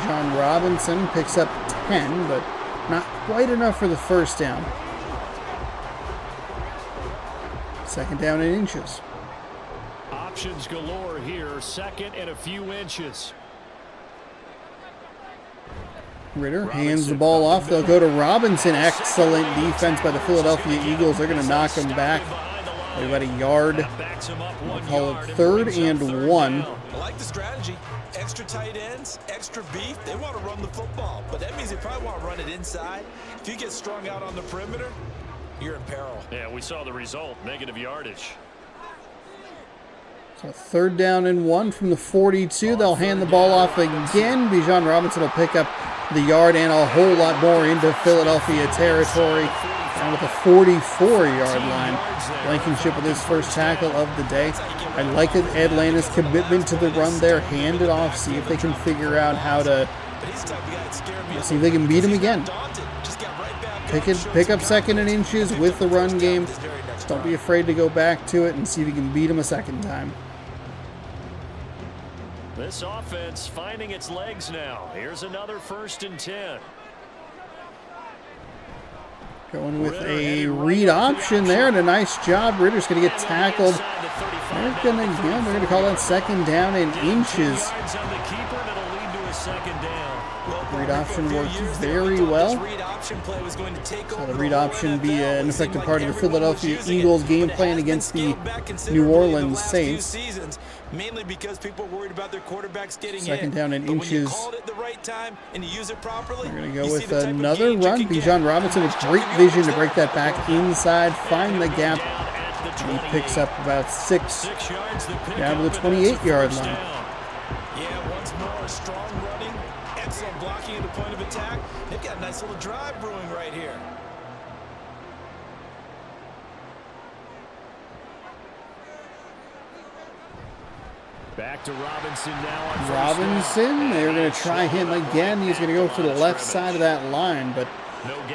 John Robinson picks up 10, but not quite enough for the first down. 2nd down in inches. Options galore here. 2nd and a few inches. Ritter hands the ball off. They'll go to Robinson. Excellent defense by the Philadelphia Eagles. They're going to knock him back. They're about a yard. We'll call it 3rd and 1. I like the strategy. Extra tight ends, extra beef. They want to run the football, but that means they probably want to run it inside. If you get strung out on the perimeter, you're in peril. Yeah, we saw the result. Negative yardage. So 3rd down and 1 from the 42. They'll hand the ball off again. Bijan Robinson will pick up the yard and a whole lot more into Philadelphia territory. Down at the 44-yard line. Blankenship with his first tackle of the day. I like Atlanta's commitment to the run there. Hand it off. See if they can figure out how to see if they can beat him again. Pick up 2nd and inches with the run game. Just don't be afraid to go back to it and see if you can beat him a second time. This offense finding its legs now. Here's another 1st and 10. Going with a read option there, and a nice job. Ritter's going to get tackled. They're going to call that 2nd down in inches. Read option worked very well. So the read option be an effective part of the Philadelphia Eagles game plan against the New Orleans Saints. Mainly because people are worried about their quarterbacks getting 2nd down in inches. We're going to go with another run. Bijan Robinson with great vision to break that back inside, find the gap. And he picks up about 6 down to the 28-yard line. Yeah, once more, strong running, excellent blocking at the point of attack. They've got a nice little drive brewing right here. Back to Robinson now on Robinson, they're going to try him again. He's going to go for the left side of that line, but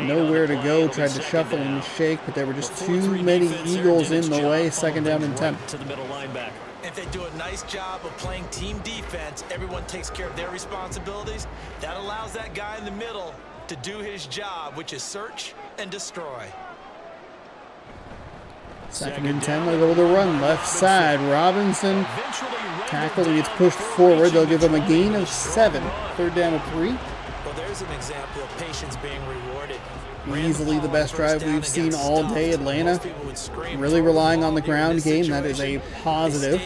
nowhere to go. Tried to shuffle and shake, but there were just too many Eagles in the way. 2nd down and 10. To the middle linebacker. If they do a nice job of playing team defense, everyone takes care of their responsibilities. That allows that guy in the middle to do his job, which is search and destroy. 2nd and 10, they'll go with a run. Left side, Robinson. Tackle, he gets pushed forward. They'll give him a gain of 7. 3rd down and 3. Well, there's an example of patience being rewarded. Easily the best drive we've seen all day. Atlanta really relying on the ground game. That is a positive.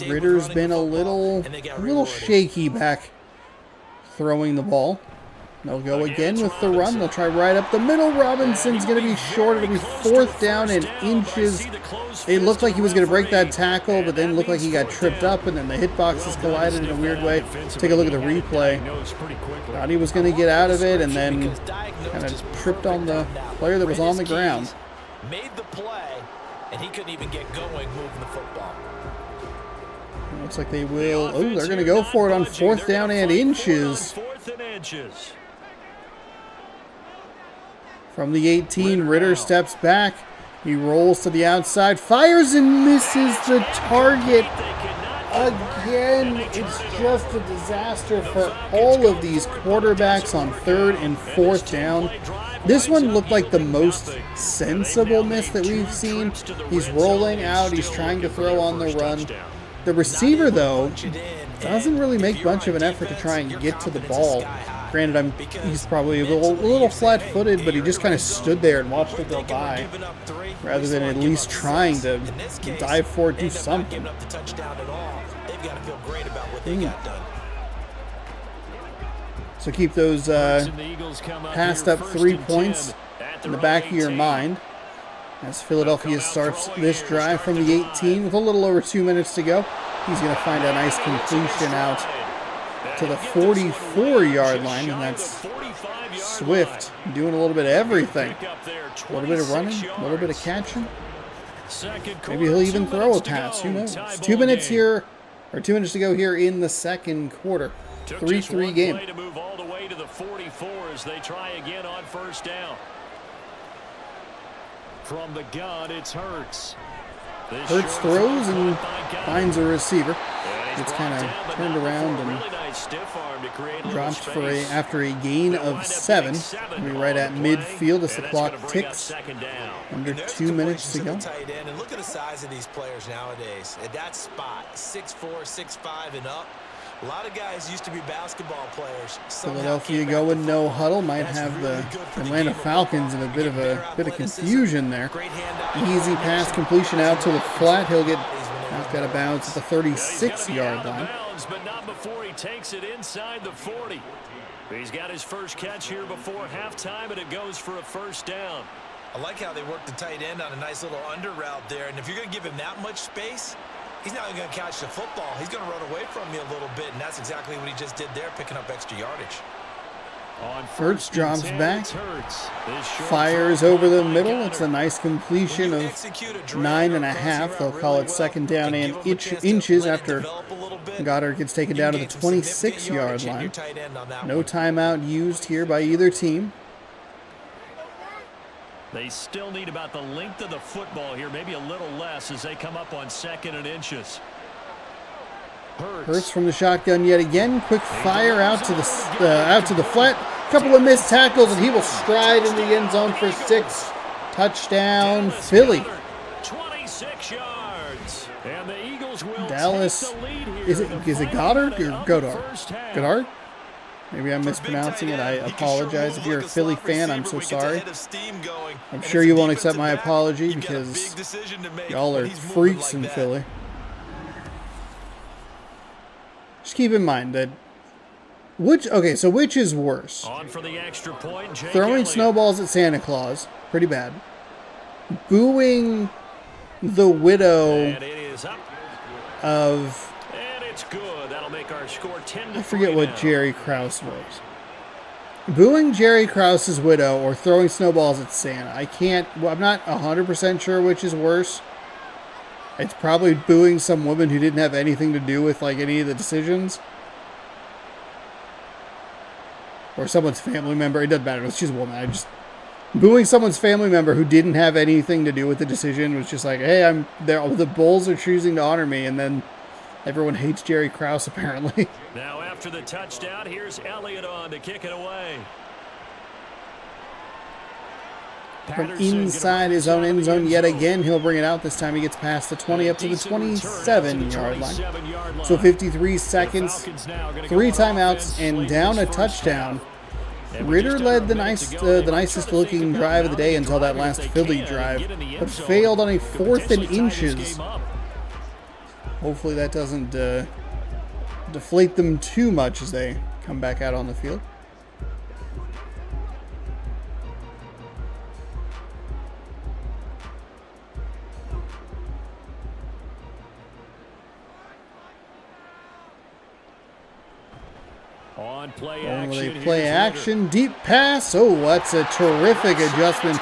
Ritter's been a little shaky back throwing the ball. They'll go again with the run. They'll try right up the middle. Robinson's going to be short. It'll be 4th down and inches. It looked like he was going to break that tackle, but then looked like he got tripped up, and then the hitboxes collided in a weird way. Take a look at the replay. Thought he was going to get out of it, and then kind of tripped on the player that was on the ground. Made the play, and he couldn't even get going moving the football. Looks like they will. Oh, they're going to go for it on 4th down and inches. From the 18, Ritter steps back. He rolls to the outside, fires and misses the target. Again, it's just a disaster for all of these quarterbacks on 3rd and 4th down. This one looked like the most sensible miss that we've seen. He's rolling out. He's trying to throw on the run. The receiver, though, doesn't really make much of an effort to try and get to the ball. Granted, he's probably a little flat-footed, but he just kind of stood there and watched it go by, rather than at least trying to dive for it, do something. So keep those passed up 3 points in the back of your mind as Philadelphia starts this drive from the 18 with a little over 2 minutes to go. He's going to find a nice completion out to the 44-yard line, and that's Swift doing a little bit of everything. A little bit of running, a little bit of catching. Maybe he'll even throw a pass. Who knows? 2 minutes here, or 2 minutes to go here in the second quarter. 3-3 game. To move all the way to the 44 as they try again on 1st down. From the gun, it's Hurts. Hurts throws and finds a receiver. Gets kind of turned around and dropped for after a gain of 7. We'll be right at midfield as the clock ticks. Under 2 minutes to go. And look at the size of these players nowadays. At that spot, 6'4", 6'5", and up. A lot of guys used to be basketball players. Philadelphia going no huddle. Might have the Atlanta Falcons in a bit of confusion there. Easy pass completion out to the flat. He'll get knocked out of bounds at the 36-yard line. But not before he takes it inside the 40. He's got his first catch here before halftime, and it goes for a 1st down. I like how they work the tight end on a nice little under route there. And if you're going to give him that much space, he's not even going to catch the football. He's going to run away from me a little bit, and that's exactly what he just did there, picking up extra yardage. Hurts drops back, fires over the middle. It's a nice completion of 9.5. They'll call it 2nd down and inches after Goddard gets taken down to the 26-yard line. No timeout used here by either team. They still need about the length of the football here, maybe a little less as they come up on 2nd and inches. Hurts from the shotgun yet again. Quick fire out to the flat. Couple of missed tackles, and he will stride in the end zone for 6. Touchdown, Philly. 26 yards. And the Eagles will Dallas. take the lead here. Is it Goddard or Goddard? Goddard? Maybe I'm mispronouncing it. I apologize. If you're a Philly fan, I'm so sorry. I'm sure you won't accept my apology because y'all are freaks in Philly. Just keep in mind that which is worse? On for the extra point, Throwing snowballs at Santa Claus, pretty bad. Booing the widow of, and it's good. That'll make our score 10-3. I forget what Jerry Krause was. Booing Jerry Krause's widow or throwing snowballs at Santa. I'm not 100% sure which is worse. It's probably booing some woman who didn't have anything to do with like any of the decisions. Or someone's family member. It doesn't matter. She's a woman. I just booing someone's family member who didn't have anything to do with the decision was just like, hey, I'm there. The Bulls are choosing to honor me, and then everyone hates Jerry Krause apparently. Now after the touchdown, here's Elliott on to kick it away. From inside his own end zone yet again, he'll bring it out. This time he gets past the 20 up to the 27-yard line. So 53 seconds, 3 timeouts, and down a touchdown. Ritter led the nicest looking drive of the day until that last Philly drive, but failed on a 4th and inches. Hopefully that doesn't deflate them too much as they come back out on the field. On play action, deep pass. Oh, that's a terrific adjustment.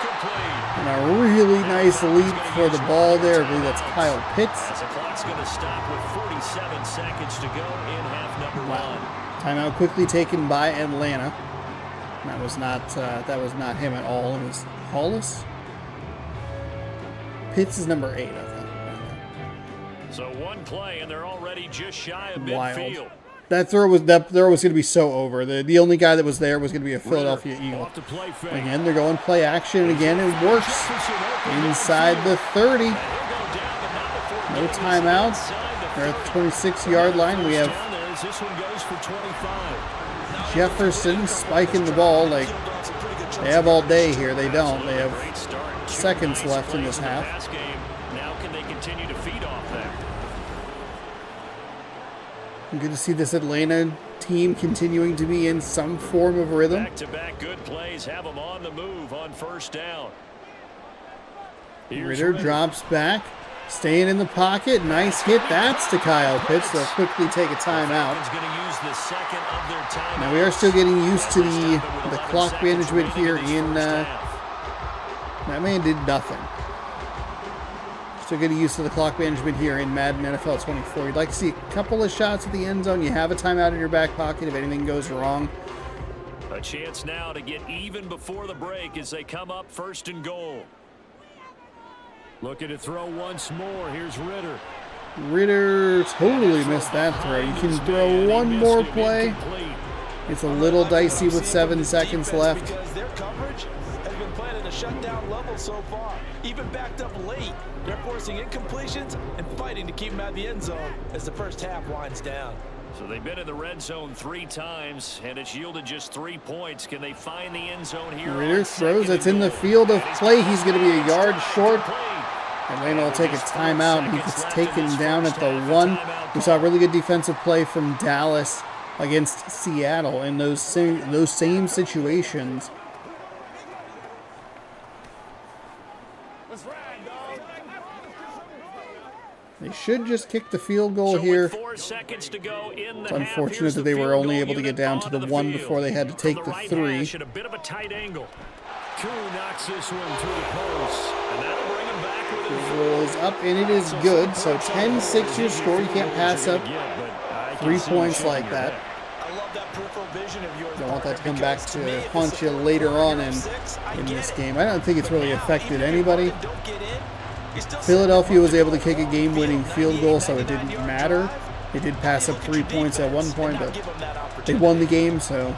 And a really nice leap for the ball there. I believe that's Kyle Pitts. The clock's going to stop with 47 seconds to go in half number 1. Timeout quickly taken by Atlanta. That was not him at all. It was Hollis. Pitts is number 8, I think. So one play, and they're already just shy of midfield. That throw was going to be so over. The only guy that was there was going to be a Philadelphia Eagle. Again, they're going play action, and again it works. Inside the 30. No timeout. They're at the 26-yard line. We have Jefferson spiking the ball. Like they have all day here. They don't. They have seconds left in this half. Now can they continue to feed off that? Good to see this Atlanta team continuing to be in some form of rhythm. Back-to-back good plays have them on the move on first down. Ritter drops back, staying in the pocket. Nice hit. That's to Kyle Pitts. They'll quickly take a timeout. Now we are still getting used to the clock management here in... that man did nothing. Still getting used to the clock management here in Madden NFL 24. You'd like to see a couple of shots at the end zone. You have a timeout in your back pocket if anything goes wrong. A chance now to get even before the break as they come up 1st and goal. Looking to throw once more. Here's Ritter. Ritter totally missed that throw. You can throw one more play. It's a little dicey with 7 seconds left. Because their coverage has been playing at a shutdown level so far. Even backed up late, they're forcing incompletions and fighting to keep them out of the end zone as the first half winds down. So they've been in the red zone 3 times, and it's yielded just 3 points. Can they find the end zone here? Ritter throws. It's in the field of play. He's going to be a yard short. Atlanta will take a timeout. He gets taken down at the 1. We saw a really good defensive play from Dallas against Seattle in those same situations. They should just kick the field goal here. It's unfortunate that they were only able to get down to the 1 before they had to take the 3. A bit of a tight angle. Koo knocks this one through the post, and that'll bring him back with it. Rolls up, and it is good. So 10-6 your score. You can't pass up 3 points like that. Don't want that to come back to haunt you later on in this game. I don't think it's really affected anybody. Philadelphia was able to kick a game-winning field goal, so it didn't matter. They did pass up 3 points at one point, but they won the game, so...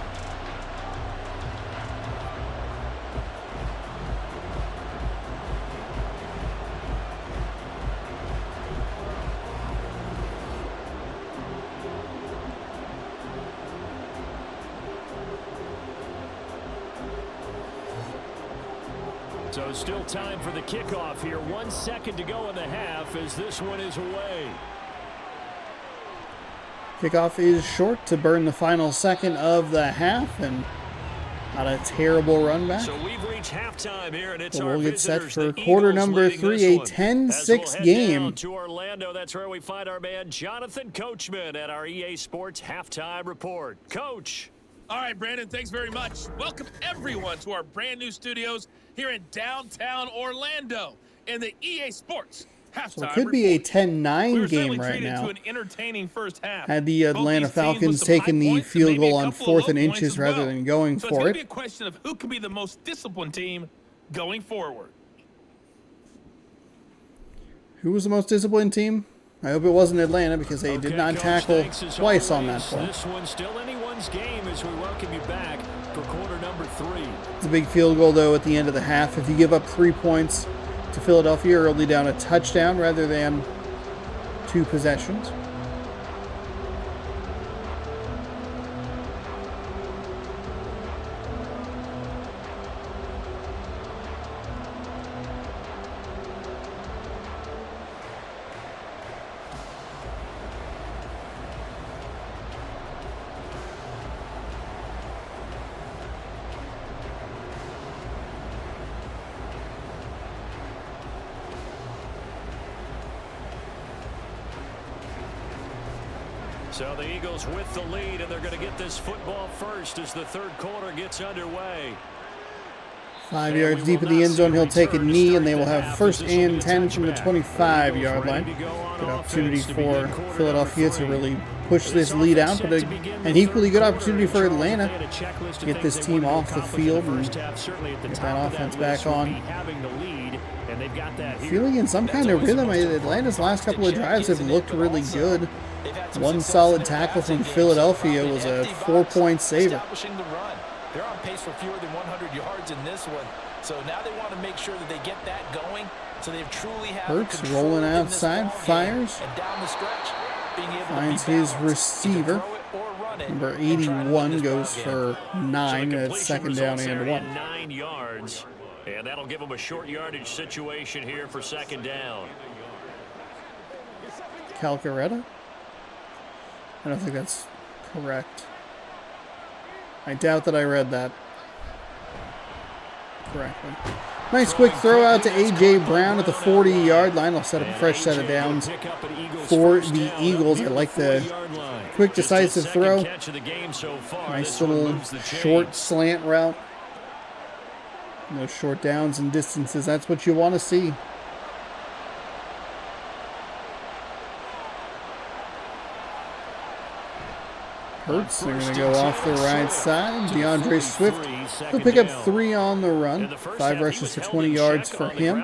So still time for the kickoff here. 1 second to go in the half as this one is away. Kickoff is short to burn the final second of the half, and not a terrible run back. So we've reached halftime here, and it's we'll get set for quarter number 3, a 10-6 game. To Orlando, that's where we find our man Jonathan Coachman at our EA Sports Halftime Report. Coach. All right, Brandon, thanks very much. Welcome everyone to our brand new studios here in downtown Orlando in the EA Sports Halftime So it could be a report. 10-9 game right now. To an entertaining first half. Had the Both Atlanta these teams with Falcons some taken high the points and field maybe goal a on couple of 4th and low points inches as rather well. than going So it's for gonna it. be a question of who can be the most disciplined team going forward. Who was the most disciplined team? I hope it wasn't Atlanta because they did not tackle twice on that play. This one's still anyone's game as we welcome you back for quarter number 3. It's a big field goal, though, at the end of the half. If you give up 3 points to Philadelphia, you're only down a touchdown rather than 2 possessions. So the Eagles with the lead, and they're going to get this football first as the third quarter gets underway. 5 yards deep in the end zone, he'll take a knee, and they will have 1st and 10 from the 25-yard line. Good opportunity for Philadelphia to really push this lead out, but an equally good opportunity for Atlanta to get this team off the field and get that offense back on. Feeling in some kind of rhythm. Atlanta's last couple of drives have looked really good. One solid tackle from Philadelphia was a 4-point saver. They're on pace for fewer than 100 yards in this one. So now they want to make sure that they get that going. So they've truly had Hurts rolling outside, fires. And down the stretch, being able finds to his receiver. Number 81 goes for 9 at 2nd down and 1. 9 yards. And that'll give them a short yardage situation here for 2nd down. Calcaretta? I don't think that's correct. I doubt that I read that correctly. Nice quick throw out to A.J. Brown at the 40-yard line. I'll set up a fresh set of downs for the Eagles. I like the quick, decisive throw. Nice little short slant route. No short downs and distances. That's what you want to see. Hurts. They're going to go off the right side. DeAndre Swift. He'll pick up 3 on the run. 5 rushes for 20 yards for him.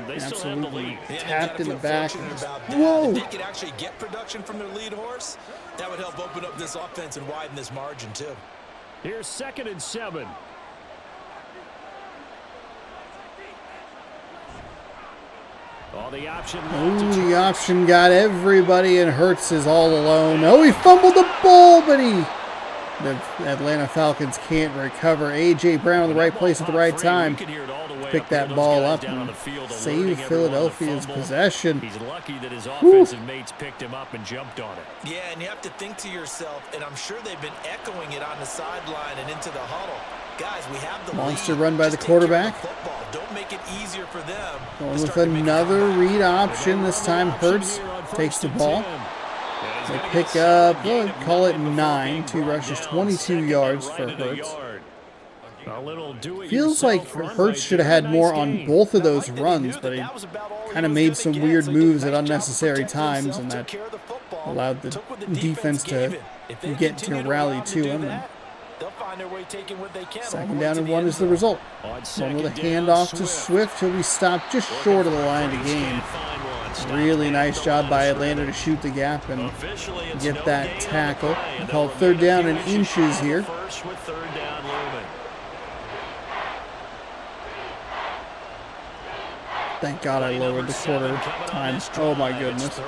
Absolutely tapped in the back. Whoa! If they could actually get production from their lead horse, that would help open up this offense and widen this margin too. Here's 2nd and 7. The option got everybody, and Hurts is all alone. Oh, he fumbled the ball, but the Atlanta Falcons can't recover. A.J. Brown in the right place at the right time. Pick that ball up and save Philadelphia's possession. He's lucky that his offensive mates picked him up and jumped on it. Yeah, and you have to think to yourself, and I'm sure they've been echoing it on the sideline and into the huddle. Guys, we have the monster lead. run by the quarterback. Don't make it easier for them. Going with another read option. This time Hurts takes the ball. They pick up, call it 9. 2 rushes, 22 yards for Hurts. Feels like Hurts should have had more on both of those runs, but he kind of made some weird moves at unnecessary times, and that allowed the defense to get to rally to him. They'll find their way taking what they can. 2nd down and 1 is the result. One with a handoff to Swift. He'll be stopped just short of the line to gain. Really nice job by Atlanta to shoot the gap and get that tackle. Called 3rd down and inches here. Thank God I lowered the quarter time. Oh my goodness.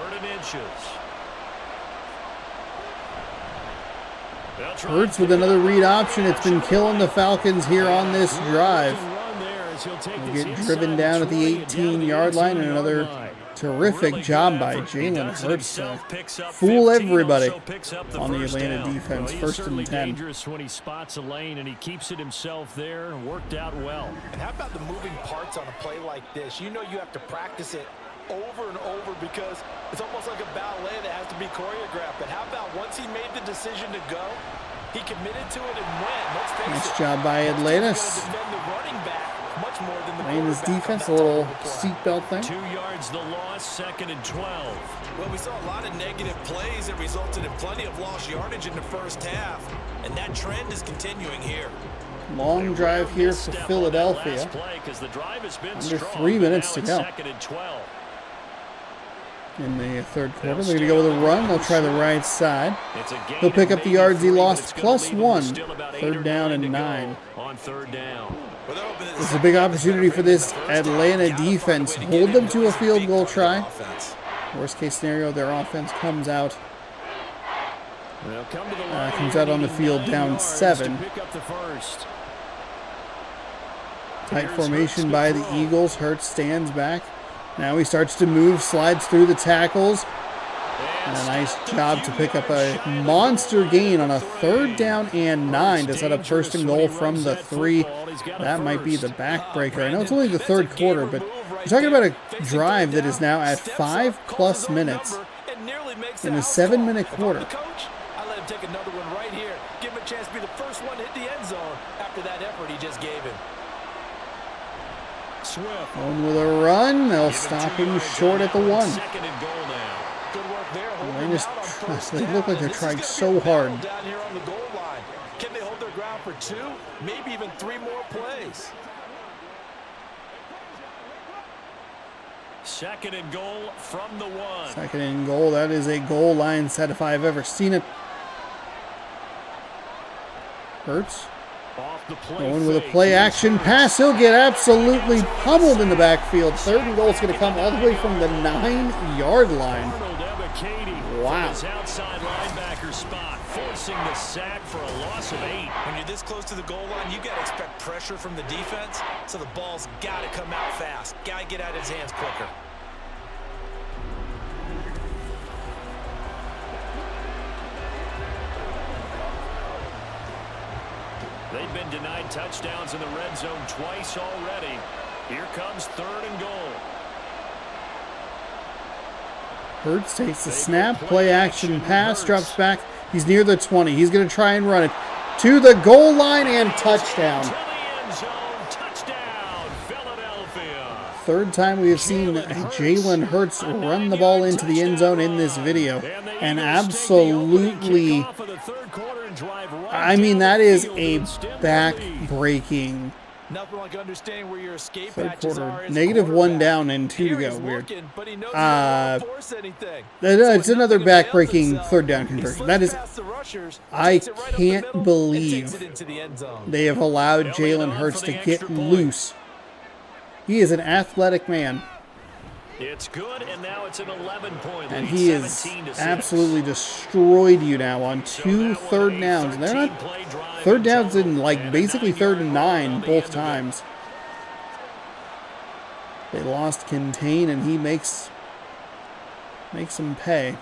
Hurts with another read option. It's been killing the Falcons here on this drive. We'll get driven down at the 18-yard line, and another terrific job by Jalen Hurts to fool everybody on the Atlanta defense. 1st and 10. Dangerous when he spots a lane and he keeps it himself there and worked out well. And how about the moving parts on a play like this? You know you have to practice it over and over because it's almost like a ballet that has to be choreographed. But how about once he made the decision to go, he committed to it and went. Let's face it. Nice job by Atlanta. much more than the Playing his quarterback on defense, that a little type of play. seatbelt thing. 2 yards the loss, 2nd and 12. Well, we saw a lot of negative plays that resulted in plenty of lost yardage in the first half, and that trend is continuing here. Long drive here for Philadelphia. Under 3 minutes to go. In the third quarter, they're going to go with a run. They'll try the right side. He'll pick up the yards he lost, +1. 3rd down and 9. On 3rd down. This is a big opportunity for this Atlanta defense. Hold them to a field goal try. Worst case scenario, their offense comes out on the field down 7. Tight formation by the Eagles. Hurts stands back. Now he starts to move, slides through the tackles. And a nice job to pick up a monster gain on a 3rd down and 9 to set up 1st and goal from the 3. That might be the backbreaker. I know it's only the 3rd quarter, but we're talking about a drive that is now at 5+ minutes in a 7-minute quarter. I let him take another one right here. Give him a chance to be the first one to hit the end zone after that effort he just gave him. Swift. Going with a run. They'll stop him short at the 1. 2nd and goal now. Good work there. They look like they're trying so hard. Down here on the goal line. Can they hold their ground for 2, maybe even 3 more plays? 2nd and goal from the 1. 2nd and goal. That is a goal line set if I've ever seen it. Hurts. Going with a play action pass. He'll get absolutely pummeled in the backfield. 3rd and goal is going to come all the way from the 9-yard line. Wow. His outside linebacker spot, forcing the sack for a loss of 8. When you're this close to the goal line, you got to expect pressure from the defense, so the ball's got to come out fast. Got to get out of his hands quicker. They've been denied touchdowns in the red zone twice already. Here comes 3rd and goal. Hurts takes the snap, play action pass, drops back. He's near the 20. He's going to try and run it to the goal line and touchdown. To the end zone, touchdown, Philadelphia. 3rd time we have seen Jalen Hurts run the ball into the end zone in this video. And absolutely, I mean, that is a back-breaking Nothing like understanding where your escape 3rd patches quarter. are as a -1 quarterback. down and 2 to Here go. he's Weird. looking, but he knows he won't force anything. It's another So back-breaking nothing 3rd down He conversion. slips That is, past the rushers, I takes it right up the can't middle, and believe takes it into the end zone. they have allowed Jalen Hurts to get loose. He is an athletic man, It's good, and now it's an 11-point lead. and he has 17-6. absolutely destroyed you now on 2 3rd downs. And they're not 3rd downs in, like, basically 3rd and 9 both times. They lost contain, and he makes him pay.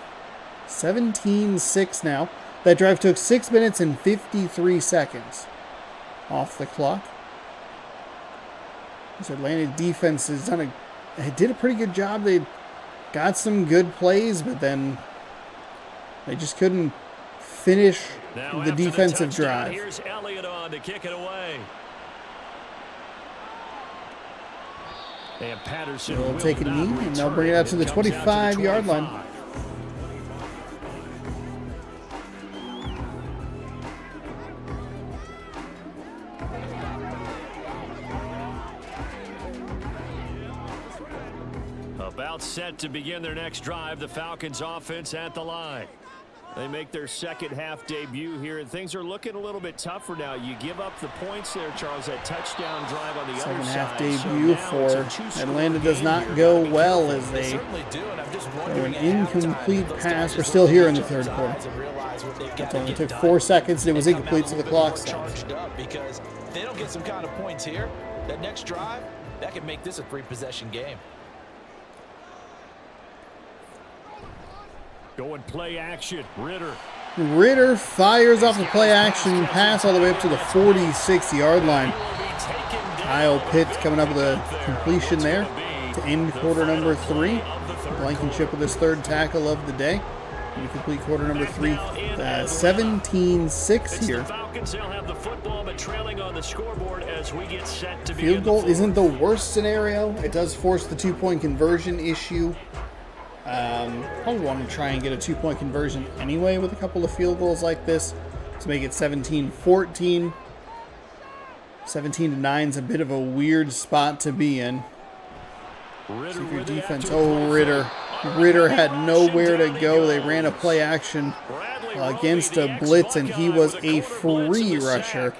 17-6 now. That drive took 6 minutes and 53 seconds off the clock. This Atlanta defense has did a pretty good job. They got some good plays, but then they just couldn't finish Now the after defensive touchdown, drive. Here's Elliott on to kick it away. And Patterson They'll will take a not knee, and they'll bring it return. out to the It comes out to the 25-yard line. 25. About set to begin their next drive, the Falcons offense at the line. They make their second half debut here, and things are looking a little bit tougher now. You give up the points there, Charles, that touchdown drive on the other Second side. half So debut now it's for a two-score Atlanta does game not here. go Gotta be well careful. as they Certainly do, and I'm just throw wondering an at halftime, incomplete those pass. guys We're just still here in look the at 3rd each quarter. other and realize what they've got It to only get took done. 4 seconds, and it was They come out incomplete, a so the little clock bit more stopped. charged up, because if they don't get some kind of points here, that next drive, that could make this a 3-possession game. Going play action, Ritter. Ritter fires off the play action pass all the way up to the 46-yard line. Kyle Pitts coming up with a completion there to end quarter number 3. Blankenship with his 3rd tackle of the day. We complete quarter number 3, 17-6 here. Falcons, they'll have the football, but trailing on the scoreboard as we get set to begin. Field goal isn't the worst scenario. It does force the 2-point conversion issue. Probably want to try and get a 2-point conversion anyway with a couple of field goals like this to make it 17-14. 17-9 is a bit of a weird spot to be in. See if your defense. Oh, Ritter. Ritter had nowhere to go. They ran a play action against a blitz, and he was a free rusher.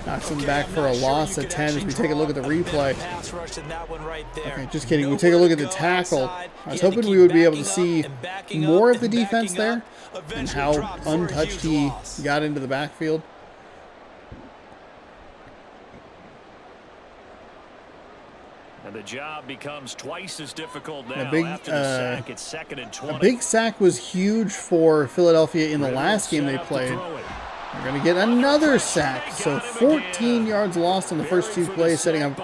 Knocks him back for a loss of 10 as we take a look at the replay. Okay, just kidding. We take a look at the tackle. I was hoping we would be able to see more of the defense there and how untouched he got into the backfield. And the job becomes twice as difficult now after the sack. It's 2nd and 20. A big sack was huge for Philadelphia in the last game they played. We're going to get another sack. So 14 yards lost on the first 2 plays, setting up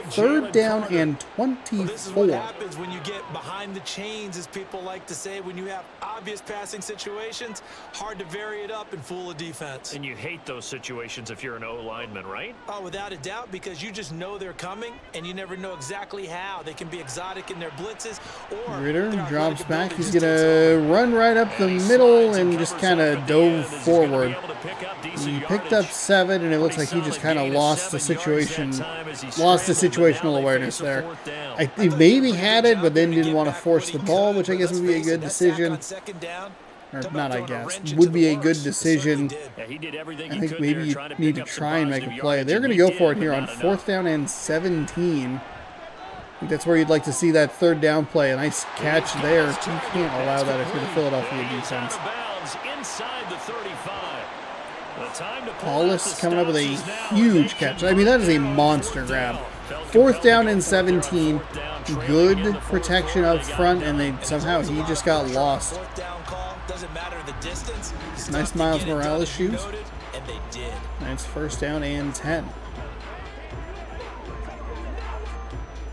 3rd down and 24. This is what happens when you get behind the chains, as people like to say. When you have obvious passing situations, hard to vary it up and fool a defense. And you hate those situations if you're an O-lineman, right? Oh, without a doubt, because you just know they're coming, and you never know exactly how. They can be exotic in their blitzes. Or Ritter drops back. He's going to run right up the middle and just kind of dove forward. He picked up 7, and it looks like he just kind of lost the situation, lost the situational awareness there. He maybe had it, but then didn't want to force the ball, which I guess would be a good decision. Or not, I guess. Would be a good decision. I think maybe you need to try and make a play. They're going to go for it here on 4th down and 17. I think that's where you'd like to see that 3rd down play. A nice catch there. You can't allow that if you're the Philadelphia defense. Inside the 35. Paulus coming up with a huge catch. I mean, that is a monster grab. 4th down and 17. Good protection up front, and he just got lost. Nice Miles Morales shoes. Nice 1st down and 10.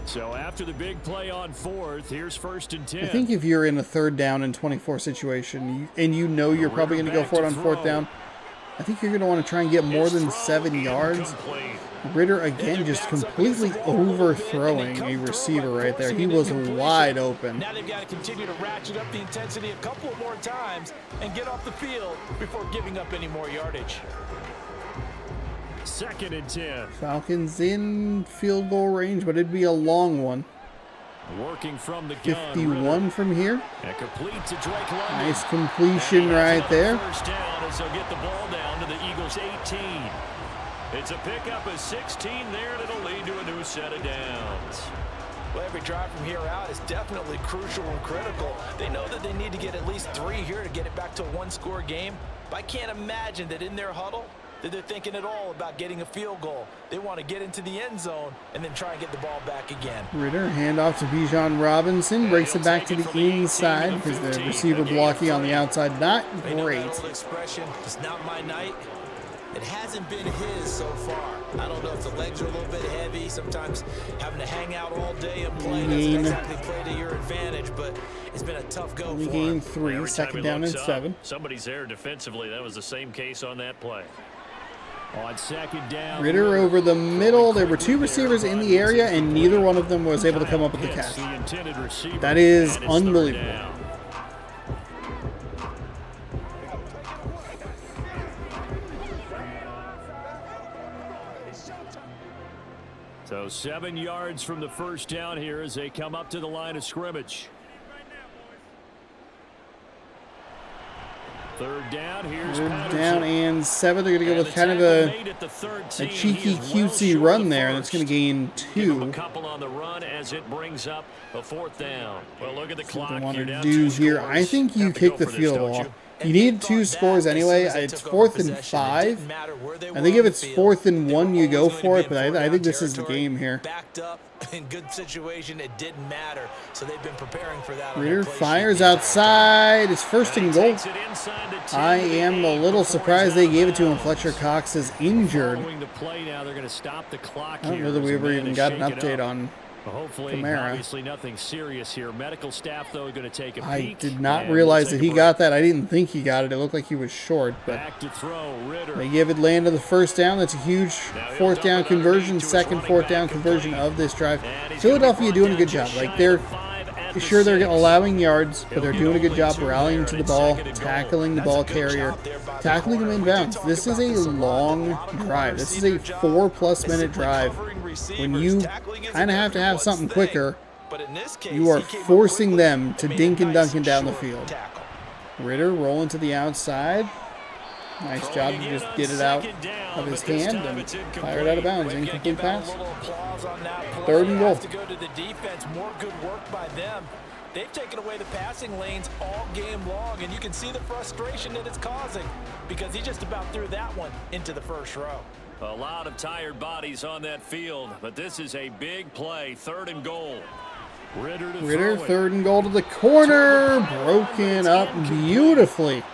So after the big play on 4th, here's 1st and 10. I think if you're in a 3rd down and 24 situation, and you know you're probably going to go for it on 4th down, I think you're going to want to try and get more than 7 yards. Ritter, again, just completely overthrowing a receiver right there. He was wide open. Now they've got to continue to ratchet up the intensity a couple more times and get off the field before giving up any more yardage. 2nd and 10. Falcons in field goal range, but it'd be a long one. Working from the 51 from here. And complete to Drake London. Nice completion right there. 1st down as they'll get the ball down to the Eagles' 18. It's a pickup of 16 there, and it'll lead to a new set of downs. Well, every drive from here out is definitely crucial and critical. They know that they need to get at least 3 here to get it back to a 1-score game. But I can't imagine that in their huddle that they're thinking at all about getting a field goal. They want to get into the end zone and then try and get the ball back again. Ritter, handoff to Bijan Robinson, breaks it back to the inside because the receiver blocking on the outside. Not great. Expression, it's not my night. It hasn't been his so far. I don't know if the legs are a little bit heavy. Sometimes having to hang out all day and play doesn't exactly play to your advantage, but it's been a tough go for him. Gain 3, 2nd down and 7. Somebody's there defensively. That was the same case on that play. On 2nd down, Ritter over the middle. There were 2 receivers in the area, and neither one of them was able to come up with the catch. That is unbelievable. So 7 yards from the 1st down here as they come up to the line of scrimmage. 3rd down. Here's 3rd down and 7. They're going to go with kind of a cheeky, cutesy run there, and it's going to gain 2. A couple on the run as it brings up a 4th down. Well, look at the clock. What they want to do here, I think you kick the field goal. You need 2 scores anyway. It's 4th and 5. I think if it's 4th and 1, you go for it, but I think this is the game here. Backed up in good situation, it didn't matter. So they've been preparing for that. Ritter fires outside. It's 1st and goal. I am a little surprised they gave it to him. Fletcher Cox is injured. I don't know that we ever even got an update on Well, hopefully, obviously nothing serious here. Medical staff, though, going to take a peek. I did not realize that he got that. I didn't think he got it. It looked like he was short, but back to throw, Ritter. They give Atlanta the first down. That's a huge fourth down conversion, second fourth down conversion of this drive. Philadelphia doing a good job. Like they're allowing yards, but they're doing a good job rallying to the ball, tackling the ball carrier, tackling them inbounds. This is a long drive. This is a 4+ minute drive. When you kind of have to have something quicker, you are forcing them to dink and dunk down the field. Ritter rolling to the outside. Nice job to just get it out of his hand and fire it out of bounds. Incomplete pass. 3rd and goal. To go to the defense, more good work by them. They've taken away the passing lanes all game long, and you can see the frustration that it's causing because he just about threw that one into the first row. A lot of tired bodies on that field, but this is a big play. 3rd and goal. Ritter, 3rd and goal to the corner. Broken up beautifully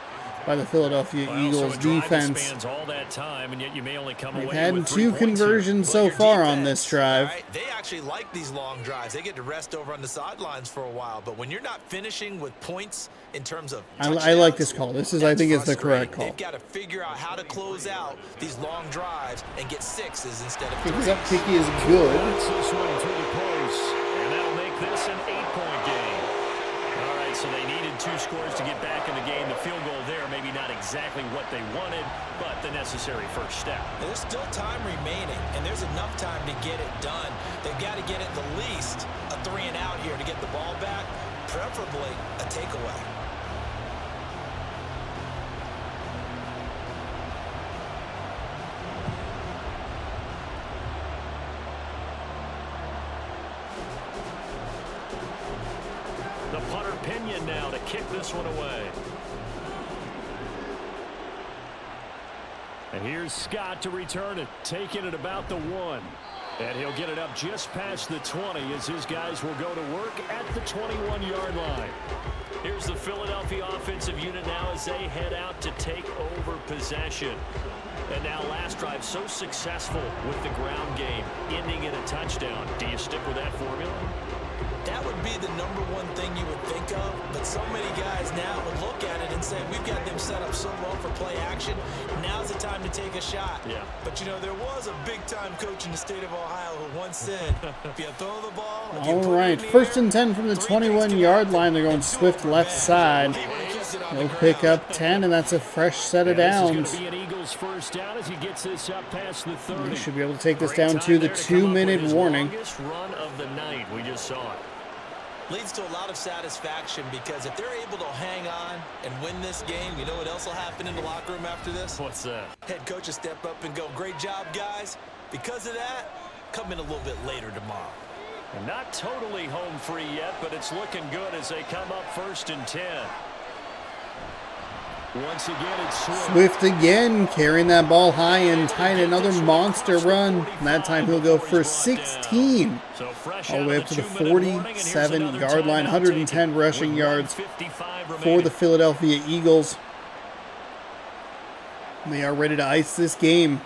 by the Philadelphia Eagles defense. All that time, and yet you may only come They've away had with 2 conversions so far on this drive. Right, they actually like these long drives. They get to rest over on the sidelines for a while, but when you're not finishing with points in terms of I like this call. This is, I think, is the correct call. They've got to figure out how to close out these long drives and get 6s instead of 3s. That kicky is good. This one through the post, and that'll make this an 8-point game. All right, so they needed 2 scores to get back in the game. The field goal there, maybe not exactly what they wanted, but the necessary first step. And there's still time remaining, and there's enough time to get it done. They've got to get at the least a 3 and out here to get the ball back, preferably a takeaway. The punter Pinion now to kick this one away. And here's Scott to return it, taking it about the 1. And he'll get it up just past the 20 as his guys will go to work at the 21-yard line. Here's the Philadelphia offensive unit now as they head out to take over possession. And now last drive so successful with the ground game, ending in a touchdown. Do you stick with that formula? That would be the #1 thing you would think of, but so many guys now would look at it and say, we've got them set up so well for play action. Now's the time to take a shot. Yeah. But, you know, there was a big-time coach in the state of Ohio who once said, if you throw the ball... All right, 1st and 10 from the 21-yard line. They're going Swift left side. They'll pick up 10, and that's a fresh set of downs. This is going to be an Eagles first down as he gets this up past the 30. They should be able to take this down to the 2-minute warning. Longest run of the night. We just saw it. Leads to a lot of satisfaction because if they're able to hang on and win this game, you know what else will happen in the locker room after this? What's that? Head coach will step up and go, great job, guys. Because of that, come in a little bit later tomorrow. And not totally home free yet, but it's looking good as they come up 1st and 10. Once again, it's Swift again, carrying that ball high and tight. Another monster run. And that time he'll go for 16. All the way up to the 47-yard line. 110 rushing yards for the Philadelphia Eagles. They are ready to ice this game.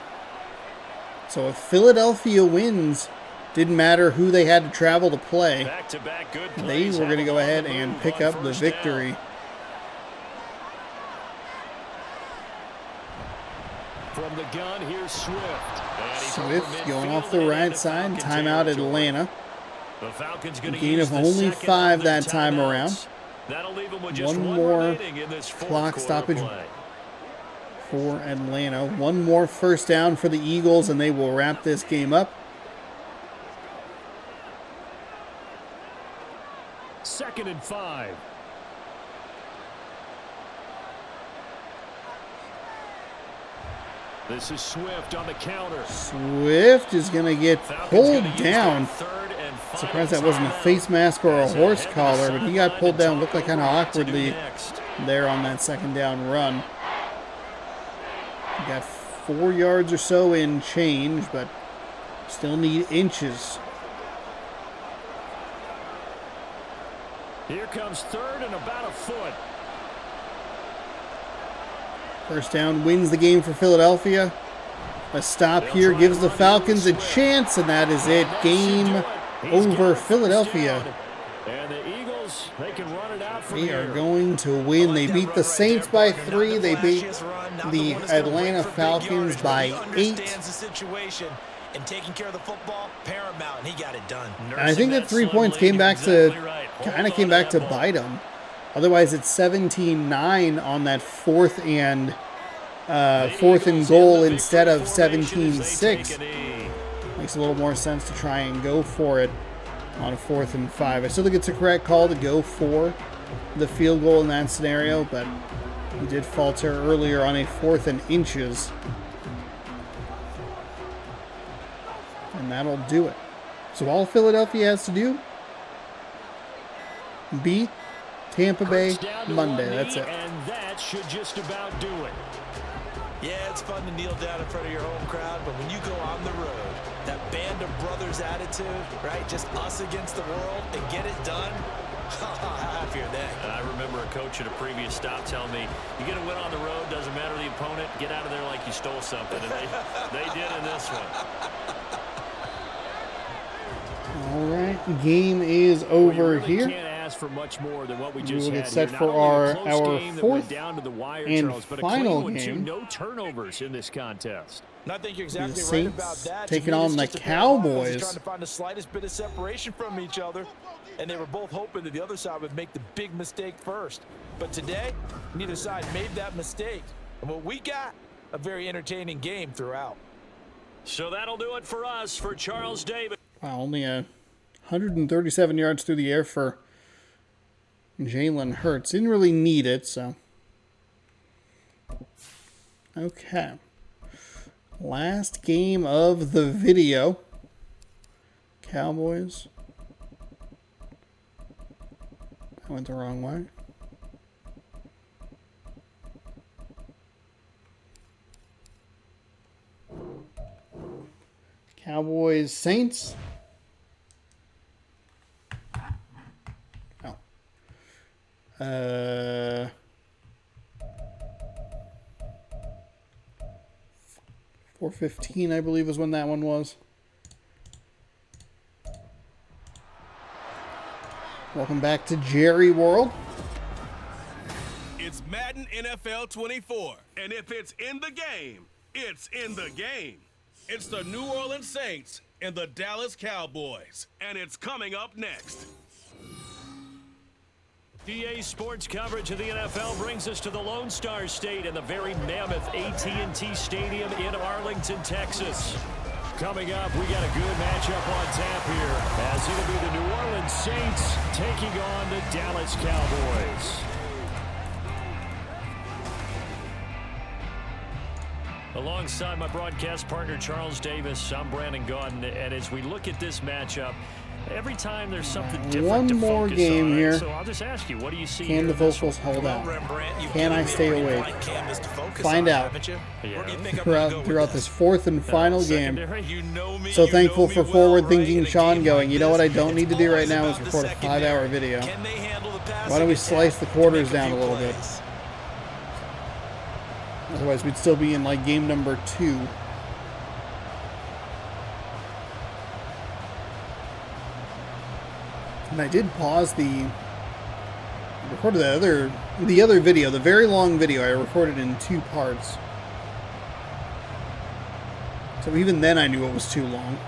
So if Philadelphia wins, didn't matter who they had to travel to play. They were going to go ahead and pick up the victory. From the gun, here's Swift. Swift going off the right side. Timeout Atlanta. The Falcons going to gain of only 5 that time around. One more clock stoppage for Atlanta. One more first down for the Eagles, and they will wrap this game up. 2nd and 5. This is Swift on the counter. Swift is going to get pulled down. Surprised that wasn't a face mask or a horse collar, but he got pulled down. Looked like kind of awkwardly there on that 2nd down run. Got 4 yards or so in change, but still need inches. Here comes 3rd and about a foot. First down wins the game for Philadelphia. A stop here gives the Falcons a chance, and that is it. Game over Philadelphia. And the Eagles, they can run it out from They here. are going to win. They beat the Saints by 3. They beat the Atlanta Falcons by 8. And taking care of the football, paramount, and he got it done. And I think that 3 points came back to bite them. Otherwise, it's 17-9 on that fourth and goal instead of 17-6. Makes a little more sense to try and go for it on a 4th and 5. I still think it's a correct call to go for the field goal in that scenario, but we did falter earlier on a 4th and inches. And that'll do it. So all Philadelphia has to do, beat Tampa Bay Monday. That's it. And that should just about do it. Yeah, it's fun to kneel down in front of your home crowd, but when you go on the road, that band of brothers attitude, right? Just us against the world and get it done. How happy are they? And I remember a coach at a previous stop telling me, you get a win on the road, doesn't matter the opponent, get out of there like you stole something. And they did in this one. All right, game is over here. Can't ask for much more than what we We just will had get set here. for Not only a our close game that went 4th down to the wire, and Charles, but a final clean one, too. game. No turnovers in this contest. And I think you're The exactly right Saints about that. taking To me, on it's the just a pair of offenses Cowboys. trying to find the slightest bit of separation from each other, and they were both hoping that the other side would make the big mistake first. But today, neither side made that mistake. And what we got, a very entertaining game throughout. So that'll do it for us, for Charles Davis. Wow, only 137 yards through the air for Jalen Hurts. Didn't really need it, so. Okay. Last game of the video. Cowboys. I went the wrong way. Cowboys, Saints. Oh. 4:15, I believe, is when that one was. Welcome back to Jerry World. It's Madden NFL 24, and if it's in the game, it's in the game. It's the New Orleans Saints and the Dallas Cowboys, and it's coming up next. EA Sports coverage of the NFL brings us to the Lone Star State and the very mammoth AT&T Stadium in Arlington, Texas. Coming up, we got a good matchup on tap here, as it'll be the New Orleans Saints taking on the Dallas Cowboys. Alongside my broadcast partner, Charles Davis, I'm Brandon Gaudin, and as we look at this matchup, every time there's something different One to more focus game on. here. So I'll just ask you, what do you see Can here the in this vocals one? hold out? Rembrandt, you've Can I given stay me a awake? blank canvas to focus Find on, out. haven't you? Where do you think I'm Throughout gonna go with this 4th and final game. Secondary? You know me, So you thankful know for me well, forward-thinking right? In a Sean game going, like you know what I this, don't need to it's do right always now is about record the a 5-hour secondary. video. Can they handle the passing Why don't we attack slice the to quarters make down a few little bit? plays? Otherwise, we'd still be in like game number 2. And I did pause recorded the other video, the very long video. I recorded in 2 parts. So even then I knew it was too long.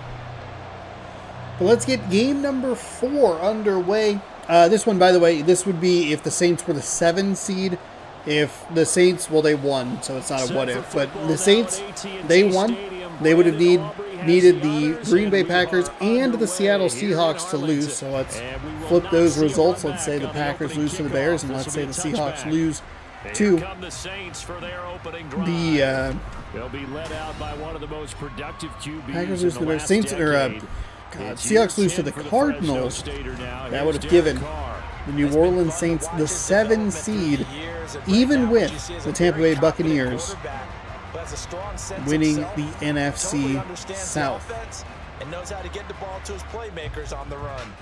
But let's get game number 4 underway. This one, by the way, this would be if the Saints were the 7 seed. If the Saints, well, they won, so it's not a what if. But the Saints, they won. They would have needed the Green Bay Packers and the Seattle Seahawks to lose. So let's flip those results. Let's say the Packers lose to the Bears, and let's say the Seahawks lose to the They'll be led out by one of the most productive QBs. Packers lose to the Bears. Saints Seahawks lose to the Cardinals. That would have given the New Orleans Saints the 7 seed, even with the Tampa Bay Buccaneers winning the NFC South. And knows how to get the ball to his playmakers on the run.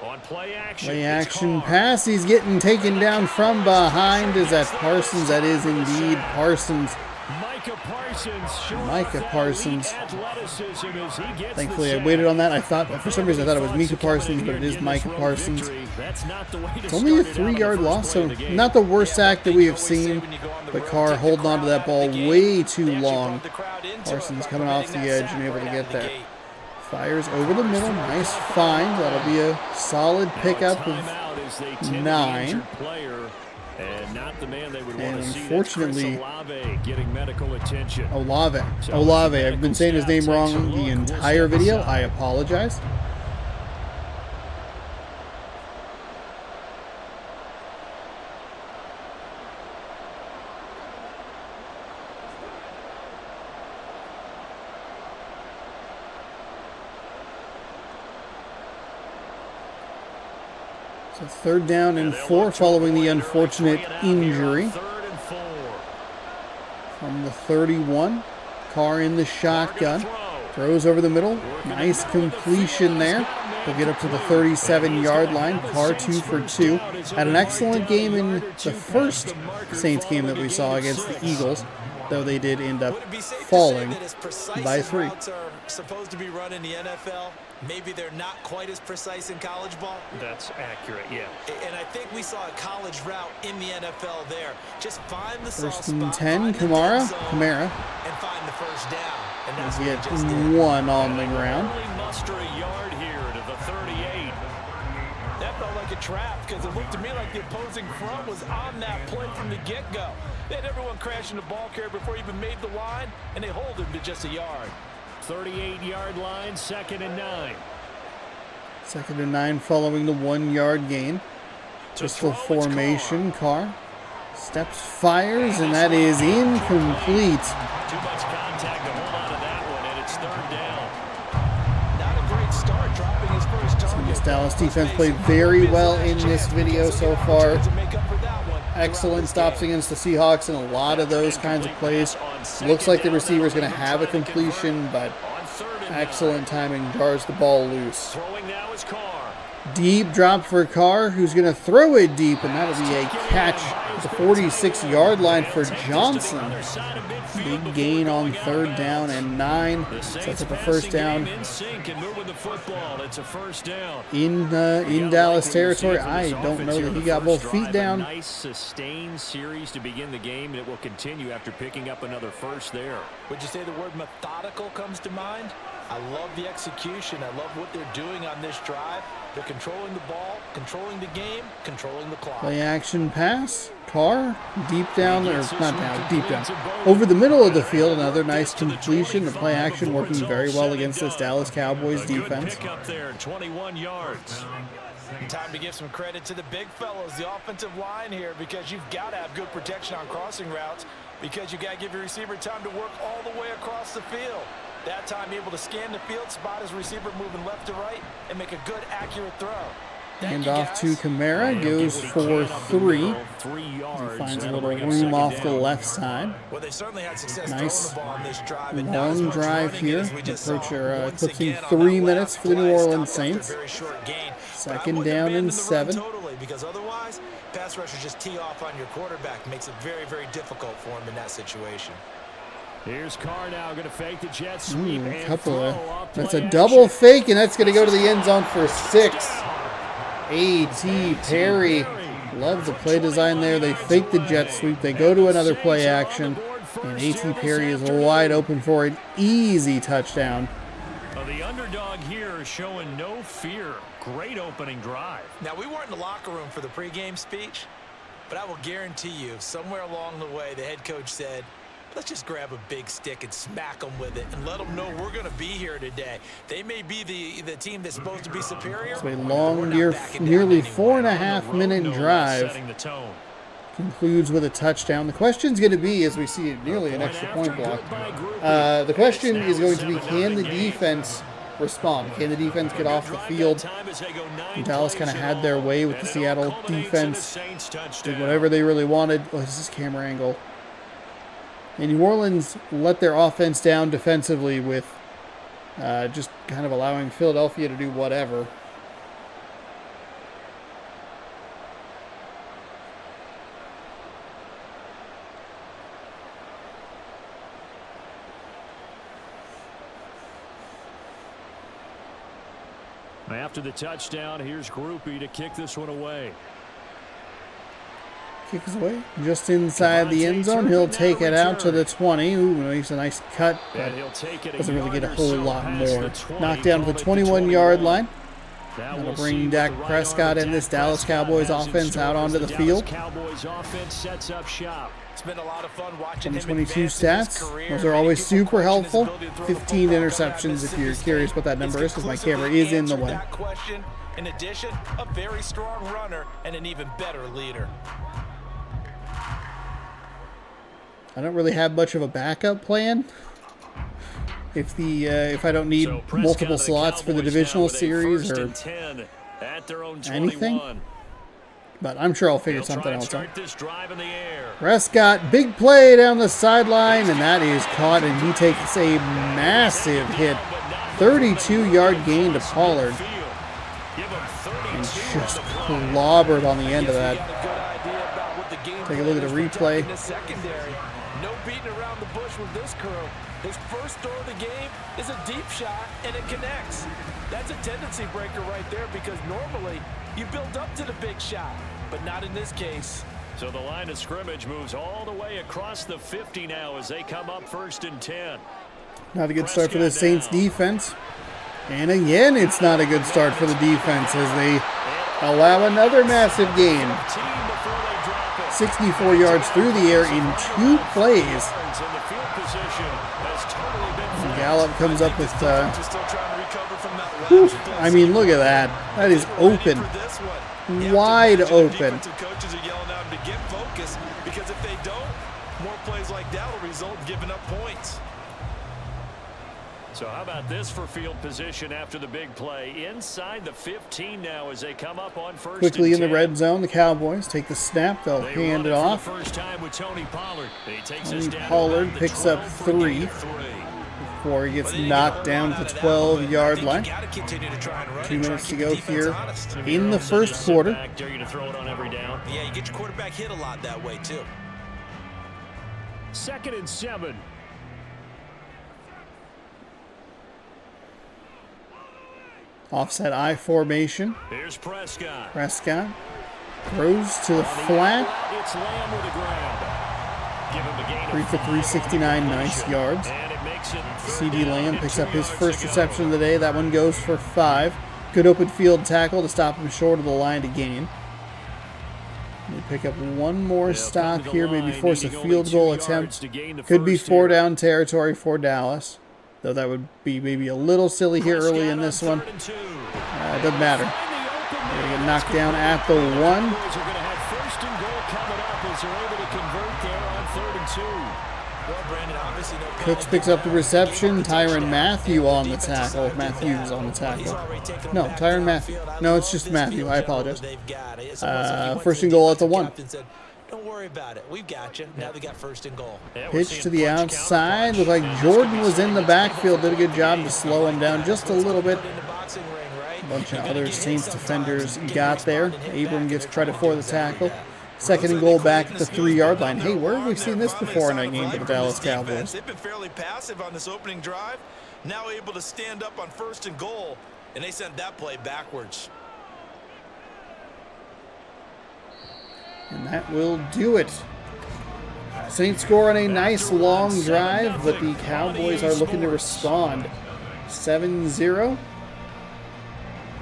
On on play action. Play action pass. He's getting taken down from behind. Is that Parsons? That is indeed Parsons. Micah Parsons. Thankfully, I waited on that. I thought, for some reason, I thought it was Micah Parsons, but it is Micah Parsons. It's only a 3-yard loss, so not the worst sack that we have seen. But Carr holding on to that ball way too long. Parsons coming off the edge and able to get there. Fires over the middle. Nice find. That'll be a solid pickup of 9. And unfortunately, Olave. I've been saying his name wrong the entire video. I apologize. So 3rd down and 4 following the unfortunate injury. From the 31, Carr in the shotgun. Throws over the middle. Nice completion there. He'll get up to the 37-yard line. Carr 2 for 2. Had an excellent game in the first Saints game that we saw against the Eagles, though they did end up falling by 3. Supposed to be run in the NFL. Maybe they're not quite as precise in college ball. That's accurate, yeah. And I think we saw a college route in the NFL there. Just find the soft 1st and spot, 10, find the dead zone, Kamara. and find the first down. And that's He what gets he just did. 1 on the ground. Only muster a yard here to the 38. That felt like a trap because it looked to me like the opposing front was on that play from the get-go. They had everyone crashing the ball carrier before he even made the line, and they hold him to just a yard. 38-yard line, 2nd and 9. 2nd and 9 following the 1-yard gain. Pistol formation. Carr steps, fires, and that is incomplete. Too much contact to hold on to that one, and it's 3rd down. Not a great start, dropping his first target. This Dallas defense played very well in this video so far. Excellent stops against the Seahawks and a lot of those kinds of plays. Looks like the receiver is going to have a completion, but excellent timing, jars the ball loose. Throwing now is Carr. Deep drop for Carr, who's going to throw it deep, and that'll be a catch at the 46-yard line for Johnson. Big gain on 3rd down and 9. Sets up a 1st down in Dallas territory. I don't know that he got both feet down. Nice sustained series to begin the game, and it will continue after picking up another 1st there. Would you say the word methodical comes to mind? I love the execution. I love what they're doing on this drive. They're controlling the ball, controlling the game, controlling the clock. Play action pass. Carr, deep down, or not down, deep down. Over the middle of the field, another nice completion. The play action working very well against this Dallas Cowboys defense. Pick up there, 21 yards. Time to give some credit to the big fellows, the offensive line here, because you've got to have good protection on crossing routes, because you've got to give your receiver time to work all the way across the field. That time able to scan the field, spot his receiver moving left to right, and make a good, accurate throw. Hand off to Kamara, goes for 3. Finds a little room off the left side. Well, they certainly had success Nice throwing the ball on this drive, and long drive here. Approaching 3 minutes for the New Orleans Saints. 2nd down and 7. Totally, because otherwise, pass rushers just tee off on your quarterback. Makes it very, very difficult for him in that situation. Here's Carr now going to fake the jet sweep. That's a double fake, and that's going to go to the end zone for 6. A.T. Perry. Love the play design there. They fake the jet sweep. They go to another play action, and A.T. Perry is wide open for an easy touchdown. The underdog here showing no fear. Great opening drive. Now, we weren't in the locker room for the pregame speech, but I will guarantee you, somewhere along the way, the head coach said, let's just grab a big stick and smack them with it and let them know we're going to be here today. They may be the team that's supposed to be superior. It's a long, nearly 4.5-minute drive. Concludes with a touchdown. The question's going to be, as we see nearly an extra point block, the question is going to be, can the defense respond? Can the defense get off the field? And Dallas kind of had their way with the Seattle defense. Did whatever they really wanted. Oh, this is camera angle. And New Orleans let their offense down defensively with just kind of allowing Philadelphia to do whatever. After the touchdown, here's Groupie to kick this one away. Kicks away just inside the end zone. He'll take it out to the 20. Ooh, makes a nice cut, but doesn't really get a whole lot more. Knocked down to the 21-yard line. That'll bring Dak Prescott and this Dallas Cowboys offense out onto the field. Cowboys offense sets up shop. It's been a lot of fun watching him 22 advance in his stats. career. Those are always People super question his helpful. ability to throw the 15 football. interceptions if you're curious what that number is, because my It's camera is in the conclusively way. answered that question. In addition, a very strong runner and an even better leader. I don't really have much of a backup plan. If I don't need So Prescott multiple and the slots for the Cowboys now divisional with a series 1st or and 10 at their own 21. anything, but I'm sure I'll figure They'll something try and else out. start this drive in the air. Prescott, big play down the sideline, and that is caught, and he takes a massive hit. 32-yard gain to Pollard, and just clobbered on the end of that. Take a look at the replay. No beating around the bush with this crew. His first throw of the game is a deep shot, and it connects. That's a tendency breaker right there, because normally you build up to the big shot, but not in this case. So the line of scrimmage moves all the way across the 50 now as they come up 1st and 10. Not a good start for the Saints defense. And again, it's not a good start for the defense as they allow another massive gain. 64 yards through the air in 2 plays. And Gallup comes up with, I mean, look at that. That is open. Wide open. Coaches are yelling out to get focused, because if they don't, more plays like that will result in giving up points. So how about this for field position after the big play? Inside the 15 now as they come up on 1st Quickly and in the 10. red zone, the Cowboys take the snap. They'll They hand run it for off. the first time with Tony Pollard. He takes us Tony down to Pollard about the picks up 12 for a gain 3 of 3. before he gets knocked down to the 12-yard line. 2 minutes to go here in the first quarter. Dare you to throw it on every down. Yeah, you get your quarterback hit a lot that way, too. 2nd and 7. Offset I formation. Here's Prescott. Prescott throws to the flat. It's Lamb with a grab. Give him a gain of 3 for 369, nice yards. And it makes it CD Lamb picks up his first reception of the day. That one goes for 5. Good open field tackle to stop him short of the line to gain. They pick up one more stop here, maybe force a field goal attempt. Could be 4-down territory for Dallas, though that would be maybe a little silly here early in this one. It doesn't matter. They're going to get knocked down at the 1. Cowboys are going to have 1st and goal coming up as they're able to convert there on 3rd and 2. Well, Brandon, obviously no Cooks picks up the reception. Tyrann Mathieu on the tackle. Matthews on the tackle. No, Tyrann Mathieu. No, it's just Mathieu. I apologize. 1st and goal at the 1. Don't worry about it. We've got you. Now they got 1st and goal. Pitch to the outside. Looked like Jordan was in the backfield. Did a good job to slow him down just a little bit. A bunch of other Saints defenders got there. Abram gets credit for the tackle. 2nd and goal back at the 3-yard line. Hey, where have we seen this before in a game for the Dallas Cowboys? They've been fairly passive on this opening drive. Now able to stand up on 1st and goal, and they sent that play backwards. And that will do it. Saints score on a nice long drive, but the Cowboys are looking to respond. 7-0.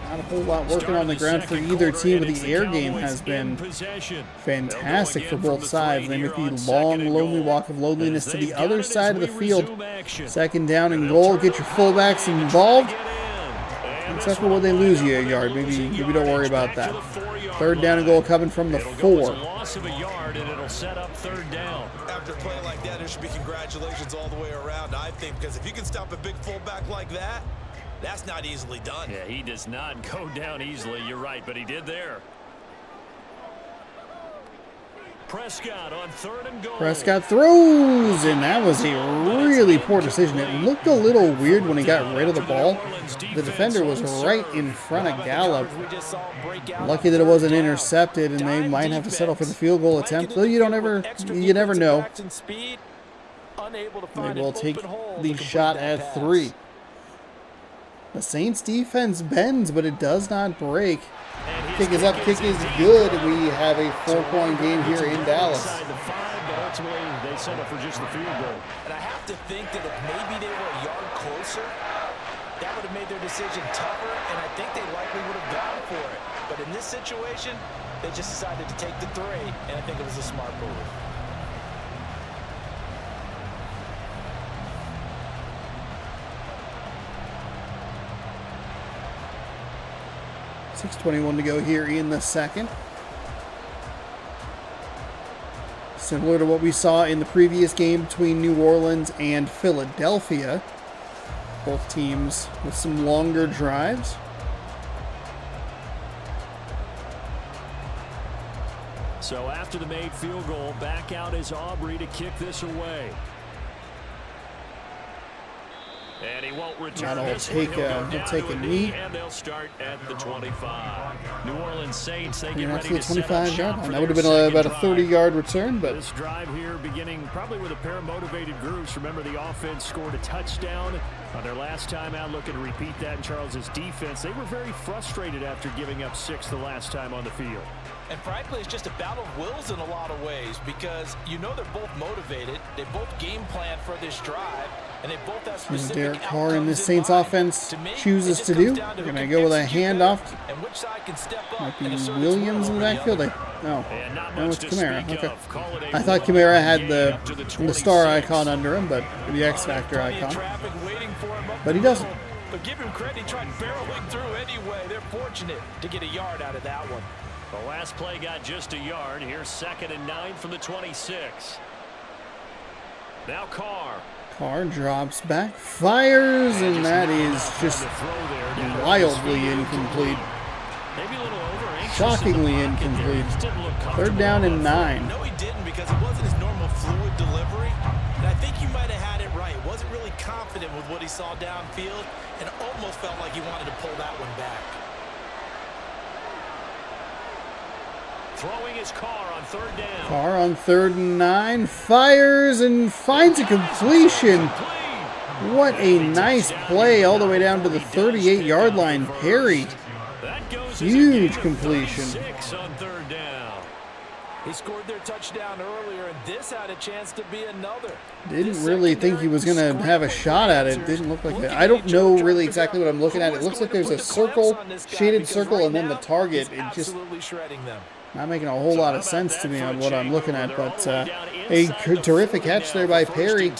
Not a whole lot working on the ground for either team, but the air game has been fantastic for both sides. They make the long, lonely walk of loneliness to the other side of the field. 2nd down and goal. Get your fullbacks involved. Except for when they lose you a yard. Maybe don't worry about that. 3rd down and goal coming from the 4. Loss of a yard, and it'll set up 3rd down. After a play like that, there should be congratulations all the way around, I think, because if you can stop a big fullback like that, that's not easily done. Yeah, he does not go down easily. You're right, but he did there. Prescott on 3rd and goal. Prescott throws, and that was a really poor decision. It looked a little weird when he got rid of the ball. The defender was right in front of Gallup. Lucky that it wasn't intercepted, and they might have to settle for the field goal attempt. Though you never know. They will take the shot at 3. The Saints defense bends, but it does not break. Kick is up, kick is good. We have a 4-point game here in Dallas. Ultimately, they settle for just the field goal. And I have to think that if maybe they were a yard closer, that would have made their decision tougher, and I think they likely would have gone for it. But in this situation, they just decided to take the 3, and I think it was a smart move. .6:21 to go here in the second. Similar to what we saw in the previous game between New Orleans and Philadelphia. Both teams with some longer drives. So after the made field goal, back out is Aubrey to kick this away. And he won't return. He'll take a knee. And they'll start at the 25. New Orleans Saints, they get ready to to set up 25 yard shop. line. That would have been about a 30-yard return, but this drive here beginning probably with a pair of motivated groups. Remember, the offense scored a touchdown on their last time out. Looking to repeat that in Charles's defense. They were very frustrated after giving up 6 the last time on the field. And frankly, it's just a battle of wills in a lot of ways because you know they're both motivated. They both game plan for this drive, and they both have specific Derek Carr in this outcomes Saints mind. offense To me, chooses it to just do. comes down to They're who going can to go with a execute handoff. better and which side can step up Might be and assert its Williams will in the over backfield. other. No, And it's Kamara. speak Okay. of. Call it a I thought one-run Kamara had game the up to star 26. icon under him, but the X Factor Plenty of icon. traffic waiting for him up But he the doesn't. middle. But give him credit, he tried barreling through anyway. They're fortunate to get a yard out of that one. The last play got just a yard. Here's 2nd and 9 from the 26. Now Carr. Carr drops back, fires, and that is just wildly incomplete. Maybe a little over-anxious Shockingly in the pocket there. incomplete. Just didn't look 3rd down and comfortable on 9. No, he didn't because it wasn't his normal fluid delivery. And I think he might have had it right. Wasn't really confident with what he saw downfield and almost felt like he wanted to pull that one back. Throwing his Carr on 3rd down. Carr on 3rd and 9, fires and finds a completion. What a nice play all the way down to the 38-yard line. Perry, That goes huge as a gain of completion. 36 on 3rd down. He scored their touchdown earlier, and this had a chance to be another. Didn't really think he was going to have a shot at it. Didn't look like that. I don't know really exactly what I'm looking at. It looks like there's a circle, shaded circle, and then the target. It just absolutely shredding them. not making a whole lot of sense to me on what I'm looking at, but a terrific catch there by Perry.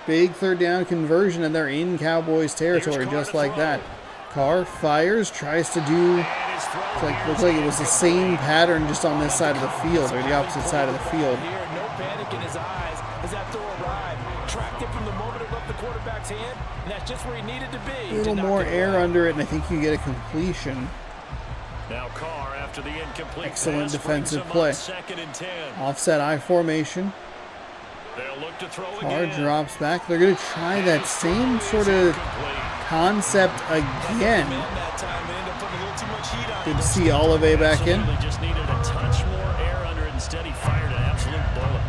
Big 3rd down conversion, and they're in Cowboys territory just like that. Carr fires, tries to do, looks like it was the same pattern just on this side of the field, or the opposite side of the field. Here, no panic in his eyes as that throw arrived. Tracked it from the moment it left the quarterback's hand, and that's just where he needed to be. A little more air under it, and I think you get a completion. Now Carr after the incomplete Excellent pass defensive brings him play. up 2nd and 10. Offset I formation. They'll look to throw Carr again. drops back. They're going to try that same sort of concept again. That time, they ended up putting a little too much heat on Good it. to see Olave back in. Absolutely just needed a touch more air under it. Instead, he fired an absolute bullet.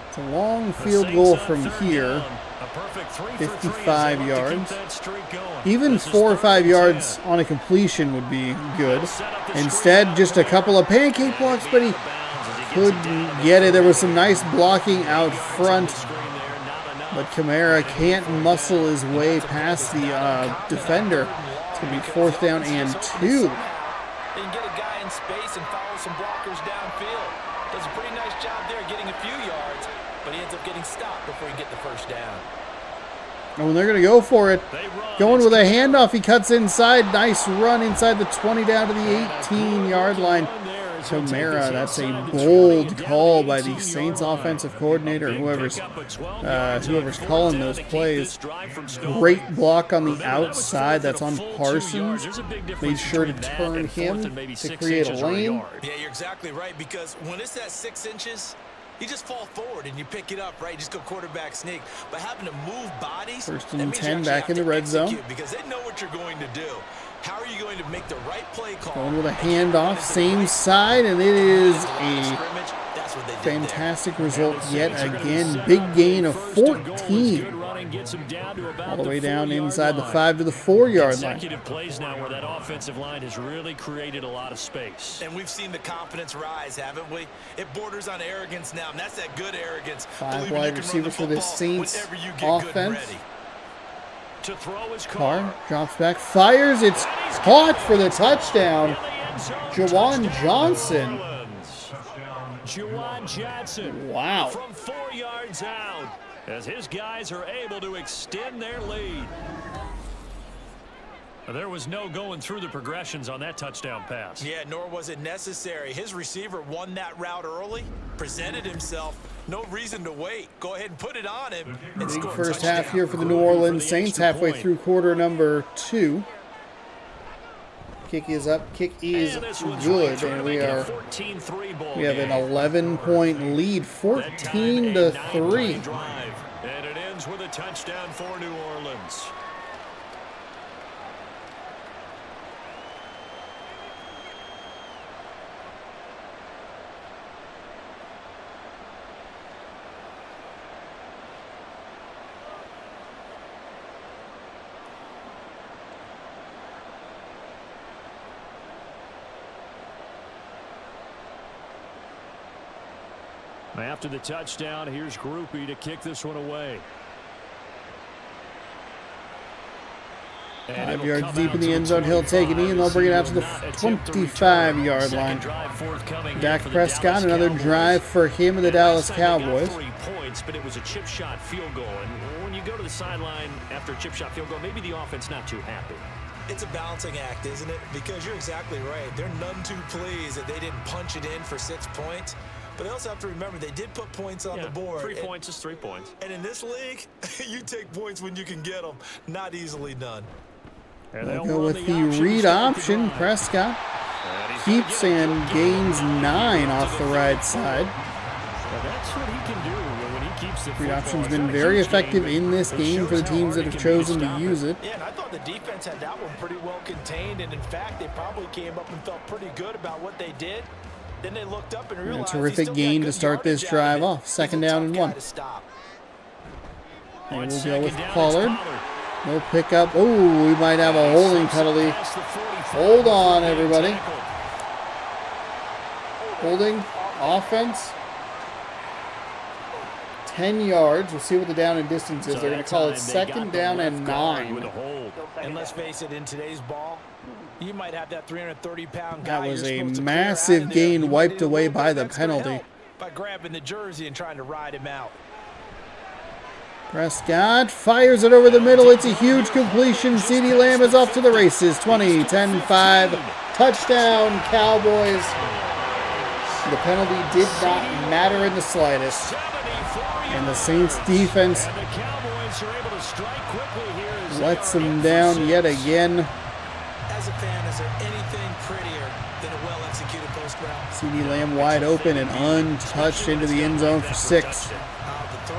It's a long The field Saints goal on from 3rd here. down. A perfect 3 for 3 as they 55 look to keep yards. that streak going. Even This is 4 or 3rd 5 and yards 10. on a completion would be good. Instead, just a couple of pancake blocks, but he couldn't get it. There was some nice blocking out front, but Kamara can't muscle his way past the defender. It's going to be 4th down and 2. They can get a guy in space and follow some blockers downfield. Does a pretty nice job there getting a few yards, but he ends up getting stopped before he can get the 1st down. And they're going to go for it. Going with a handoff, he cuts inside. Nice run inside the 20 down to the 18-yard line. Kamara, that's a bold call by the Saints offensive coordinator, whoever's calling those plays. Great block on the outside. That's on Parsons. Made sure to turn him to create a lane. Yeah, you're exactly right, because when it's at 6 inches, you just fall forward and you pick it up, right? You just go quarterback sneak. But having to move bodies, 1st that and means 10 you back in the actually red have to zone. execute because they know what you're going to do. How are you going to make the right play call? Going with a handoff, same side, and it is a That's what they did fantastic result yet again. Big gain of 14. and gets him down to about all the way down 4-yard inside the line. 5 to the 4-yard line. Consecutive plays now where that offensive line has really created a lot of space. And we've seen the confidence rise, haven't we? It borders on arrogance now, and that's that good arrogance. 5 wide receivers for the Saints offense. To throw his Carr drops back, fires, it's caught for the touchdown. Juwan Johnson. Juwan Johnson. Wow. From 4 yards out as his guys are able to extend their lead. There was no going through the progressions on that touchdown pass. Yeah, nor was it necessary. His receiver won that route early, presented himself. No reason to wait. Go ahead and put it on him. And Big score a first touchdown. half here for the New Orleans Saints, halfway through quarter number 2. Kick is up, kick is good, and we have an 11-point lead, 14 to 3. And it ends with a touchdown for New Orleans. After the touchdown, here's Groupie to kick this one away. 5 yards deep in the end zone, he'll take it in, they'll bring it out to the 25-yard line. Dak Prescott, another drive for him and the Dallas Cowboys. 3 points, but it was a chip shot field goal. And when you go to the sideline after a chip shot field goal, maybe the offense not too happy. It's a balancing act, isn't it? Because you're exactly right. They're none too pleased that they didn't punch it in for 6 points. But they also have to remember they did put points on the board. 3 points is 3 points. And in this league, you take points when you can get them. Not easily done. They'll go with the read option. Prescott keeps and gains 9 off the right side. That's what he can do when he keeps the Read option's been very effective in this game for the teams that have chosen to use it. Yeah, and I thought the defense had that one pretty well contained. And in fact, they probably came up and felt pretty good about what they did. Then they looked up and realized a terrific gain to start this drive off. 2nd down and 1. And we'll go with Pollard. No pickup. Oh, we might have a holding penalty. Hold on, everybody. Holding, offense. 10 yards. We'll see what the down and distance is. They're going to call it 2nd down and 9. And let's face it, in today's ball, you might have that 330-pound guy. That was a massive gain wiped away by the penalty. By grabbing the jersey and trying to ride him out. Prescott fires it over the middle. It's a huge completion. CeeDee Lamb is off to the races. 20, 10, 5. Touchdown, Cowboys. The penalty did not matter in the slightest. And the Saints defense lets them down yet again. As a fan, is there anything prettier than a well-executed post route? CeeDee Lamb wide open and untouched into the end zone for 6. The throw,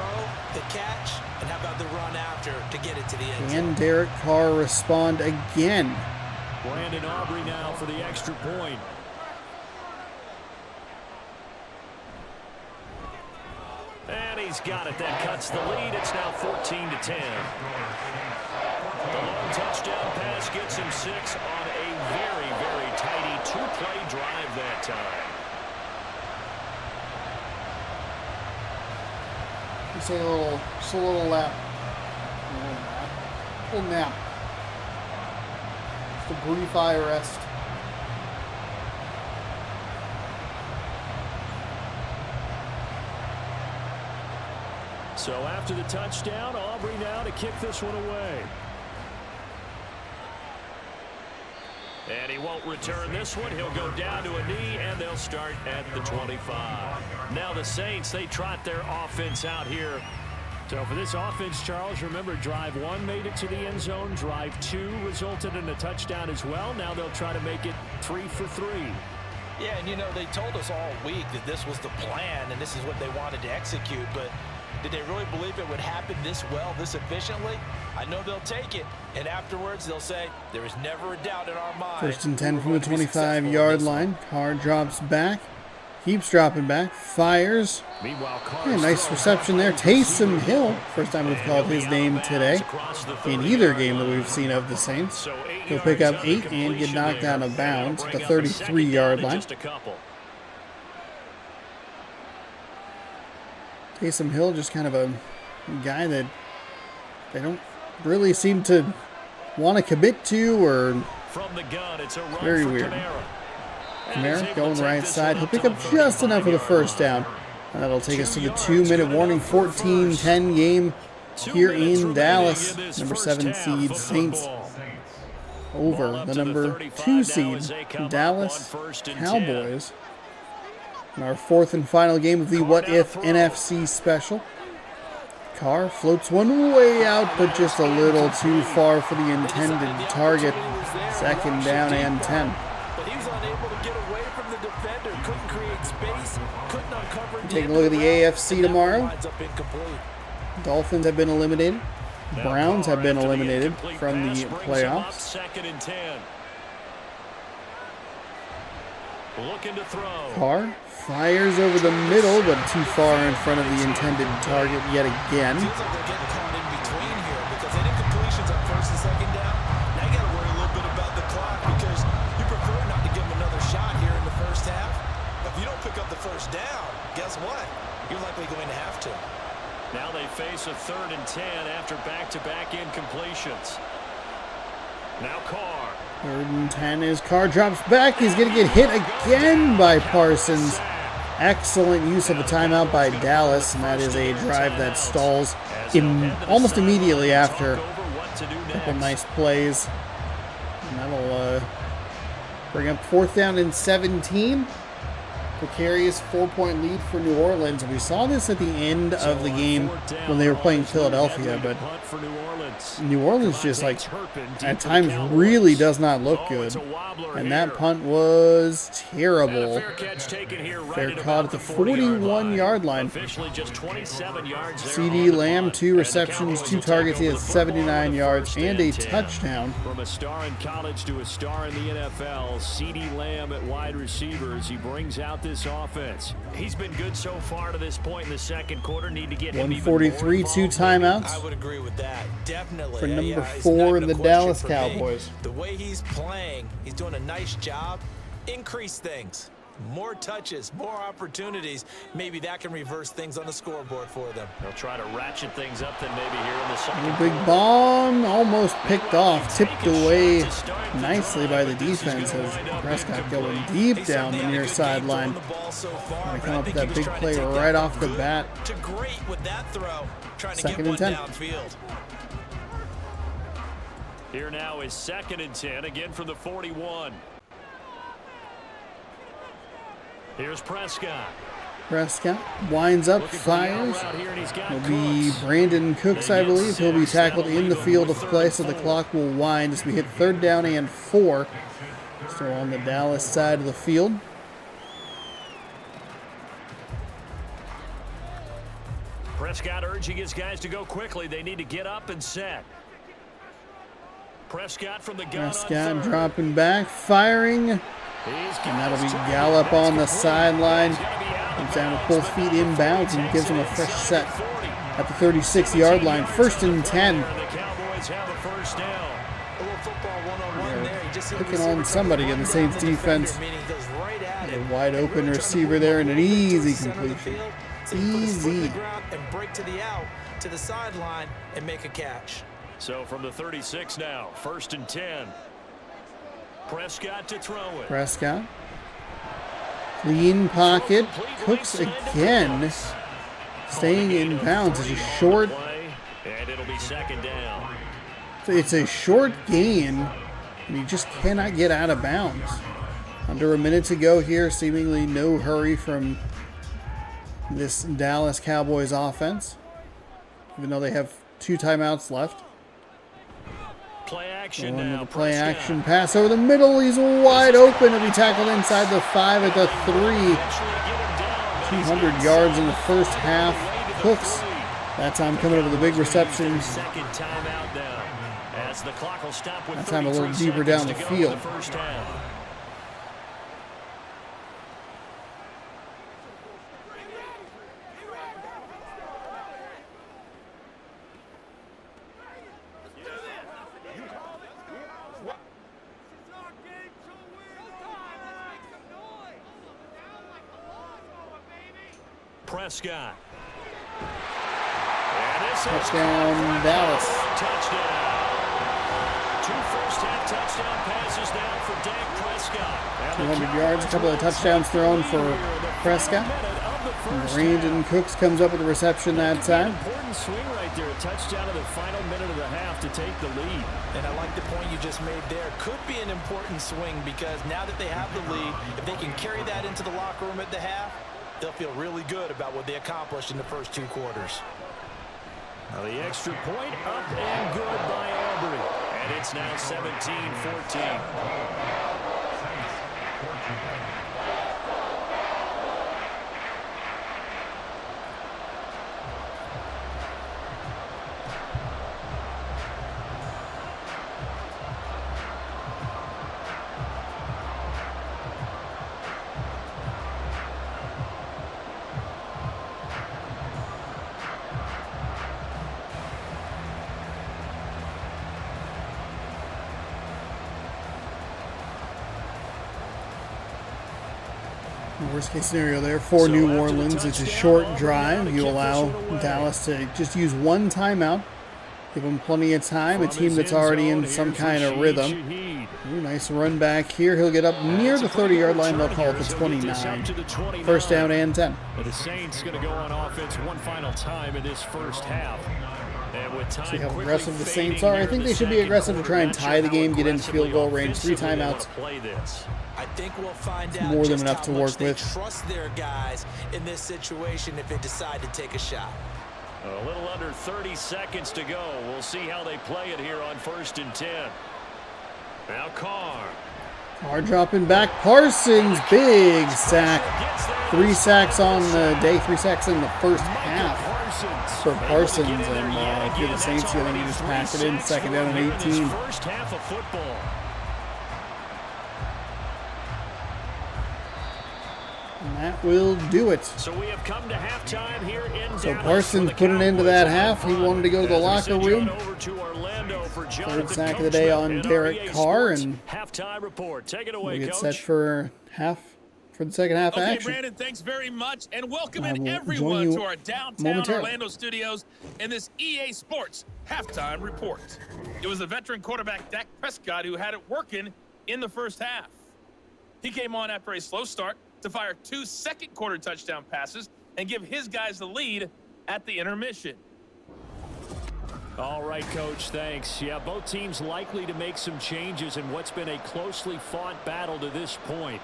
the catch, and how about the run after to get it to the end zone? And Derek Carr respond again. Brandon Aubrey now for the extra point. And he's got it. That cuts the lead. It's now 14 to 10. The long touchdown pass gets him 6 on a very, very tidy 2-play drive that time. Just a little lap. A little nap. Just a brief eye rest. So after the touchdown, Aubrey now to kick this one away. And he won't return this one. He'll go down to a knee, and they'll start at the 25. Now the Saints, they trot their offense out here. So for this offense, Charles, remember, drive 1 made it to the end zone. Drive 2 resulted in a touchdown as well. Now they'll try to make it 3 for 3. Yeah, and you know, they told us all week that this was the plan and this is what they wanted to execute, but did they really believe it would happen this well, this efficiently? I know they'll take it, and afterwards they'll say, there is never a doubt in our mind. 1st and 10 from the 25-yard line. Carr drops back. Keeps dropping back. Fires. Yeah, nice reception there. Taysom Hill. First time we've called his name today in either game that we've seen of the Saints. He'll pick up 8 and get knocked out of bounds at the 33-yard line. Taysom Hill, just kind of a guy that they don't really seem to want to commit to, or very weird. Kamara going right side. He'll pick up just enough of the first down. And that'll take us to the 2-minute warning. 14-10 game here in Dallas. Number 7 seed Saints over the number 2 seed Dallas Cowboys. In our 4th and final game of the What If NFC special. Carr floats one way out, but just a little too far for the intended target. 2nd down and 10. Taking a look at the AFC tomorrow. Dolphins have been eliminated. Browns have been eliminated from the playoffs. Carr fires over the middle, but too far in front of the intended target yet again. First down, guess what? You're likely going to have to. Now they face a 3rd and 10 after back-to-back incompletions. Now Carr. 3rd and 10 as Carr drops back. He's going to get hit again by Parsons. Excellent use of a timeout by Dallas, and that is a drive that stalls almost immediately after a couple nice plays. And that'll bring up 4th down and 17. Precarious 4-point lead for New Orleans. We saw this at the end of the game when they were playing Philadelphia, but New Orleans just, like, at times really does not look good. And that punt was terrible. Fair caught at the 41-yard line. CD Lamb, 2 receptions, 2 targets. He has 79 yards and a touchdown. From a star in college to a star in the NFL, CD Lamb at wide receivers. He brings out this offense. He's been good so far to this point in the 2nd quarter. Need to get him 143, 2 timeouts. I would agree with that. Definitely. For number 4 in the Dallas Cowboys. The way he's playing, he's doing a nice job. Increase things. More touches, more opportunities. Maybe that can reverse things on the scoreboard for them. They'll try to ratchet things up then maybe here in the 2nd. A big bomb, almost picked off, tipped away nicely by the defense as Prescott going deep down the near sideline. Going to come up with that big play right off the bat. 2nd and 10. Here now is 2nd and 10, again from the 41. Here's Prescott. Prescott winds up, fires. It'll be Brandon Cooks, I believe. He'll be tackled in the field of play, so the clock will wind as we hit 3rd down and 4. Still on the Dallas side of the field. Prescott urging his guys to go quickly. They need to get up and set. Prescott from the gun. Prescott dropping back, firing. And that'll be Gallup on the sideline. Comes down with both feet inbounds and gives him a fresh set at the 36-yard line. 1st and 10. They're picking on somebody in the Saints defense. A wide open receiver there and an easy completion. Easy. And break to the out, to the sideline, and make a catch. So from the 36 now, 1st and 10. Prescott to throw it. Prescott. Clean pocket. Cooks again. Staying in bounds. It's a short. And it'll be 2nd down. It's a short gain, and he just cannot get out of bounds. Under a minute to go here. Seemingly no hurry from this Dallas Cowboys offense, even though they have 2 timeouts left. Play action now. Play action pass over the middle. He's wide open. He'll be tackled inside the 5 at the 3. 200 yards in the first half. Cooks that time coming up with a big reception. That time a little deeper down the field. Prescott. And this Touchdown, Dallas. Touchdown. 2 first-half touchdown passes now for Dak Prescott. 200 yards, a couple of touchdowns thrown for Prescott. Brandon Cooks comes up with a reception that time. Important swing right there, a touchdown in the final minute of the half to take the lead. And I like the point you just made there. Could be an important swing because now that they have the lead, if they can carry that into the locker room at the half, they'll feel really good about what they accomplished in the first 2 quarters. Now the extra point up and good by Aubrey. And it's now 17-14. Worst case scenario there for New Orleans. It's a short drive. You allow Dallas to just use 1 timeout. Give them plenty of time. A team that's already in some kind of rhythm. Ooh, nice run back here. He'll get up near the 30-yard line. They'll call it the 29. First down and 10. The Saints going to go on offense one final time in this first half. And with time see how aggressive the Saints are. I think they should be aggressive to try and tie the game, get into field goal range. 3 timeouts. I think we'll find out more than just enough to how much work they with. trust their guys in this situation if they decide to take a shot. A little under 30 seconds to go. We'll see how they play it here on 1st and 10. Now Carr. Carr dropping back. Parsons, big sack. 3 sacks on the day. 3 sacks in the first half for Parsons. And if you're the Saints, you think you just pass it in. 2nd down and 18. First half of football. And that will do it. So we have come to halftime here in So Dallas Parsons put an end to that half. He wanted to go to the locker room. Over to Orlando for 3rd sack of the day on Derek Carr, and halftime report. Take it away, we get Coach. set for the second half Okay, action. Brandon, thanks very much, and welcome I in will everyone join you to our downtown momentarily. Orlando studios in this EA Sports halftime report. It was the veteran quarterback Dak Prescott who had it working in the first half. He came on after a slow start to fire 2 second-quarter touchdown passes and give his guys the lead at the intermission. All right, Coach, thanks. Yeah, both teams likely to make some changes in what's been a closely fought battle to this point.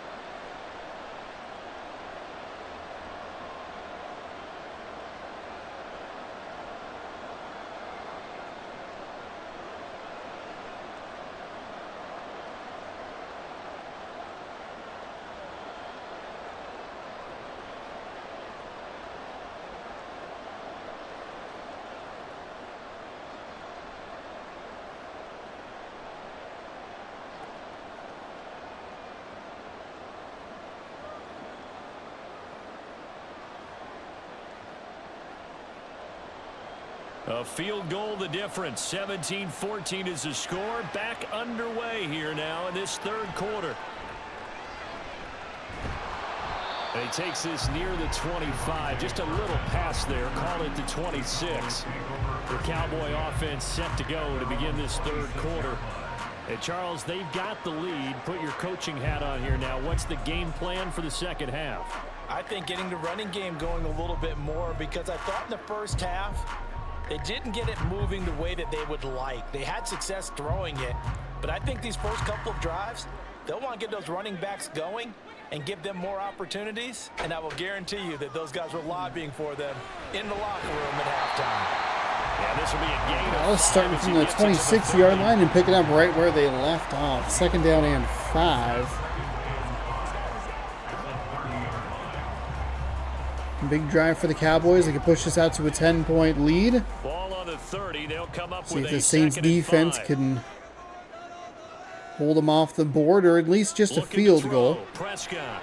A field goal the difference. 17-14 is the score. Back underway here now in this 3rd quarter. And he takes this near the 25. Just a little pass there. Call it the 26. The Cowboy offense set to go to begin this 3rd quarter. And Charles, they've got the lead. Put your coaching hat on here now. What's the game plan for the second half? I think getting the running game going a little bit more because I thought in the first half they didn't get it moving the way that they would like. They had success throwing it, but I think these first couple of drives, they'll want to get those running backs going and give them more opportunities, and I will guarantee you that those guys were lobbying for them in the locker room at halftime. Yeah, this will be a gain. Dallas starting from the 26-yard line and picking up right where they left off. 2nd down and 5. Big drive for the Cowboys. They can push this out to a 10-point lead. Ball on the 30. They'll come up See with if the a Saints 2nd and defense 5. can hold them off the board, or at least just a field goal. Prescott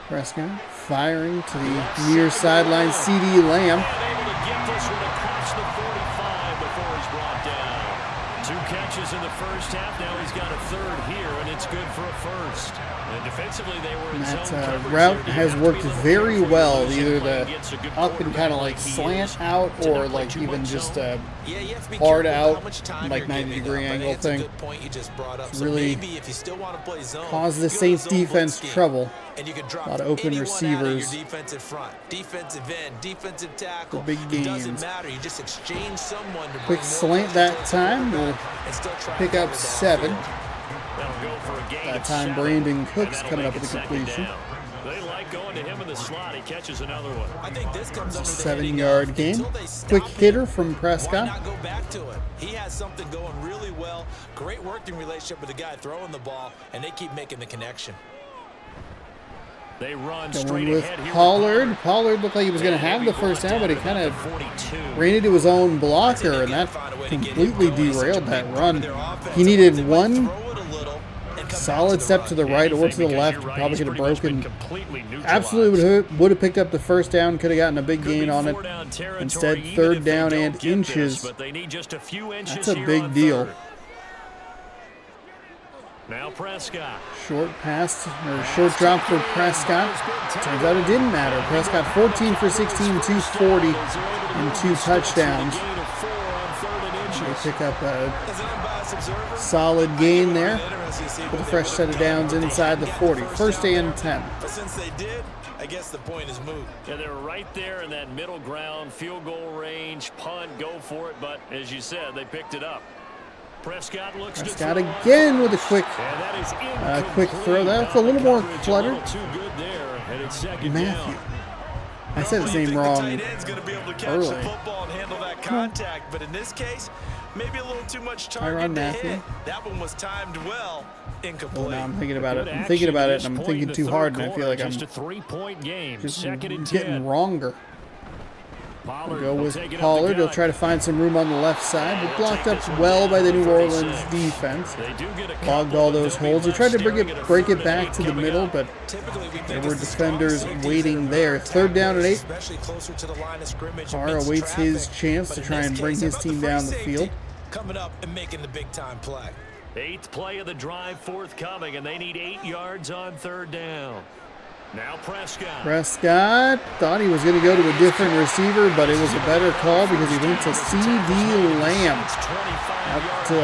firing to the near sideline. CD Lamb. And able to get this one across the 45 before he's brought down. 2 catches in the first half. Now he's got a 3rd here, and it's good for a 1st. And defensively, they were in That zone coverage route there. has You have to worked be looking very for well, numbers either and the against a good up and kind of quarterback like he slant is. out, To not or play like too even much just zone. Yeah, you have to be hard careful with out, how much time like you're 90 giving degree up. I think angle it's a thing. good point you just brought up. It's So really maybe if you still want to play zone, caused the you go to Saints zone blitz defense scheme, trouble. and you can drop A lot of open anyone out of your receivers. defensive front, defensive end, defensive tackle. For big It doesn't games. matter. You just exchange someone to Quick bring more slant pressure that towards the time. We'll quarterback and still try to pick up cover 7. downfield. That'll go for a gain That of time 7, Brandon and Cooks that'll coming up make with it the second completion. down. They like going to him in the slot. He catches another one. I think this comes under the 7-yard heading of, gain. until they stop Quick him, hitter from why Prescott. not go back to it? He has something going really well. Great working relationship with the guy throwing the ball, and they keep making the connection. They run Going straight with ahead here Pollard. Pollard looked like he was going to have the first down, but he kind of ran into his own blocker, and that completely derailed that run. He needed one solid step to the right or to the left. Probably could have broken. Absolutely would have picked up the first down. Could have gotten a big gain on it. Instead, third down and inches. That's a big deal. Now Prescott. Short pass, or short drop for Prescott. Turns out it didn't matter. Prescott 14 for 16, 240, and 2 touchdowns. They pick up a solid gain there with a fresh set of downs inside the 40. First and 10. But since they did, I guess the point is moot. Yeah, they were right there in that middle ground, field goal range, punt, go for it. But as you said, they picked it up. Prescott looks Prescott to throw. again with a quick Quick throw. That's a little more cluttered. Too good there, and it's second Matthew. down. I said the Normally, you same think wrong the tight end's going to be able to catch early. the football and handle that contact, but in this case, maybe a little too much Tyrann target to Matthew. hit. That one was timed well, incomplete. Well, now I'm thinking about it. Good I'm thinking about it, action and I'm at this point thinking in too the hard, third and I feel like quarter. I'm Just a 3-point game. just Second and getting 10. wronger. Pollard Go will with take it up Pollard. the He'll gut. try to find some room on the left side, but blocked up well by the New Orleans defense. They do get a Logged couple, all but those they'll be holes. He tried to left staring at a break it 3rd and back 8 to the coming middle, up. but Typically, we think there it's were the strong defenders safeties waiting that are there. more Third down and 8. especially closer to the line of scrimmage. Carr amidst awaits his traffic. chance But to in try this and bring case, his how about team the down the free field. safety coming up and making the big time play. 8th play of the drive forthcoming, and they need 8 yards on 3rd down. Now Prescott. Prescott thought he was going to go to a different receiver, but it was a better call because he went to C.D. Lamb.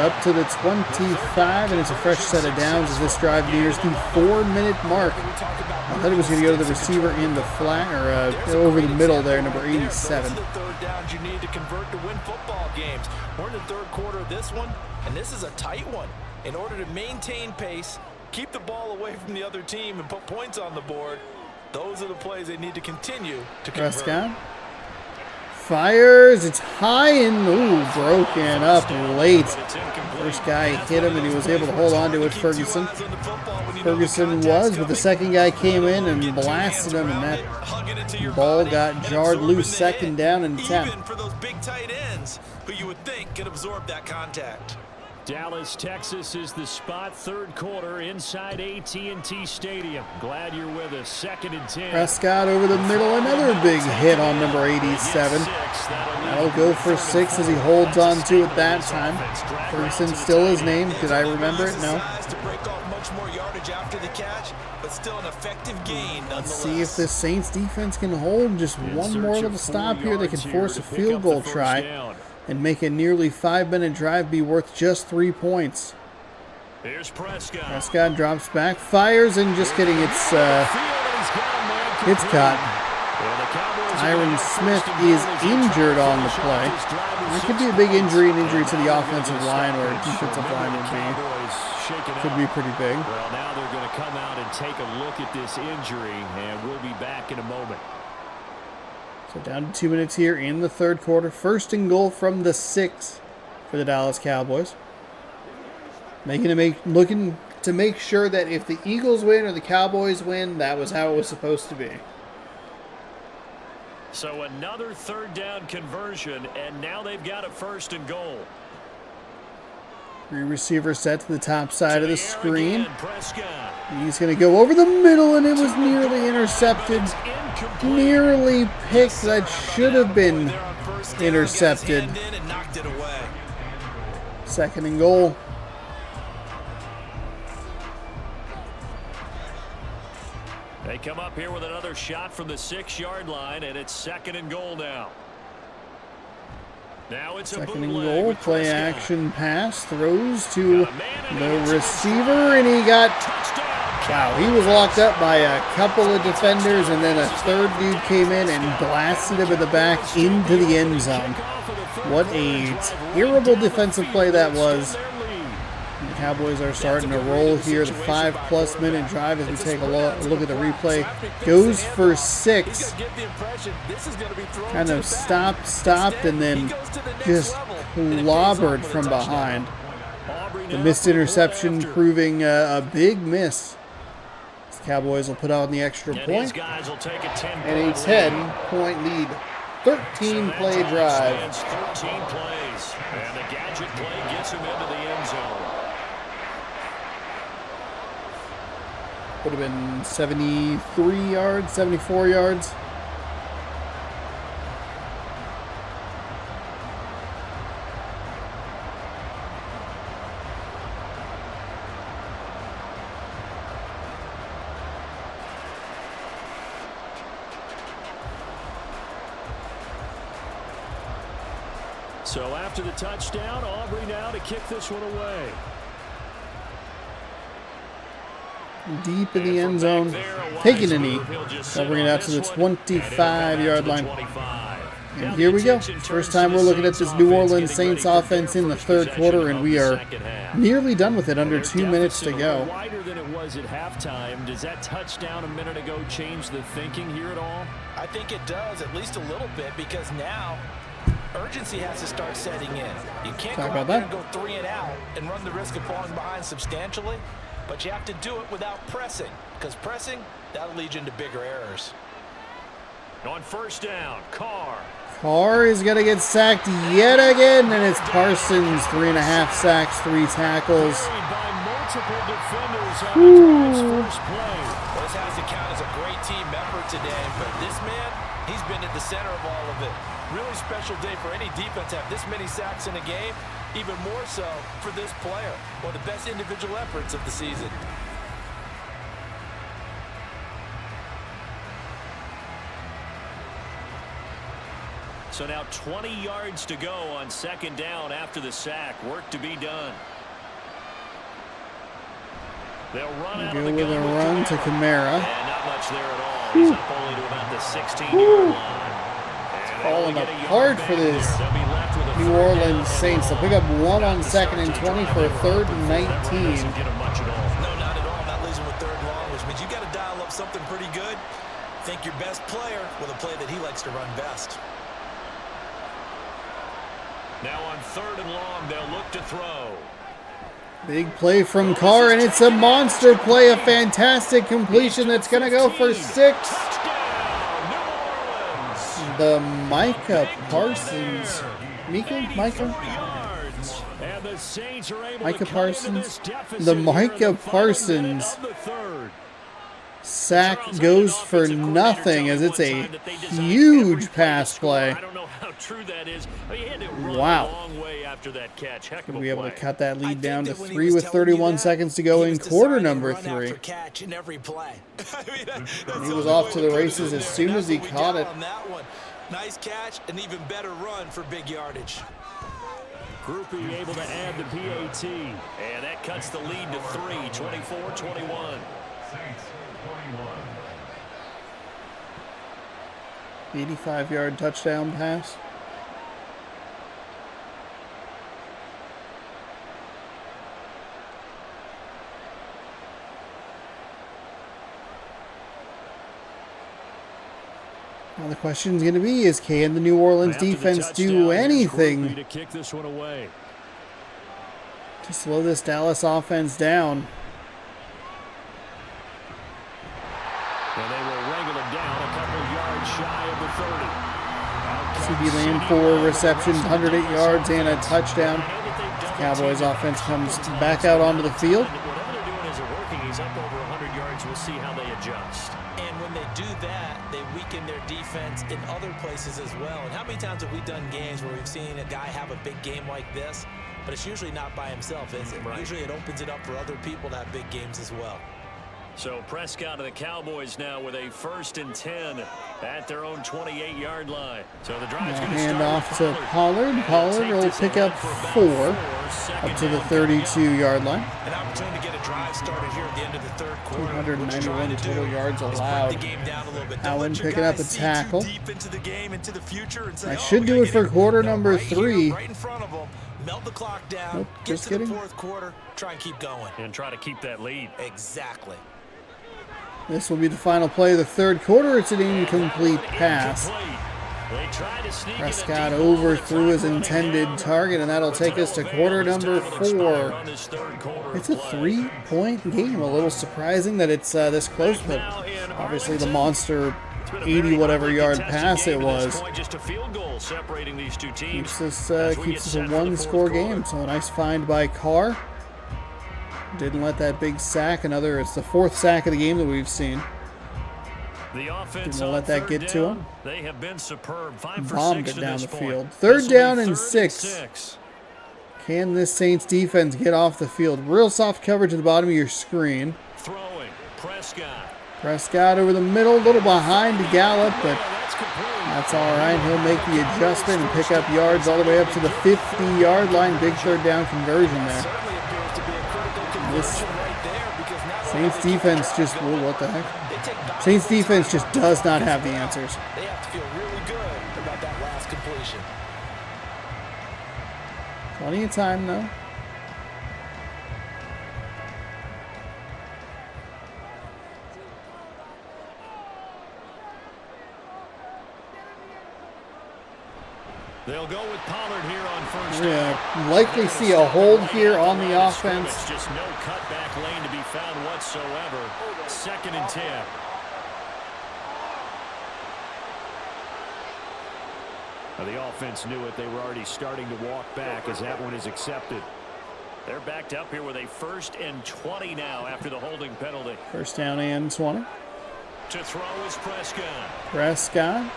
Up to the 25, and it's a fresh set of downs as this drive nears the 4-minute mark. I thought he was going to go to the receiver in the flat, or over the middle there, number 87. Those are the third downs you need to convert to win football games. We're in the third quarter of this one, and this is a tight one. In order to maintain pace, keep the ball away from the other team, and put points on the board, those are the plays they need to continue to convert. Prescott fires. It's high and broken up late. First guy hit him, and he was able to hold on to it. Ferguson was, but the second guy came in and blasted him, and that ball got jarred loose. Second down and 10. Even for those big tight ends who you would think could absorb that contact. Dallas, Texas is the spot. 3rd quarter inside AT&T Stadium. Glad you're with us. 2nd and 10. Prescott over the middle. Another big hit on number 87. That'll go for 6 as he holds on to it that time. Ferguson still his name. Did I remember it? No. To break off much more yardage after the catch, but still an effective gain Let's see if the Saints defense can hold just one more little stop here. They can force a field goal try and make a nearly 5-minute drive be worth just 3 points. Here's Prescott. Prescott drops back, fires, and just kidding, it's caught. Tyron Smith is injured on the play. That could be a big injury, an injury to the offensive line or defensive line would be. Could be pretty big. Well, now they're going to come out and take a look at this injury, and we'll be back in a moment. So down to 2 minutes here in the 3rd quarter. 1st and goal from the 6 for the Dallas Cowboys. Looking to make sure that if the Eagles win or the Cowboys win, that was how it was supposed to be. So another 3rd down conversion, and now they've got a 1st and goal. 3 receivers set to the top side of the screen. Again, Prescott. He's going to go over the middle, and it was nearly intercepted. Nearly picked. That should have been intercepted. 2nd 2nd and goal. They come up here with another shot from the 6-yard line, and it's 2nd and goal now. Now it's a 2nd and bootleg goal. with Play Prescott. action pass. Throws to the receiver, and he got... Wow, he was locked up by a couple of defenders, and then a third dude came in and blasted him in the back into the end zone. What a terrible defensive play that was. The Cowboys are starting to roll here. The 5+ minute drive, as we take a look at the replay, goes for 6. Kind of stopped, and then just clobbered from behind. The missed interception proving a big miss. The Cowboys will put out the extra point. And a 10-point lead. 13-play drive. 13 plays. And the gadget play gets him into the end zone. Would have been 73 yards, 74 yards. So after the touchdown, Aubrey now to kick this one away. Deep in the end zone, taking a knee. They'll bring it out to the 25-yard line. And here we go. First time we're looking at this New Orleans Saints offense in the third quarter, and we are nearly done with it. Under 2 minutes to go. Wider than it was at halftime. Does that touchdown a minute ago change the thinking here at all? I think it does, at least a little bit, because now urgency has to start setting in. You can't go out there and go 3 and out and run the risk of falling behind substantially, but you have to do it without pressing, because pressing, that'll lead you into bigger errors. On first down, Carr. Carr is going to get sacked yet again, and it's Parsons. 3.5 sacks, 3 tackles. By multiple defenders on his first play. Well, this has to count as a great team effort today, but this man, he's been at the center of all of it. Really special day for any defense to have this many sacks in a game, even more so for this player. One of the best individual efforts of the season. So now 20 yards to go on second down after the sack. Work to be done. They'll run out of the gun. With a run to Kamara. And not much there at all. He's up only to about the 16-yard line. Falling apart for this New Orleans Saints. They'll pick up 1 on 2nd and 20 for a 3rd and 19. No, not at all. That leaves him with 3rd and long, which means you got to dial up something pretty good. Think your best player with a play that he likes to run best. Now on 3rd and long, they'll look to throw. Big play from Carr, and it's a monster play, a fantastic completion that's going to go for 6. The Micah Parsons. Micah Parsons. The Micah Parsons sack goes for nothing, as it's a huge pass play. I don't know how true that is. He had to run Wow. a long way after that catch. Heck of a Be able to play. cut that lead down to 3 with 31 seconds to go in quarter number 3. Catch in every play. He was off to the races as soon as he caught it. Nice catch, an even better run for big yardage. Groupie able to add the PAT. And that cuts the lead to 3, 24-21. 85-yard touchdown pass. Now the question is going to be, is can the New Orleans defense do anything to kick this one away? To slow this Dallas offense down? And they will wrangle it down a couple yards shy of the 30. CeeDee Lamb 4 receptions, 108 yards, and a touchdown. The Cowboys offense comes back out onto the field. Whatever they're doing isn't working. He's up over 100 yards. We'll see how they adjust. And when they do that, they weaken their defense in other places as well. And how many times have we done games where we've seen a guy have a big game like this, but it's usually not by himself, is it? Right. Usually it opens it up for other people to have big games as well. So Prescott of the Cowboys now with a 1st and 10 at their own 28-yard line. So the drive's going to hand start off to Pollard. Pollard will pick up 4 up to the 32-yard line. An opportunity to get a drive started here at the end of the third quarter. 291 total yards allowed. The game down a little bit. Allen picking up a tackle. Deep into the game, into the future, and say, I should do it for quarter number 3. Right in front of them. Melt the clock down. Nope, get just to kidding. the fourth quarter. Try and keep going. And try to keep that lead. Exactly. This will be the final play of the third quarter. It's an incomplete pass. Prescott overthrew his intended target, and that'll take us to quarter number 4. It's a 3-point game. A little surprising that it's this close, but obviously the monster 80-whatever yard pass it was keeps us a one-score game. So a nice find by Carr. Didn't let that big sack. It's the 4th sack of the game that we've seen. Didn't let that get to him. They have been superb. 5 for Bombed 6 it to down this the point. field. Third down and and 6. Can this Saints defense get off the field? Real soft coverage at the bottom of your screen. Throwing. Prescott. Prescott over the middle, a little behind to Gallup, but that's all right. He'll make the adjustment and pick up yards all the way up to the 50-yard line. Big third down conversion there. This Saints defense just, what the heck? Saints defense just does not have the answers. They have to feel really good about that last completion. Plenty of time, though. They'll go with Pollard here on 1st We're down. going to likely see a hold here on the offense. Just no cutback lane to be found whatsoever. 2nd and 10. Now the offense knew it. They were already starting to walk back as that one is accepted. They're backed up here with a 1st and 20 now after the holding penalty. 1st down and 20. To throw is Prescott. Prescott.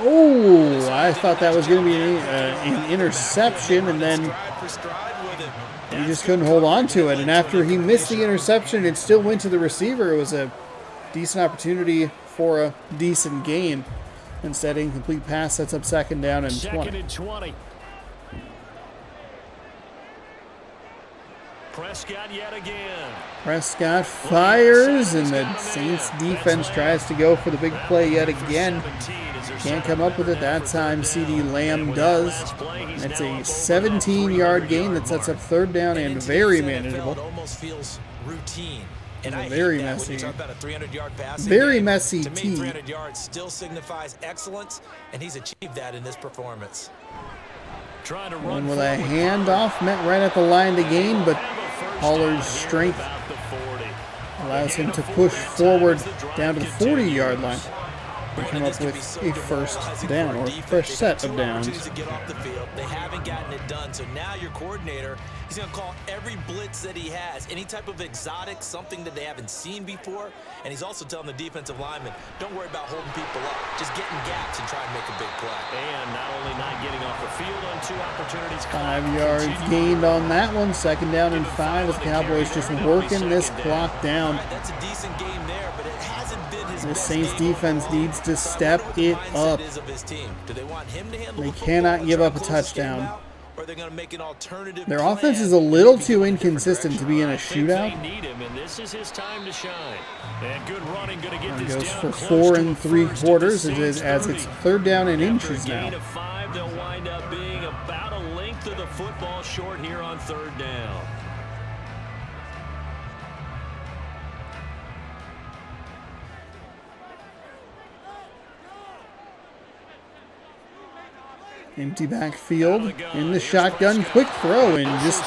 Oh, I thought that was going to be an interception, and then he just couldn't hold on to it. And after he missed the interception, it still went to the receiver. It was a decent opportunity for a decent gain. Instead, incomplete pass sets up 2nd down and 20. 2nd and 20. Prescott yet again. Prescott fires, and the Saints defense tries to go for the big play yet again. Can't come up with it that time. CeeDee Lamb does. It's a 17-yard gain that sets up 3rd down and very manageable. Almost feels routine. And very messy. Very Very messy To me, tee. 300 yards still signifies excellence, and he's achieved that in this performance. Trying to And run with a forward. handoff, met right at the line to gain, but Have a first Pollard's down strength here about the 40. allows him to push forward down to the 40-yard line. They come up with a 1st down, or fresh set of downs. To get off the field. They haven't gotten it done, so now your coordinator, he's going to call every blitz that he has, any type of exotic, something that they haven't seen before, and he's also telling the defensive lineman, don't worry about holding people up, just get in gaps and try and make a big play. And not only not getting off the field on 2 opportunities. 5 yards gained on that one. 2nd down and 5 as the Cowboys just working this clock down. Right, that's a decent game there, but it hasn't been his The best Saints game defense overall. needs to step it up. Is of his team. Do they want him to handle They the football cannot and give try up a to close this game touchdown. out, or are they going to make an alternative Their plan offense is a little too and go in a different inconsistent to be in a I think they shootout. need him, and this is his time to shine. And good running, going to get It this goes down for close 4 to and a 3 first at quarters the Saints' as it's 30. 3rd down and After inches a gain now. of 5, they'll wind up being about a length of the football short here on 3rd down. Empty backfield in the shotgun, quick throw, and just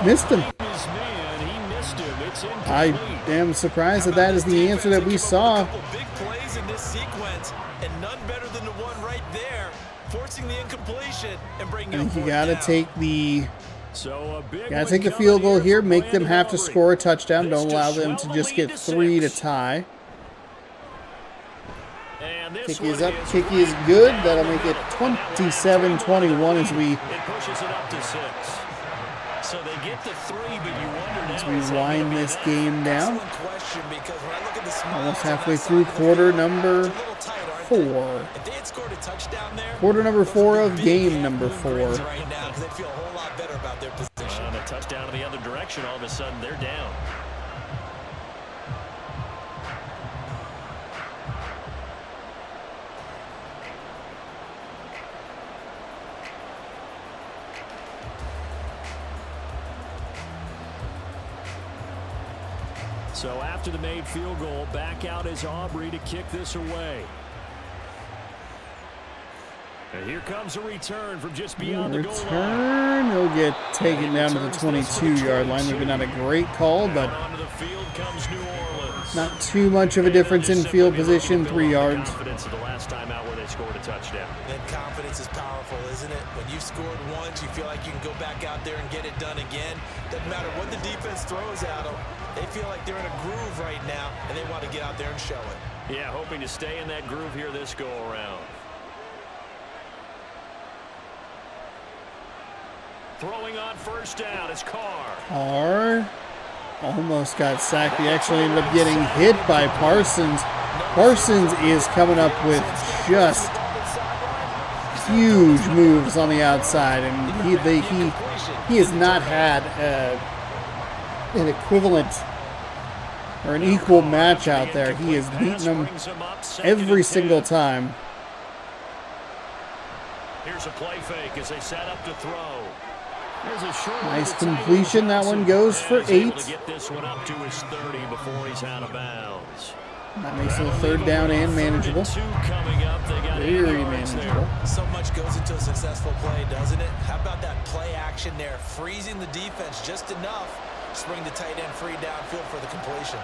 missed him. His man, he missed him. It's I incomplete. am surprised that that is the answer that we saw. Couple big plays in this sequence, and none better than the one right there, forcing the incompletion and bringing I think up you fourth gotta down. take the So a big gotta one take the coming field goal here, from make them Landon have to Motley. score a touchdown. This Don't to allow them swell to the just lead get to 3 to 6. tie. And this Kicky is one up, Kicky is good. That'll make it 27-21 as we It pushes it up to 6. So they get the 3, but you wonder As now, we is that wind gonna be this enough? game down. Excellent question, because when I look at the smiles Almost on that halfway side through of the quarter field, number it's a little tight, aren't 4. they? If they had scored a touchdown there, Quarter number those 4 would of be game big number half 4. moon grins right now, because they feel a whole lot better about their position. On a touchdown in the other direction, all of a sudden they're down. So after the made field goal, back out is Aubrey to kick this away. And here comes a return from just beyond the goal line. Return. He'll get taken down to the 22-yard line. Maybe not a great call, but Onto the field comes New Orleans. not too much of a difference in field position. 3 yards. Confidence of the last time out where they scored a touchdown. And confidence is powerful, isn't it? When you've scored once, you feel like you can go back out there and get it done again. Doesn't matter what the defense throws at them. They feel like they're in a groove right now, and they want to get out there and show it. Yeah, hoping to stay in that groove here this go-around. Throwing on first down is Carr. Carr almost got sacked. He actually ended up getting hit by Parsons. Parsons is coming up with just huge moves on the outside, and he has not had an equivalent or an equal match out there. He has beaten them every single time. Here's a play fake as they set up to throw. Nice completion. That one goes for 8. Get this one up to his 30 before he's out of bounds. That makes it a third down and manageable. Coming up, they got Very manageable. So much goes into a successful play, doesn't it? How about that play action there? Freezing the defense just enough to bring the tight end free downfield for the completion.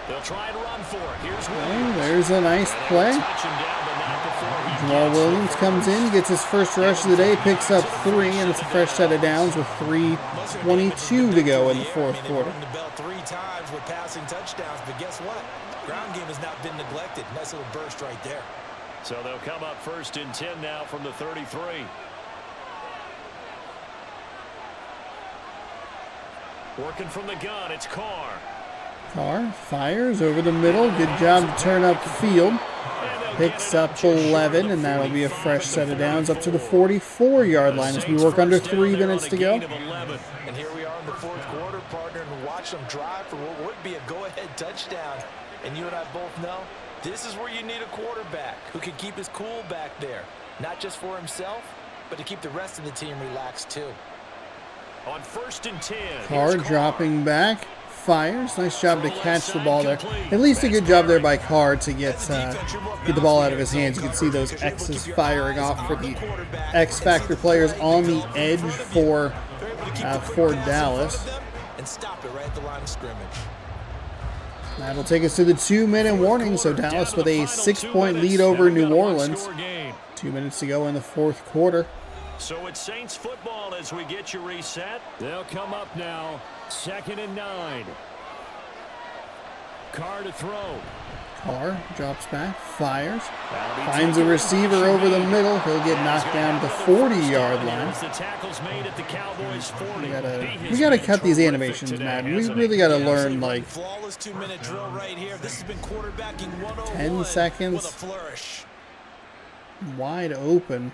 They'll try and run for it. Here's Okay, there's a nice play. Jamal Williams comes in, gets his first rush of the day, picks up 3, and it's a fresh set of downs with 3:22 to go in the fourth quarter. The bell 3 times with passing touchdowns, but guess what? Ground game has not been neglected. Nice little burst right there. So they'll come up first and 10 now from the 33. Working from the gun, it's Carr. Carr fires over the middle. Good job to turn up field. Picks up 11, and that'll be a fresh set of downs up to the 44-yard line as we work under 3 minutes to go. And here we are in the fourth quarter, partner, and watch them drive for what would be a go-ahead touchdown. And you and I both know this is where you need a quarterback who can keep his cool back there, not just for himself, but to keep the rest of the team relaxed too. On first and 10. Carr dropping back. Fires. Nice job to catch the ball there. At least a good job there by Carr to get the ball out of his hands. You can see those X's firing off for the X Factor players on the edge for Dallas. And stop it right at the line of scrimmage. That'll take us to the 2-minute warning. So Dallas with a 6-point lead over New Orleans. 2 minutes to go in the fourth quarter. So it's Saints football as we get you reset. They'll come up now. 2nd and 9. Carr to throw. Carr drops back, fires, finds a receiver over the middle. He'll get knocked down to the 40-yard line. The tackle's made at the Cowboys 40. We gotta cut these animations, Madden. We really gotta learn, like, Flawless 2-minute drill right here. This has been quarterbacking 101 10 seconds. with a flourish. Wide open.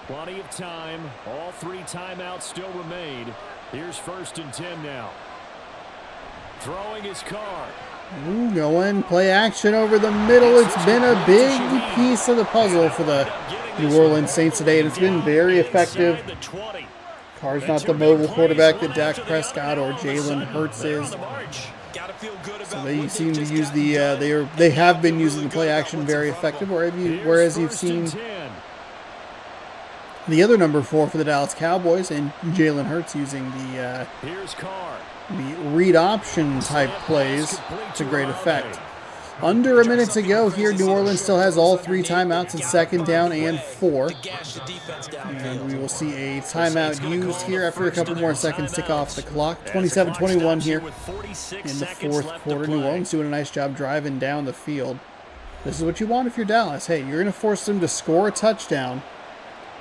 Plenty of time. All 3 timeouts still remain. Here's 1st and 10 now. Throwing his Carr. Ooh, going play action over the middle. It's been a big piece of the puzzle for the New Orleans Saints today, and it's been very effective. Carr's not the mobile quarterback that Dak Prescott or Jalen Hurts is. So they seem to use they have been using the play action very effective, whereas you've seen the other number 4 for the Dallas Cowboys and Jalen Hurts using the read option type plays to great effect. Under a minute to go here. New Orleans still has all 3 timeouts in 2nd down and 4. And we will see a timeout used here after a couple more seconds tick off the clock. 27-21 here in the 4th quarter. New Orleans doing a nice job driving down the field. This is what you want if you're Dallas. Hey, you're going to force them to score a touchdown.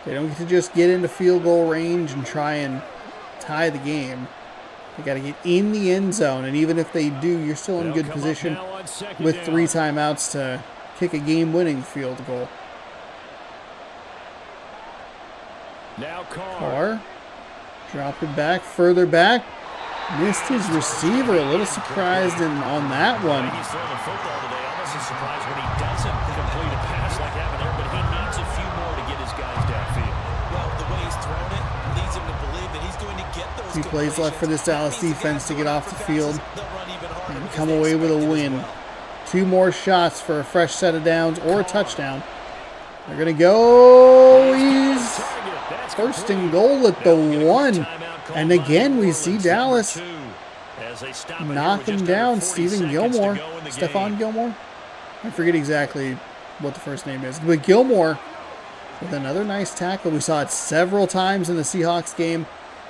They don't get to just get into field goal range and try and tie the game. They got to get in the end zone, and even if they do, you're still in good position with 3 timeouts to kick a game-winning field goal. Now Carr dropped it back, further back. Missed his receiver. A little surprised on that one. He's throwing the football today. Almost surprised when he doesn't complete a pass like happened there, but he needs a few more to get his guys downfield. Well, the way he's thrown it leads him to believe that he's going to get those. 2 plays left for this Dallas defense to get off the field and come away with a win. 2 more shots for a fresh set of downs or a touchdown. They're going to go. He's 1st and goal at the 1. And again, we see Dallas knock him down. Stephon Gilmore. I forget exactly what the first name is. But Gilmore with another nice tackle. We saw it several times in the Seahawks game.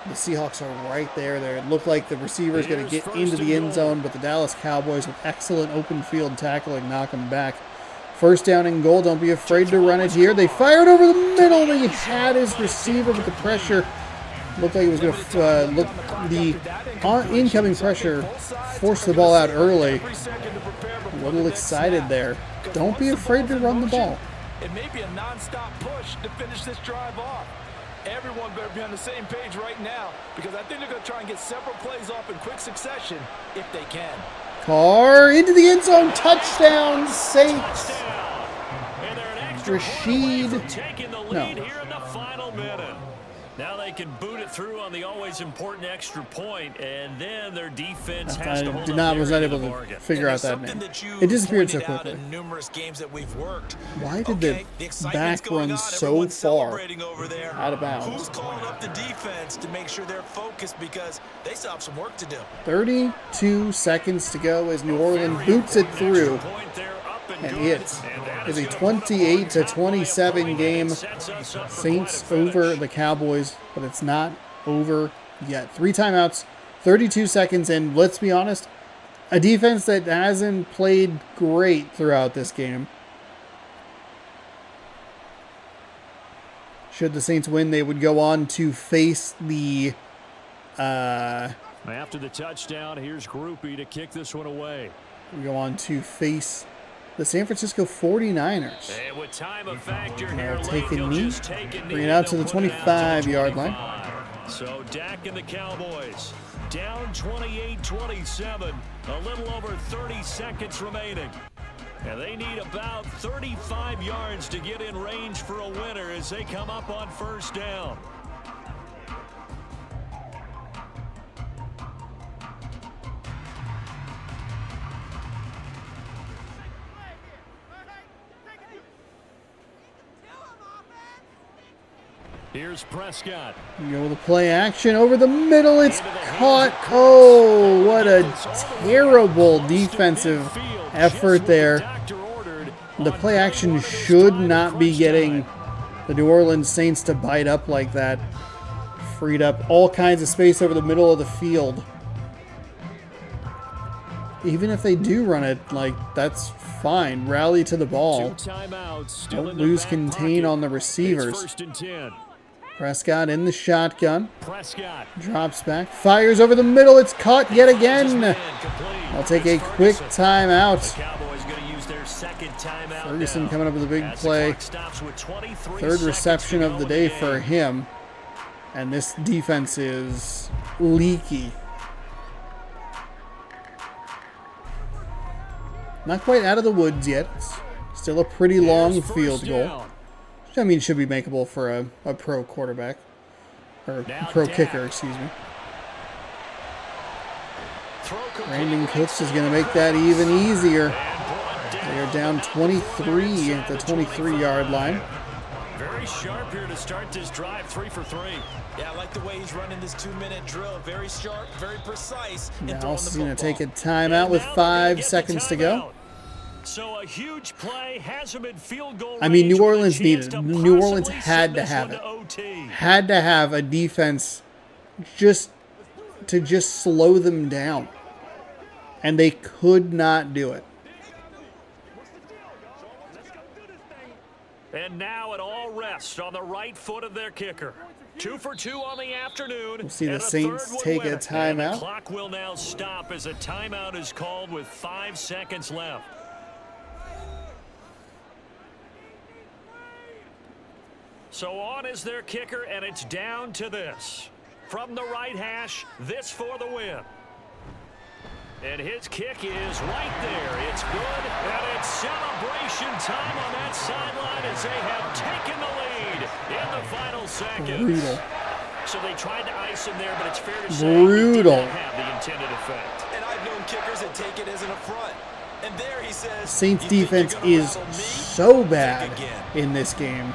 The Seahawks are right there. It looked like the receiver is going to get into the end zone, but the Dallas Cowboys with excellent open field tackling knock him back. 1st down and goal. Don't be afraid to run it here. They fired over the middle. They had his receiver, but the pressure looked like it was going to the incoming pressure forced the ball out early. A little excited there. Don't be afraid to run the ball. It may be a non-stop push to finish this drive off. Everyone better be on the same page right now because I think they're going to try and get several plays off in quick succession if they can. Carr into the end zone. Touchdown, Saints. Rashid. Now they can boot it through on the always important extra point, and then their defense has to hold I was not able to figure out that name. It disappeared so quickly. Why did the back run so far out of bounds? Who's calling up the defense to make sure they're focused because they still have some work to do. 32 seconds to go as New Orleans boots it through. And it is a 28-27 game. Saints over the Cowboys, but it's not over yet. 3 timeouts, 32 seconds, and let's be honest, a defense that hasn't played great throughout this game. Should the Saints win, they would go on to face the... After the touchdown, here's Groupie to kick this one away. We go on to face the San Francisco 49ers. And with time a factor here, take a knee, bring it out to the 25-yard line. So Dak and the Cowboys down 28-27, a little over 30 seconds remaining. And they need about 35 yards to get in range for a winner as they come up on 1st down. Here's Prescott. You go with the play action over the middle. It's caught. Oh, what a terrible defensive effort there. The play action should not be getting the New Orleans Saints to bite up like that. Freed up all kinds of space over the middle of the field. Even if they do run it, like, that's fine. Rally to the ball. Don't lose contain on the receivers. Prescott in the shotgun. Drops back. Fires over the middle. It's caught yet again. I'll take a quick timeout. Ferguson coming up with a big play. 3rd reception of the day for him. And this defense is leaky. Not quite out of the woods yet. Still a pretty long field goal. I mean, it should be makeable for a pro quarterback. Or pro kicker, excuse me. Brandon Cooks is going to make that even easier. They are down 23 at the 23-yard line. Very sharp here to start this drive, 3 for 3. Yeah, I like the way he's running this 2-minute drill. Very sharp, very precise. Now he's going to take a timeout with 5 seconds to go. So a huge play has him in field goal. I mean, New range with a Orleans chance needed. to New Orleans possibly had send to this have one it. to OT. Had to have a defense just to slow them down. And they could not do it. And now it all rests on the right foot of their kicker. 2 for 2 on the afternoon. We'll see the and Saints third take winner. a timeout. And the clock will now stop as a timeout is called with 5 seconds left. So on is their kicker, and it's down to this. From the right hash, this for the win. And his kick is right there. It's good, and it's celebration time on that sideline as they have taken the lead in the final seconds. Brutal. So they tried to ice him there, but it's fair to say Brutal. it did not have the intended effect. And I've known kickers that take it as an affront. And there he says, Saints "You think you're defense gonna is rattle me? so Think bad again." in this game.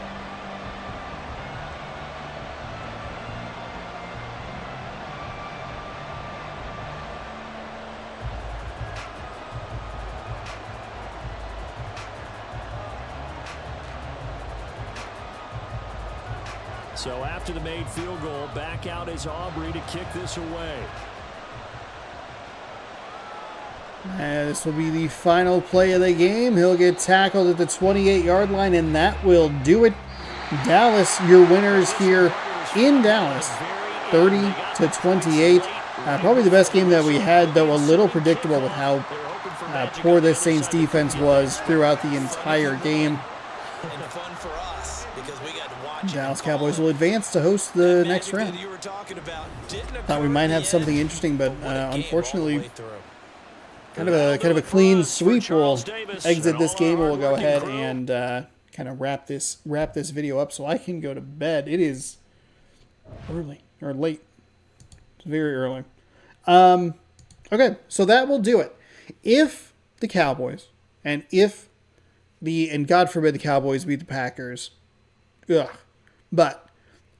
So after the made field goal, back out is Aubrey to kick this away. And this will be the final play of the game. He'll get tackled at the 28-yard line, and that will do it. Dallas, your winners here in Dallas, 30-28. Probably the best game that we had, though a little predictable with how poor this Saints defense was throughout the entire game. And fun for us because we got to watch it Dallas and call Cowboys it. will advance to host the That next magic round. that you were talking about didn't Thought we occur might in have the something end, interesting, but what a game all the unfortunately, way through. kind of a clean sweep. We'll exit this game, and we'll go hard-working ahead crew. and kind of wrap this video up so I can go to bed. It is early or late. It's very early. Okay, so that will do it. If the Cowboys and God forbid the Cowboys beat the Packers, but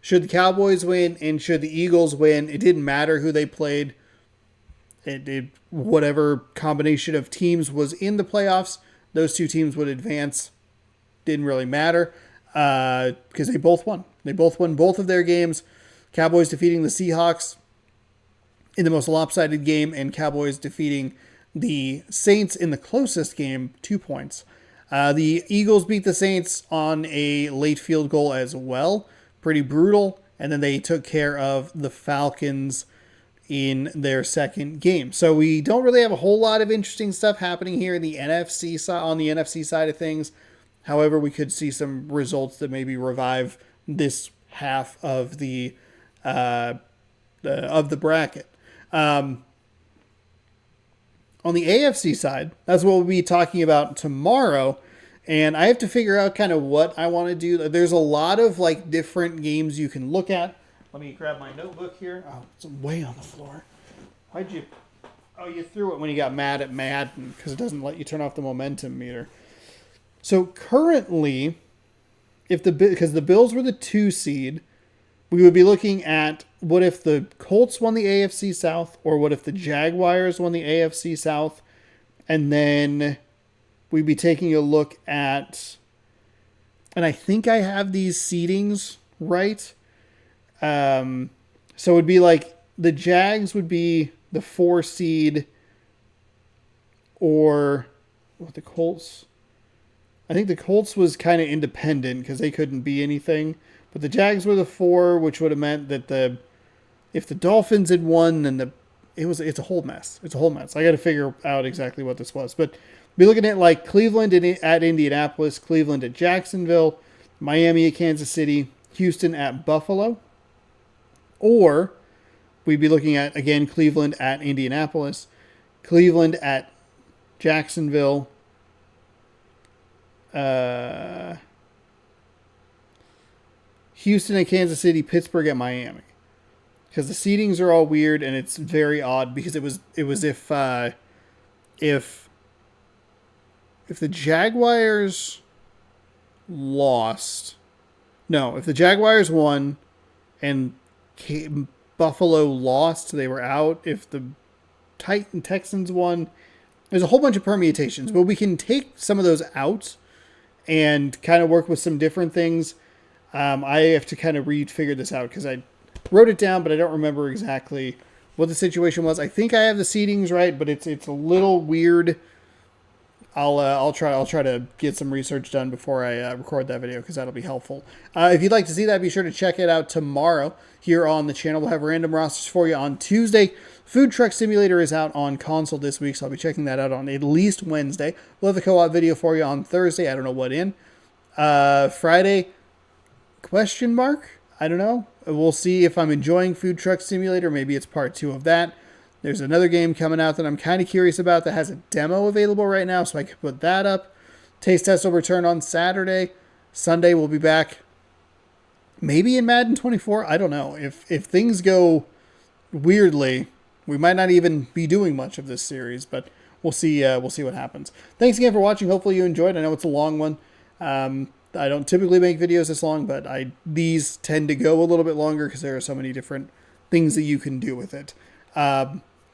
should the Cowboys win and should the Eagles win, it didn't matter who they played. Whatever combination of teams was in the playoffs, those two teams would advance. Didn't really matter because they both won. They both won both of their games. Cowboys defeating the Seahawks in the most lopsided game, and Cowboys defeating the Saints in the closest game, 2 points. The Eagles beat the Saints on a late field goal as well. Pretty brutal. And then they took care of the Falcons in their second game. So we don't really have a whole lot of interesting stuff happening here in the NFC side, on the NFC side of things. However, we could see some results that maybe revive this half of the bracket. On the AFC side, that's what we'll be talking about tomorrow. And I have to figure out kind of what I want to do. There's a lot of like different games you can look at. Let me grab my notebook here. Oh, it's way on the floor. Why'd you... Oh, you threw it when you got mad at Madden because it doesn't let you turn off the momentum meter. So currently, because the Bills were the 2 seed, we would be looking at what if the Colts won the AFC South, or what if the Jaguars won the AFC South, and then we'd be taking a look at, and I think I have these seedings right. So it would be like the Jags would be the 4 seed, or what the Colts. I think the Colts was kind of independent because they couldn't be anything. But the Jags were the 4, which would have meant that if the Dolphins had won, then it's a whole mess. It's a whole mess. I got to figure out exactly what this was. But be looking at like Cleveland at Indianapolis, Cleveland at Jacksonville, Miami at Kansas City, Houston at Buffalo. Or we'd be looking at, again, Cleveland at Indianapolis, Cleveland at Jacksonville, Houston and Kansas City, Pittsburgh at Miami. Because the seedings are all weird, and it's very odd because it was if the Jaguars lost, no, if the Jaguars won and Buffalo lost, they were out. If the Texans won there's a whole bunch of permutations, but we can take some of those out and kind of work with some different things. I have to kind of figure this out because I wrote it down, but I don't remember exactly what the situation was. I think I have the seedings right, but it's a little weird. I'll try to get some research done before I record that video because that'll be helpful. If you'd like to see that, be sure to check it out tomorrow here on the channel. We'll have random rosters for you on Tuesday. Food Truck Simulator is out on console this week, so I'll be checking that out on at least Wednesday. We'll have a co-op video for you on Thursday. I don't know what in. Friday, question mark? I don't know. We'll see if I'm enjoying Food Truck Simulator. Maybe it's part 2 of that. There's another game coming out that I'm kind of curious about that has a demo available right now, so I can put that up. Taste Test will return on Saturday. Sunday we'll be back. Maybe in Madden 24. I don't know. If things go weirdly, we might not even be doing much of this series, but we'll see. We'll see what happens. Thanks again for watching. Hopefully you enjoyed. I know it's a long one. I don't typically make videos this long, but these tend to go a little bit longer because there are so many different things that you can do with it.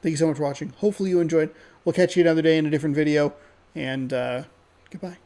Thank you so much for watching. Hopefully you enjoyed. We'll catch you another day in a different video, and goodbye.